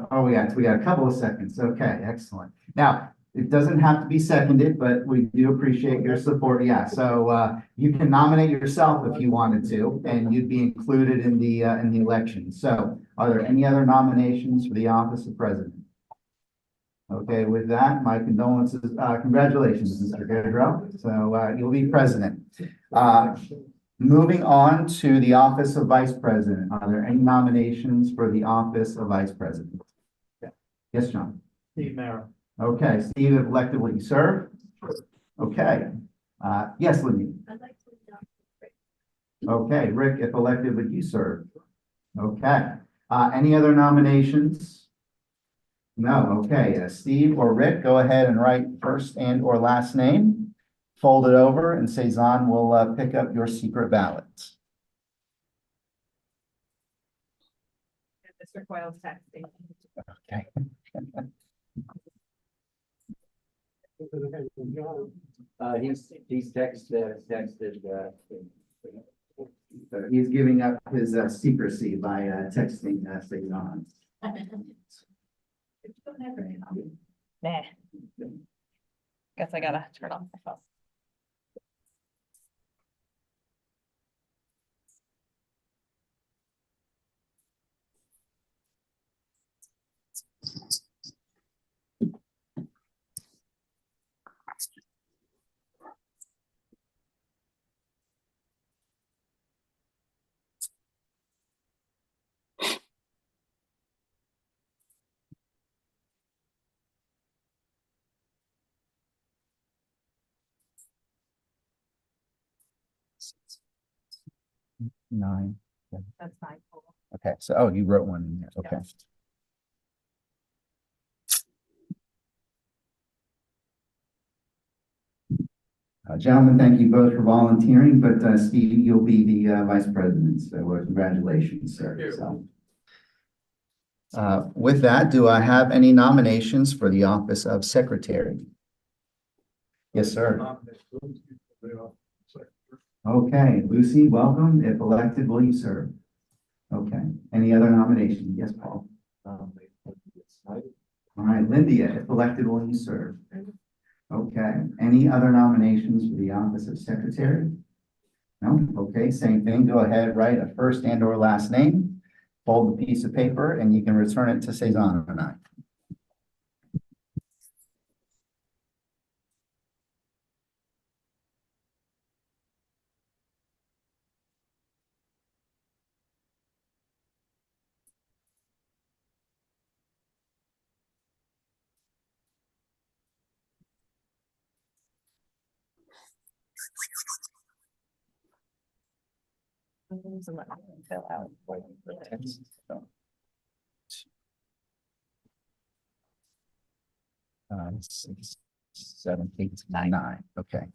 got a couple of seconds. Okay, excellent. Now, it doesn't have to be seconded, but we do appreciate your support. Yeah, so you can nominate yourself if you wanted to, and you'd be included in the election. So are there any other nominations for the office of president? Okay, with that, my condolences, congratulations, Mr. Goodrow. So you'll be president. Moving on to the office of vice president. Are there any nominations for the office of vice president? Yes, John. Steve Merrill. Okay, Steve, if elected, will you serve? Okay. Yes, Lindy. I'd like to. Okay, Rick, if elected, would you serve? Okay. Any other nominations? No. Okay. Steve or Rick, go ahead and write first and or last name. Fold it over and Cezanne will pick up your secret ballot. Mr. Coyle's texting. Okay. He's texted. He's giving up his secrecy by texting Cezanne. Nah. Guess I gotta turn off my phone. Nine. That's 9 total. Okay, so, you wrote one in there. Okay. Gentlemen, thank you both for volunteering, but Steve, you'll be the vice president, so congratulations, sir. So, with that, do I have any nominations for the office of secretary? Yes, sir. Okay, Lucy, welcome. If elected, will you serve? Okay, any other nominations? Yes, Paul. All right, Lindy, if elected, will you serve? Okay, any other nominations for the office of secretary? No, okay, same thing, go ahead, write a first and or last name, fold the piece of paper, and you can return it to Cezanne and I. Fill out. 6, 7, 8, 9, okay.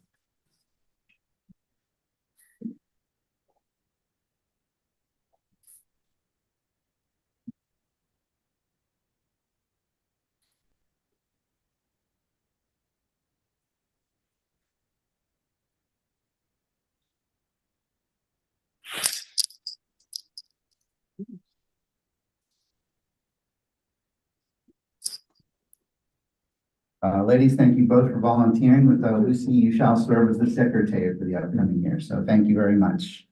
Ladies, thank you both for volunteering with Lucy. You shall serve as the secretary for the upcoming year, so thank you very much.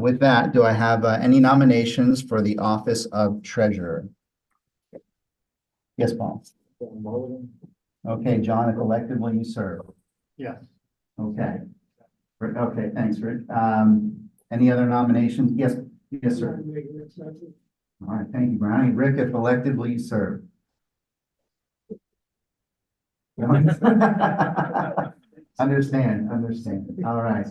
With that, do I have any nominations for the office of treasurer? Yes, Paul. Okay, John, if elected, will you serve? Yes. Okay. Okay, thanks, Rick. Any other nominations? Yes, yes, sir. All right, thank you, Brownie. Rick, if elected, will you serve? Understand. All right.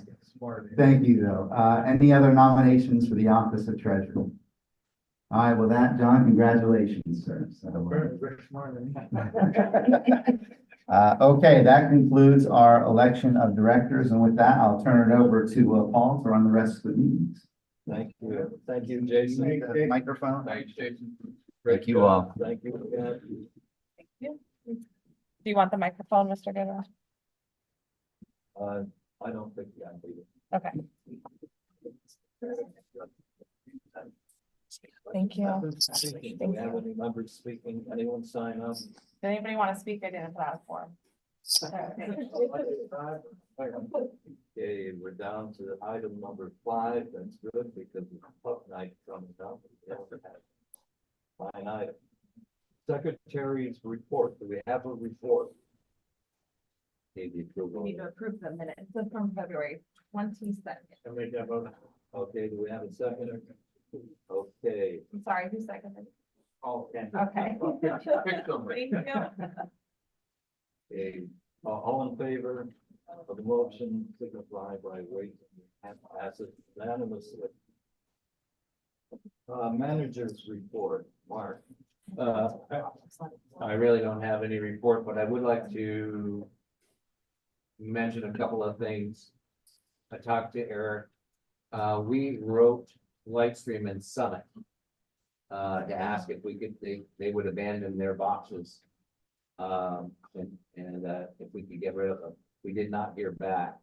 Thank you, though. Any other nominations for the office of treasurer? All right, well, that, John, congratulations, sir. Okay, that concludes our election of directors, and with that, I'll turn it over to Paul to run the rest of the meetings. Thank you, Jason. Microphone. Thanks, Jason. Thank you all. Thank you again. Do you want the microphone, Mr. Goodrow? I don't think I need it. Okay, thank you. Do we have any members speaking? Anyone sign up? Did anybody want to speak? I didn't fill out a form. Okay, we're down to item number 5. That's good because the pup night comes up. Fine item. Secretary's report. Do we have a report? Need the approval. We need to approve the minutes from February 22nd. Can we have a- Okay, do we have a second? Okay. I'm sorry, who seconded? Okay. Okay. Pick somebody. Thank you. Okay, all in favor of the motion, signify by waiting and pass it unanimously. Managers report, Mark. I really don't have any report, but I would like to mention a couple of things. I talked to Eric. We wrote Lightstream and Summit to ask if we could, they would abandon their boxes. If we could get rid of them. We did not hear back.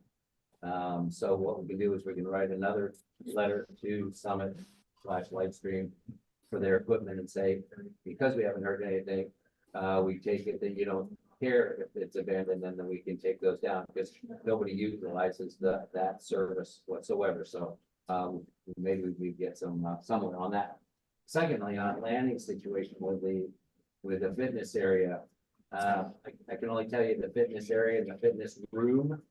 So what we can do is we can write another letter to Summit / Lightstream for their equipment and say, because we haven't heard anything, we take it that you don't care if it's abandoned, and then we can take those down, because nobody utilizes that service whatsoever. So maybe we get someone on that. Secondly, on landing situation with the fitness area, I can only tell you the fitness area and the fitness room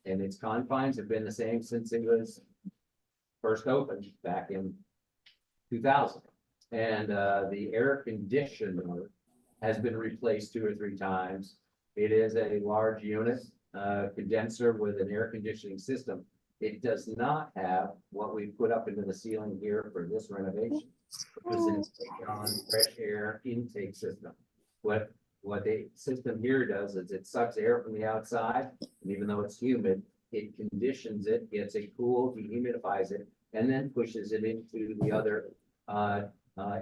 and its confines have been the same since it was first opened back in 2000. And the air conditioner has been replaced 2 or 3 times. It is a large unit, condenser with an air conditioning system. It does not have what we put up into the ceiling here for this renovation. It's on fresh air intake system. What the system here does is it sucks air from the outside, and even though it's humid, it conditions it, gets it cool, dehumidifies it, and then pushes it into the other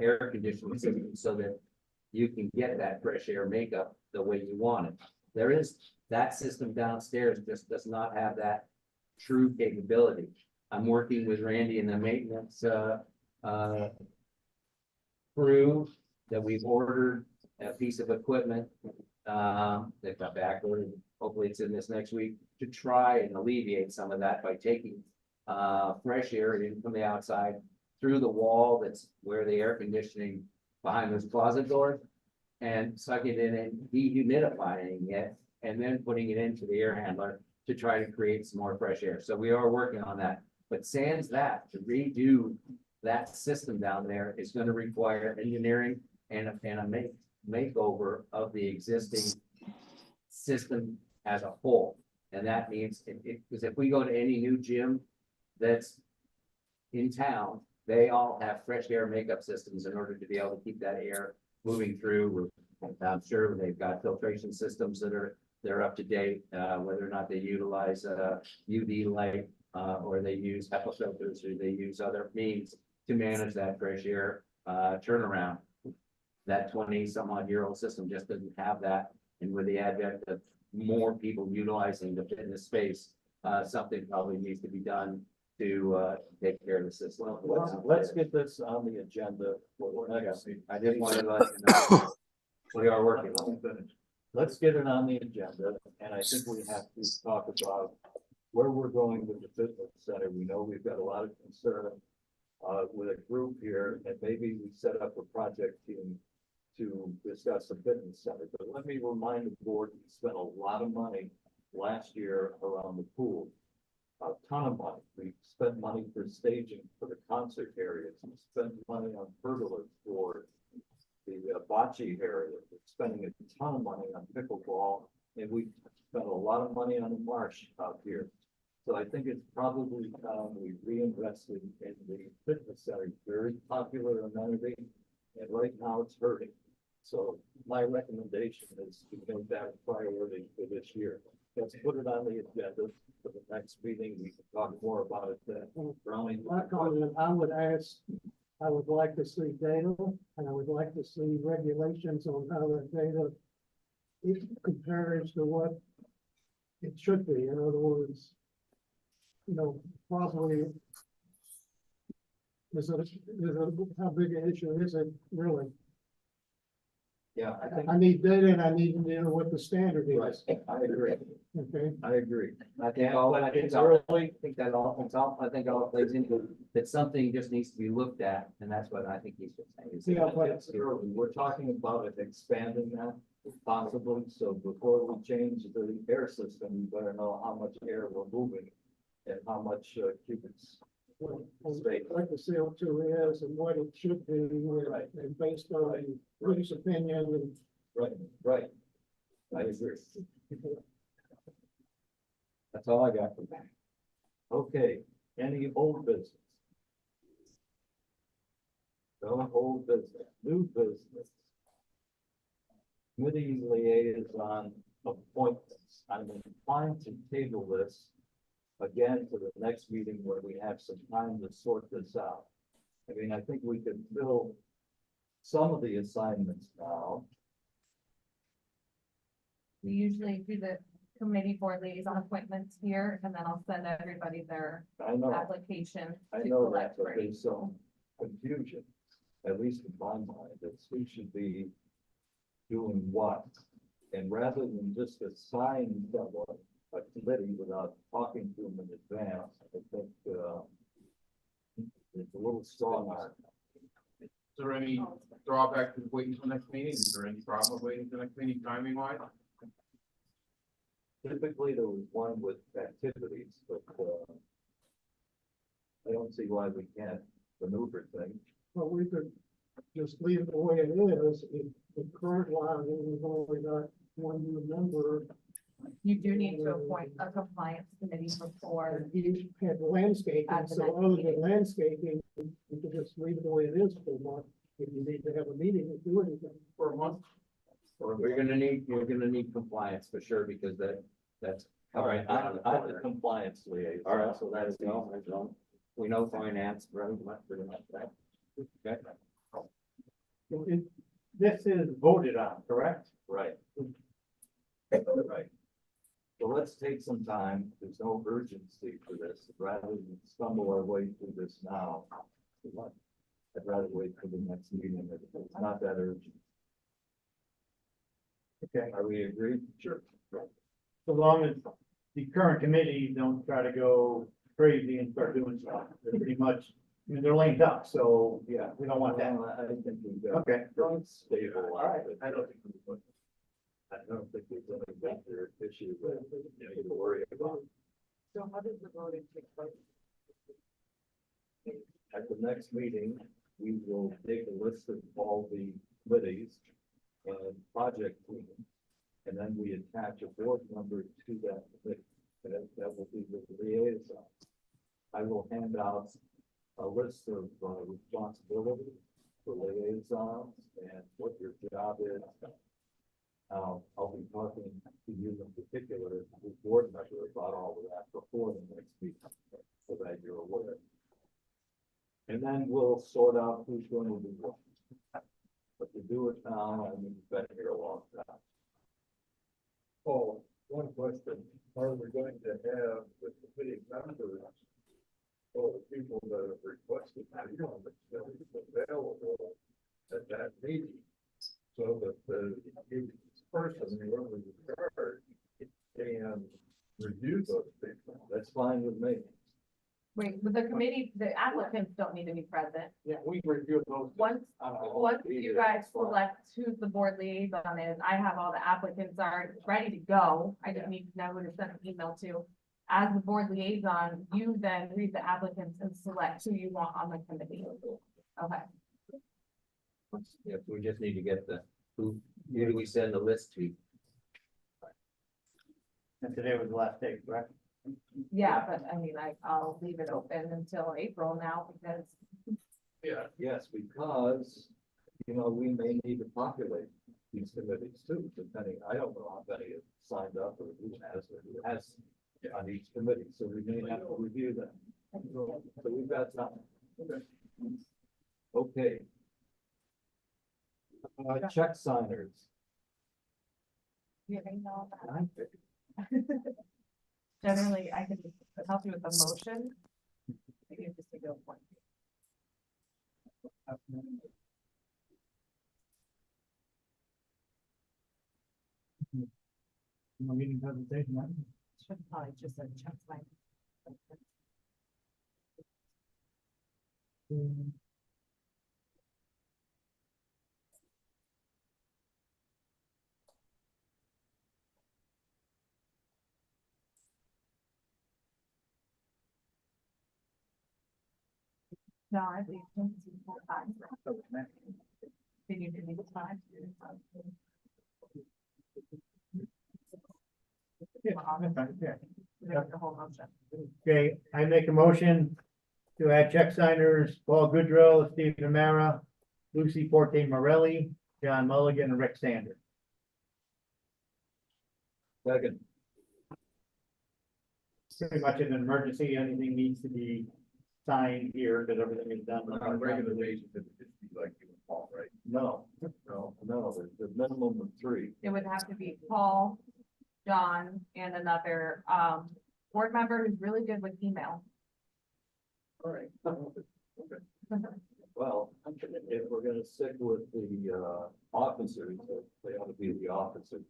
air conditioning system so that you can get that fresh air makeup the way you want it. There is that system downstairs just does not have that true capability. I'm working with Randy in the maintenance crew that we've ordered a piece of equipment. They've got backward, and hopefully it's in this next week, to try and alleviate some of that by taking fresh air in from the outside through the wall that's where the air conditioning behind those closet doors, and sucking it in and dehumidifying it, and then putting it into the air handler to try to create some more fresh air. So we are working on that. But sans that, to redo that system down there is gonna require engineering and a makeover of the existing system as a whole. And that means, because if we go to any new gym that's in town, they all have fresh air makeup systems in order to be able to keep that air moving through. I'm sure they've got filtration systems they're up to date, whether or not they utilize UV light, or they use HEPA filters, or they use other means to manage that fresh air turnaround. That 20-some-odd-year-old system just doesn't have that. And with the advent of more people utilizing the fitness space, something probably needs to be done to take care of the system. Well, let's get this on the agenda. I did want to let you know we are working on it. Let's get it on the agenda, and I think we have to talk about where we're going with the fitness center. We know we've got a lot of concern with a group here, and maybe we set up a project team to discuss the fitness center. But let me remind the board, we spent a lot of money last year around the pool. A ton of money. We spent money for staging for the concert areas. We spent money on pergolas for the bocce area. We're spending a ton of money on pickleball, and we spent a lot of money on the marsh out here. So I think it's probably time we reinvested in the fitness center. Very popular amenity, and right now it's hurting. So my recommendation is to make that a priority for this year. Let's put it on the agenda for the next meeting. We can talk more about it then. Brownie? I would like to see data, and I would like to see regulations on how that data it compares to what it should be. In other words, probably how big an issue is it really? Yeah, I think, I need data, and I need to know what the standard right, is. I agree. Okay. I agree. I think all plays into that. Something just needs to be looked at, and that's what I think he's saying. Yeah, but It's early. We're talking about it expanding that possibly. So before we change the air system, we better know how much air we're moving and how much cubics. Like the CO2 is and what it should be, and based on Bruce's opinion and. Right. I agree. That's all I got for that. Okay, any old business? No old business, new business. Committee liaison appointments. I'm inclined to table this again to the next meeting where we have some time to sort this out. I mean, I think we could fill some of the assignments now. We usually do the committee board liaison appointments here, and then I'll send everybody their I know, application. I to know that, collect but for there's some confusion, at least in my mind, that who should be doing what. And rather than just assign someone a committee without talking to them in advance, I think it's a little strong on. Is there any drawback to waiting until next meeting? Is there any problem with waiting until next meeting timing wise? Typically, there was one with activities, but I don't see why we can't maneuver things. Well, we could just leave it the way it is. If the current line, we've only got one new member. You do need to appoint a compliance committee before. He had landscaping, At the so next other meeting. than landscaping, you could just leave it the way it is for a month. If you need to have a meeting to do anything for a month. You're gonna need compliance for sure, because that's. All right, I'm the compliance liaison. All right, so that's we know finance, pretty much that. Okay. This is voted on, correct? Right. Right. So let's take some time. There's no urgency for this. Rather than stumble our way through this now. I'd rather wait for the next meeting. It's not that urgent. Okay, Are we agreed? Sure. so long as the current committee don't try to go crazy and start doing stuff, they're pretty much, I mean, they're lame ducks, so, yeah, we don't want that. I think we've got. Okay. Stable. All right. I don't think there's any major issue that, you know, you worry about. So how does the voting take place? At the next meeting, we will take a list of all the committees and project teams. And then we attach a board member to that committee. And that will be the liaison. I will hand out a list of responsibilities for liaisons and what your job is. I'll be talking to you in particular, the board member, about all of that before the next meeting, so that you're aware. And then we'll sort out who's going to do what. But to do it now, I mean, you've been here a long time. Oh, one question, are we going to have the committee members, or the people that have requested, you know, available at that meeting? So that the each person, whoever is in charge, can review those people. That's fine with me. Wait, with the committee, the applicants don't need to be present. Yeah, we review those. Once you guys select who the board liaison is, I have all the applicants are ready to go. I just need to know who to send an email to. As the board liaison, you then read the applicants and select who you want on the committee. Okay. Yes, we just need to get who do we send the list to? And today was the last day, correct? Yeah, but I mean, I'll leave it open until April now because Yeah. Yes, because, you know, we may need to populate these committees too, depending, I don't know how many have signed up or who has on each committee, so we may have to review them. So we've got time. Okay. Check signers. you know that. Generally, I can help you with the motion. I can just go one. Meeting presentation, right? Should probably just a check my. No, I think it's 4 times. Did you do the time? The whole motion. Okay, I make a motion to add check signers, Paul Goodrow, Steve Mara, Lucy Forte Morelli, John Mulligan, and Rick Sanders. Second. Pretty much an emergency, anything needs to be signed here, because everything is done. On a regular basis, it would just be like you and Paul, right? No, there's a minimum of 3. It would have to be Paul, John, and another board member who's really good with email. All right. Okay. Well, if we're gonna stick with the officers, they ought to be the officers.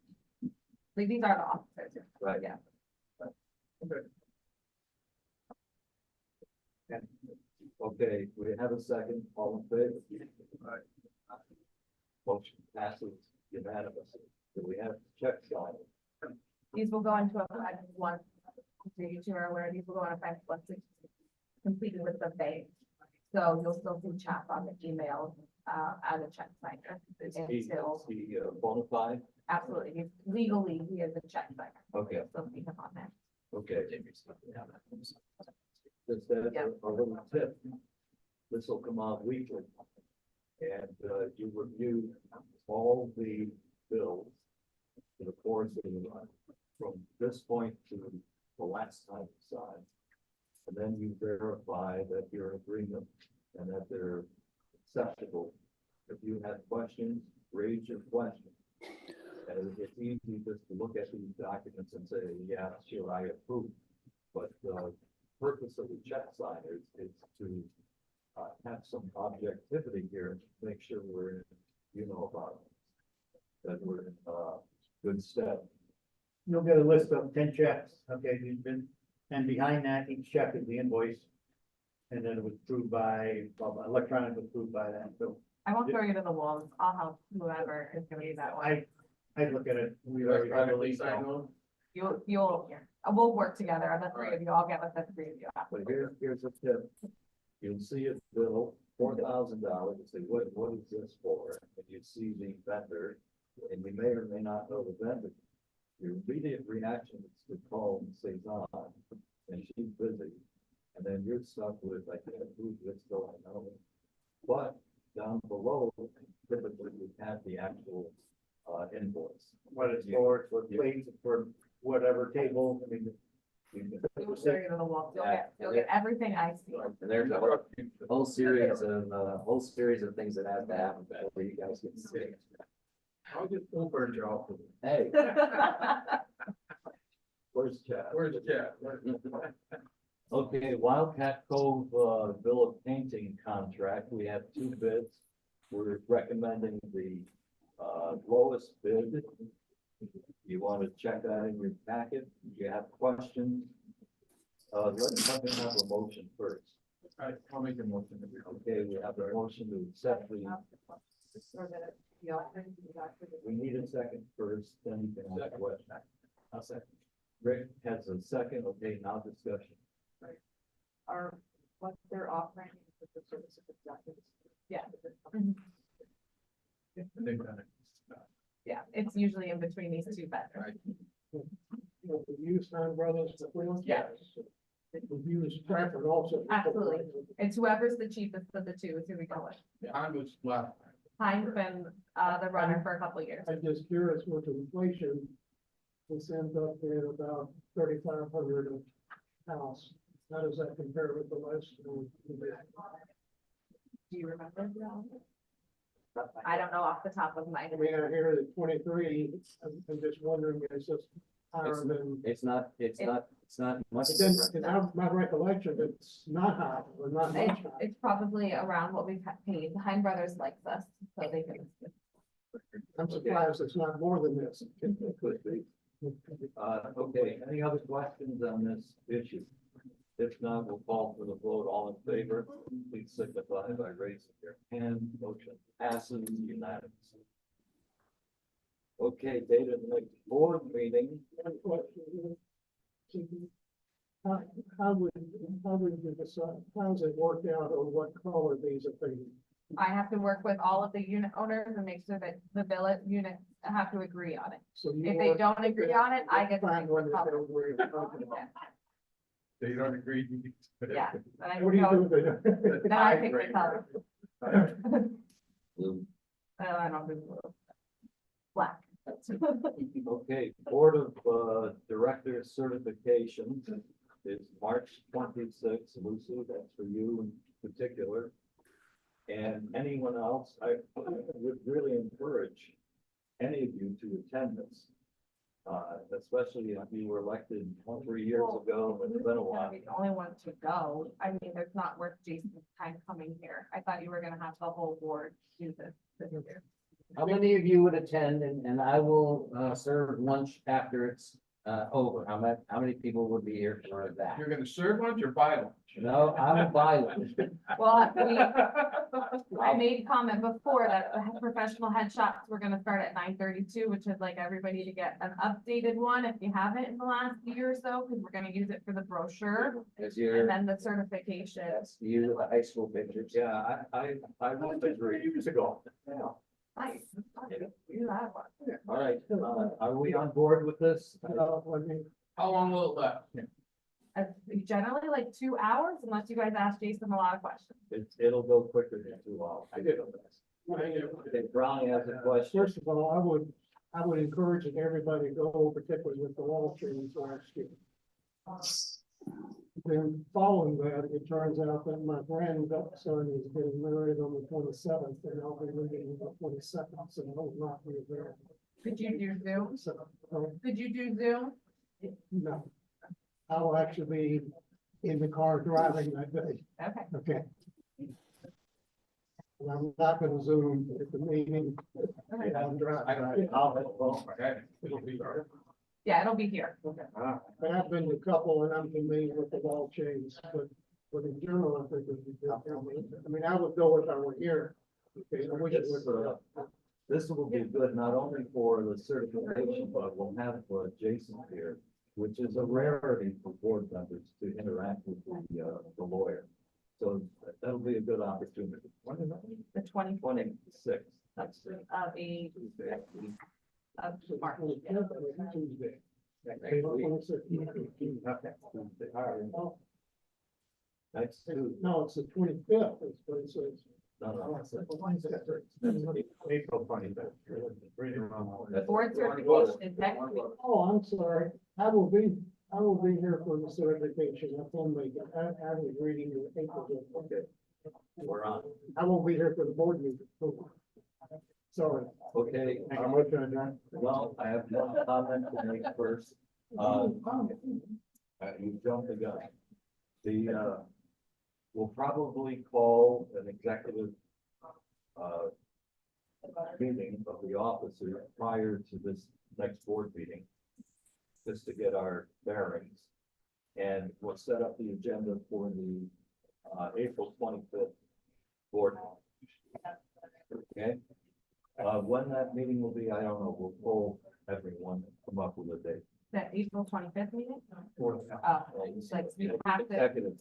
Like, these are the officers. Right. Yeah. Okay, we have a second, all in favor? Right. Motion passes unanimously. Do we have check sign? These will go into effect once, so you two are aware, these will go into effect once it's completed with the bank. So you'll still see chat on the email, as a check signer Is until, he bona fide? absolutely, legally, he is a check signer. Okay. You'll still see him on there. Okay. Just as a little tip, this will come out weekly. And you review all the bills for the course of the month, from this point to the last time you sign. And then you verify that you're in agreement and that they're acceptable. If you have questions, raise your question. And it's easy just to look at these documents and say, yeah, sure, I approve. But the purpose of the check signers is to have some objectivity here, make sure we're in, you know, about it, that we're in good step. You'll get a list of 10 checks, okay, you've been, and behind that, each check is the invoice. And then it was approved by, well, electronically approved by that, so I won't throw you to the wolves. I'll help whoever is gonna be that way. I look at it. We already have a lease on. We'll work together. The three of you, I'll get with the three of you. But here's a tip. You'll see a bill, $4,000, you say, what is this for? And you see the vendor, and you may or may not know the vendor. Your immediate reaction is to call and say, on, and she's busy. And then you're stuck with, I can't believe this going on. But down below, typically you have the actual invoice. What it's for plates, for whatever table, I mean. We'll show you to the wolves. You'll get everything I see. And there's a whole series of things that have to happen before you guys get sick. I'll just over you off. Hey. Where's Chad? Where's Chad? Okay, Wildcat Cove, Villa painting contract, we have 2 bids. We're recommending the, lowest bid. You want to check that in your packet? You have questions? Let's have a motion first. All right, I'll make a motion. Okay, we have a motion to accept the. We need a second first, then you can ask a question. I'll second. Rick has a second, okay, now discussion. Or what they're offering for the service of executives. Yeah. They've done it. Yeah, it's usually in between these two vendors. Use Time Brothers, Yeah. use Stratford also. Absolutely. It's whoever's the cheapest of the two is who we go with. I was flat. Heinz been, the runner for a couple of years. I'm just curious with inflation, this ends up being about 3,500 a house. How does that compare with the last? Do you remember? I don't know off the top of my head. I mean, I hear that 23, I'm just wondering, is this higher than? It's not much Then, different. in my recollection, it's not high, or not much high. It's probably around what we've paid. The Hein brothers likes us, so they can. I'm surprised it's not more than this. It could be. Okay, any other questions on this issue? If not, we'll call for the vote. All in favor, please signify by raising your hand. Motion passes unanimously. Okay, date of the next board meeting. How would you decide, how's it work out on what color these are painted? I have to work with all of the unit owners and make sure that the village units have to agree on it. So you If they want- don't agree on it, I get to Find pick one the that they color. agree with. They don't agree. Yeah. Then I What do you go- do with it? Then I pick the color. Blue. I don't do blue. Black. Okay, Board of Directors certification is March 26th. Lucy, that's for you in particular. And anyone else, I would really encourage any of you to attend this. Especially if you were elected 3 years ago, it's been a while. The only one to go. I mean, it's not worth Jason's time coming here. I thought you were gonna have the whole board do this year. How many of you would attend and I will serve lunch after it's over? How many people would be here for that? You're gonna serve lunch or buy lunch? No, I will buy lunch. Well, I made comment before that the professional headshots were gonna start at 9:32, which is like everybody to get an updated one if you haven't in the last year or so, because we're gonna use it for the brochure As and your, then the certification. you, the high school pictures. Yeah, I would agree. Years ago. Yeah. Nice. You have one. All right, are we on board with this? How long will it last? Generally like 2 hours, unless you guys ask Jason a lot of questions. It'll go quicker than 2 hours. Okay, Brownie has a question. First of all, I would encourage everybody to go, particularly with the wall trees last year. Then following that, it turns out that my grandson is getting married on the 27th, and I'll be leaving on the 22nd, so I will not be there. Could you do Zoom? So, Could you do Zoom? no, I will actually be in the car driving that day. Okay. Okay. And I'm not gonna Zoom at the meeting. Yeah, it'll be here. But I've been to a couple and I'm familiar with the wall chains, but in general, I think it'd be good. I mean, I would go if I were here. Okay, I wish it would. This will be good not only for the certification, but we'll have Jason here, which is a rarity for board members to interact with the lawyer. So that'll be a good opportunity. The 20th 26th. That's of a of March. Tuesday. Next Tuesday. No, it's the 25th, it's what it says. No, it's April 25th. The board certification is next week. Oh, I'm sorry. I will be here for the certification. I will make it. I was reading the April. Okay. We're on. I won't be here for the board meeting. Sorry. Okay. Well, I have one comment to make first. You jumped the gun. We'll probably call an executive meeting of the officers prior to this next board meeting, just to get our bearings. And we'll set up the agenda for the April 25th board. Okay. When that meeting will be, I don't know. We'll pull everyone, come up with a date. That April 25th meeting? It's Like you have to, executive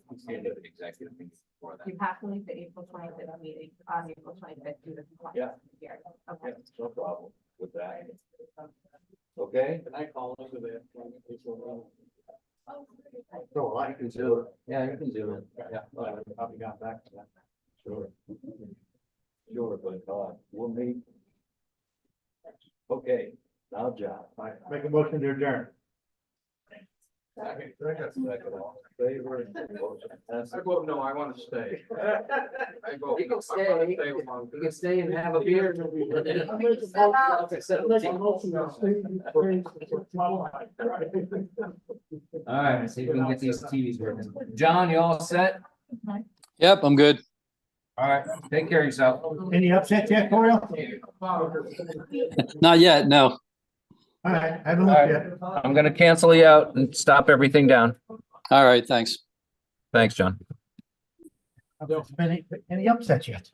meeting for that. you have to leave the April 25th meeting on April 25th due to the. Yeah. Here. Yeah, Okay. no problem with that. Okay? Can I call into that? So I can Do it. Yeah, you can do it. Yeah. probably got back to that. Sure. Sure, but we'll meet. Okay, now John. I make a motion to adjourn. Second, all in favor, motion passes. I vote no, I want to stay. I vote You can no, I stay. wanna stay along. You can stay and have a beer. I make a motion to stay. All right, see if we can get these TVs working. John, you all set? Yep, I'm good. All right, take care of yourself. Any upset yet, Coyle? Not yet, no. All right, have a look yet. I'm gonna cancel you out and stop everything down. All right, thanks. Thanks, John. Any upset yet?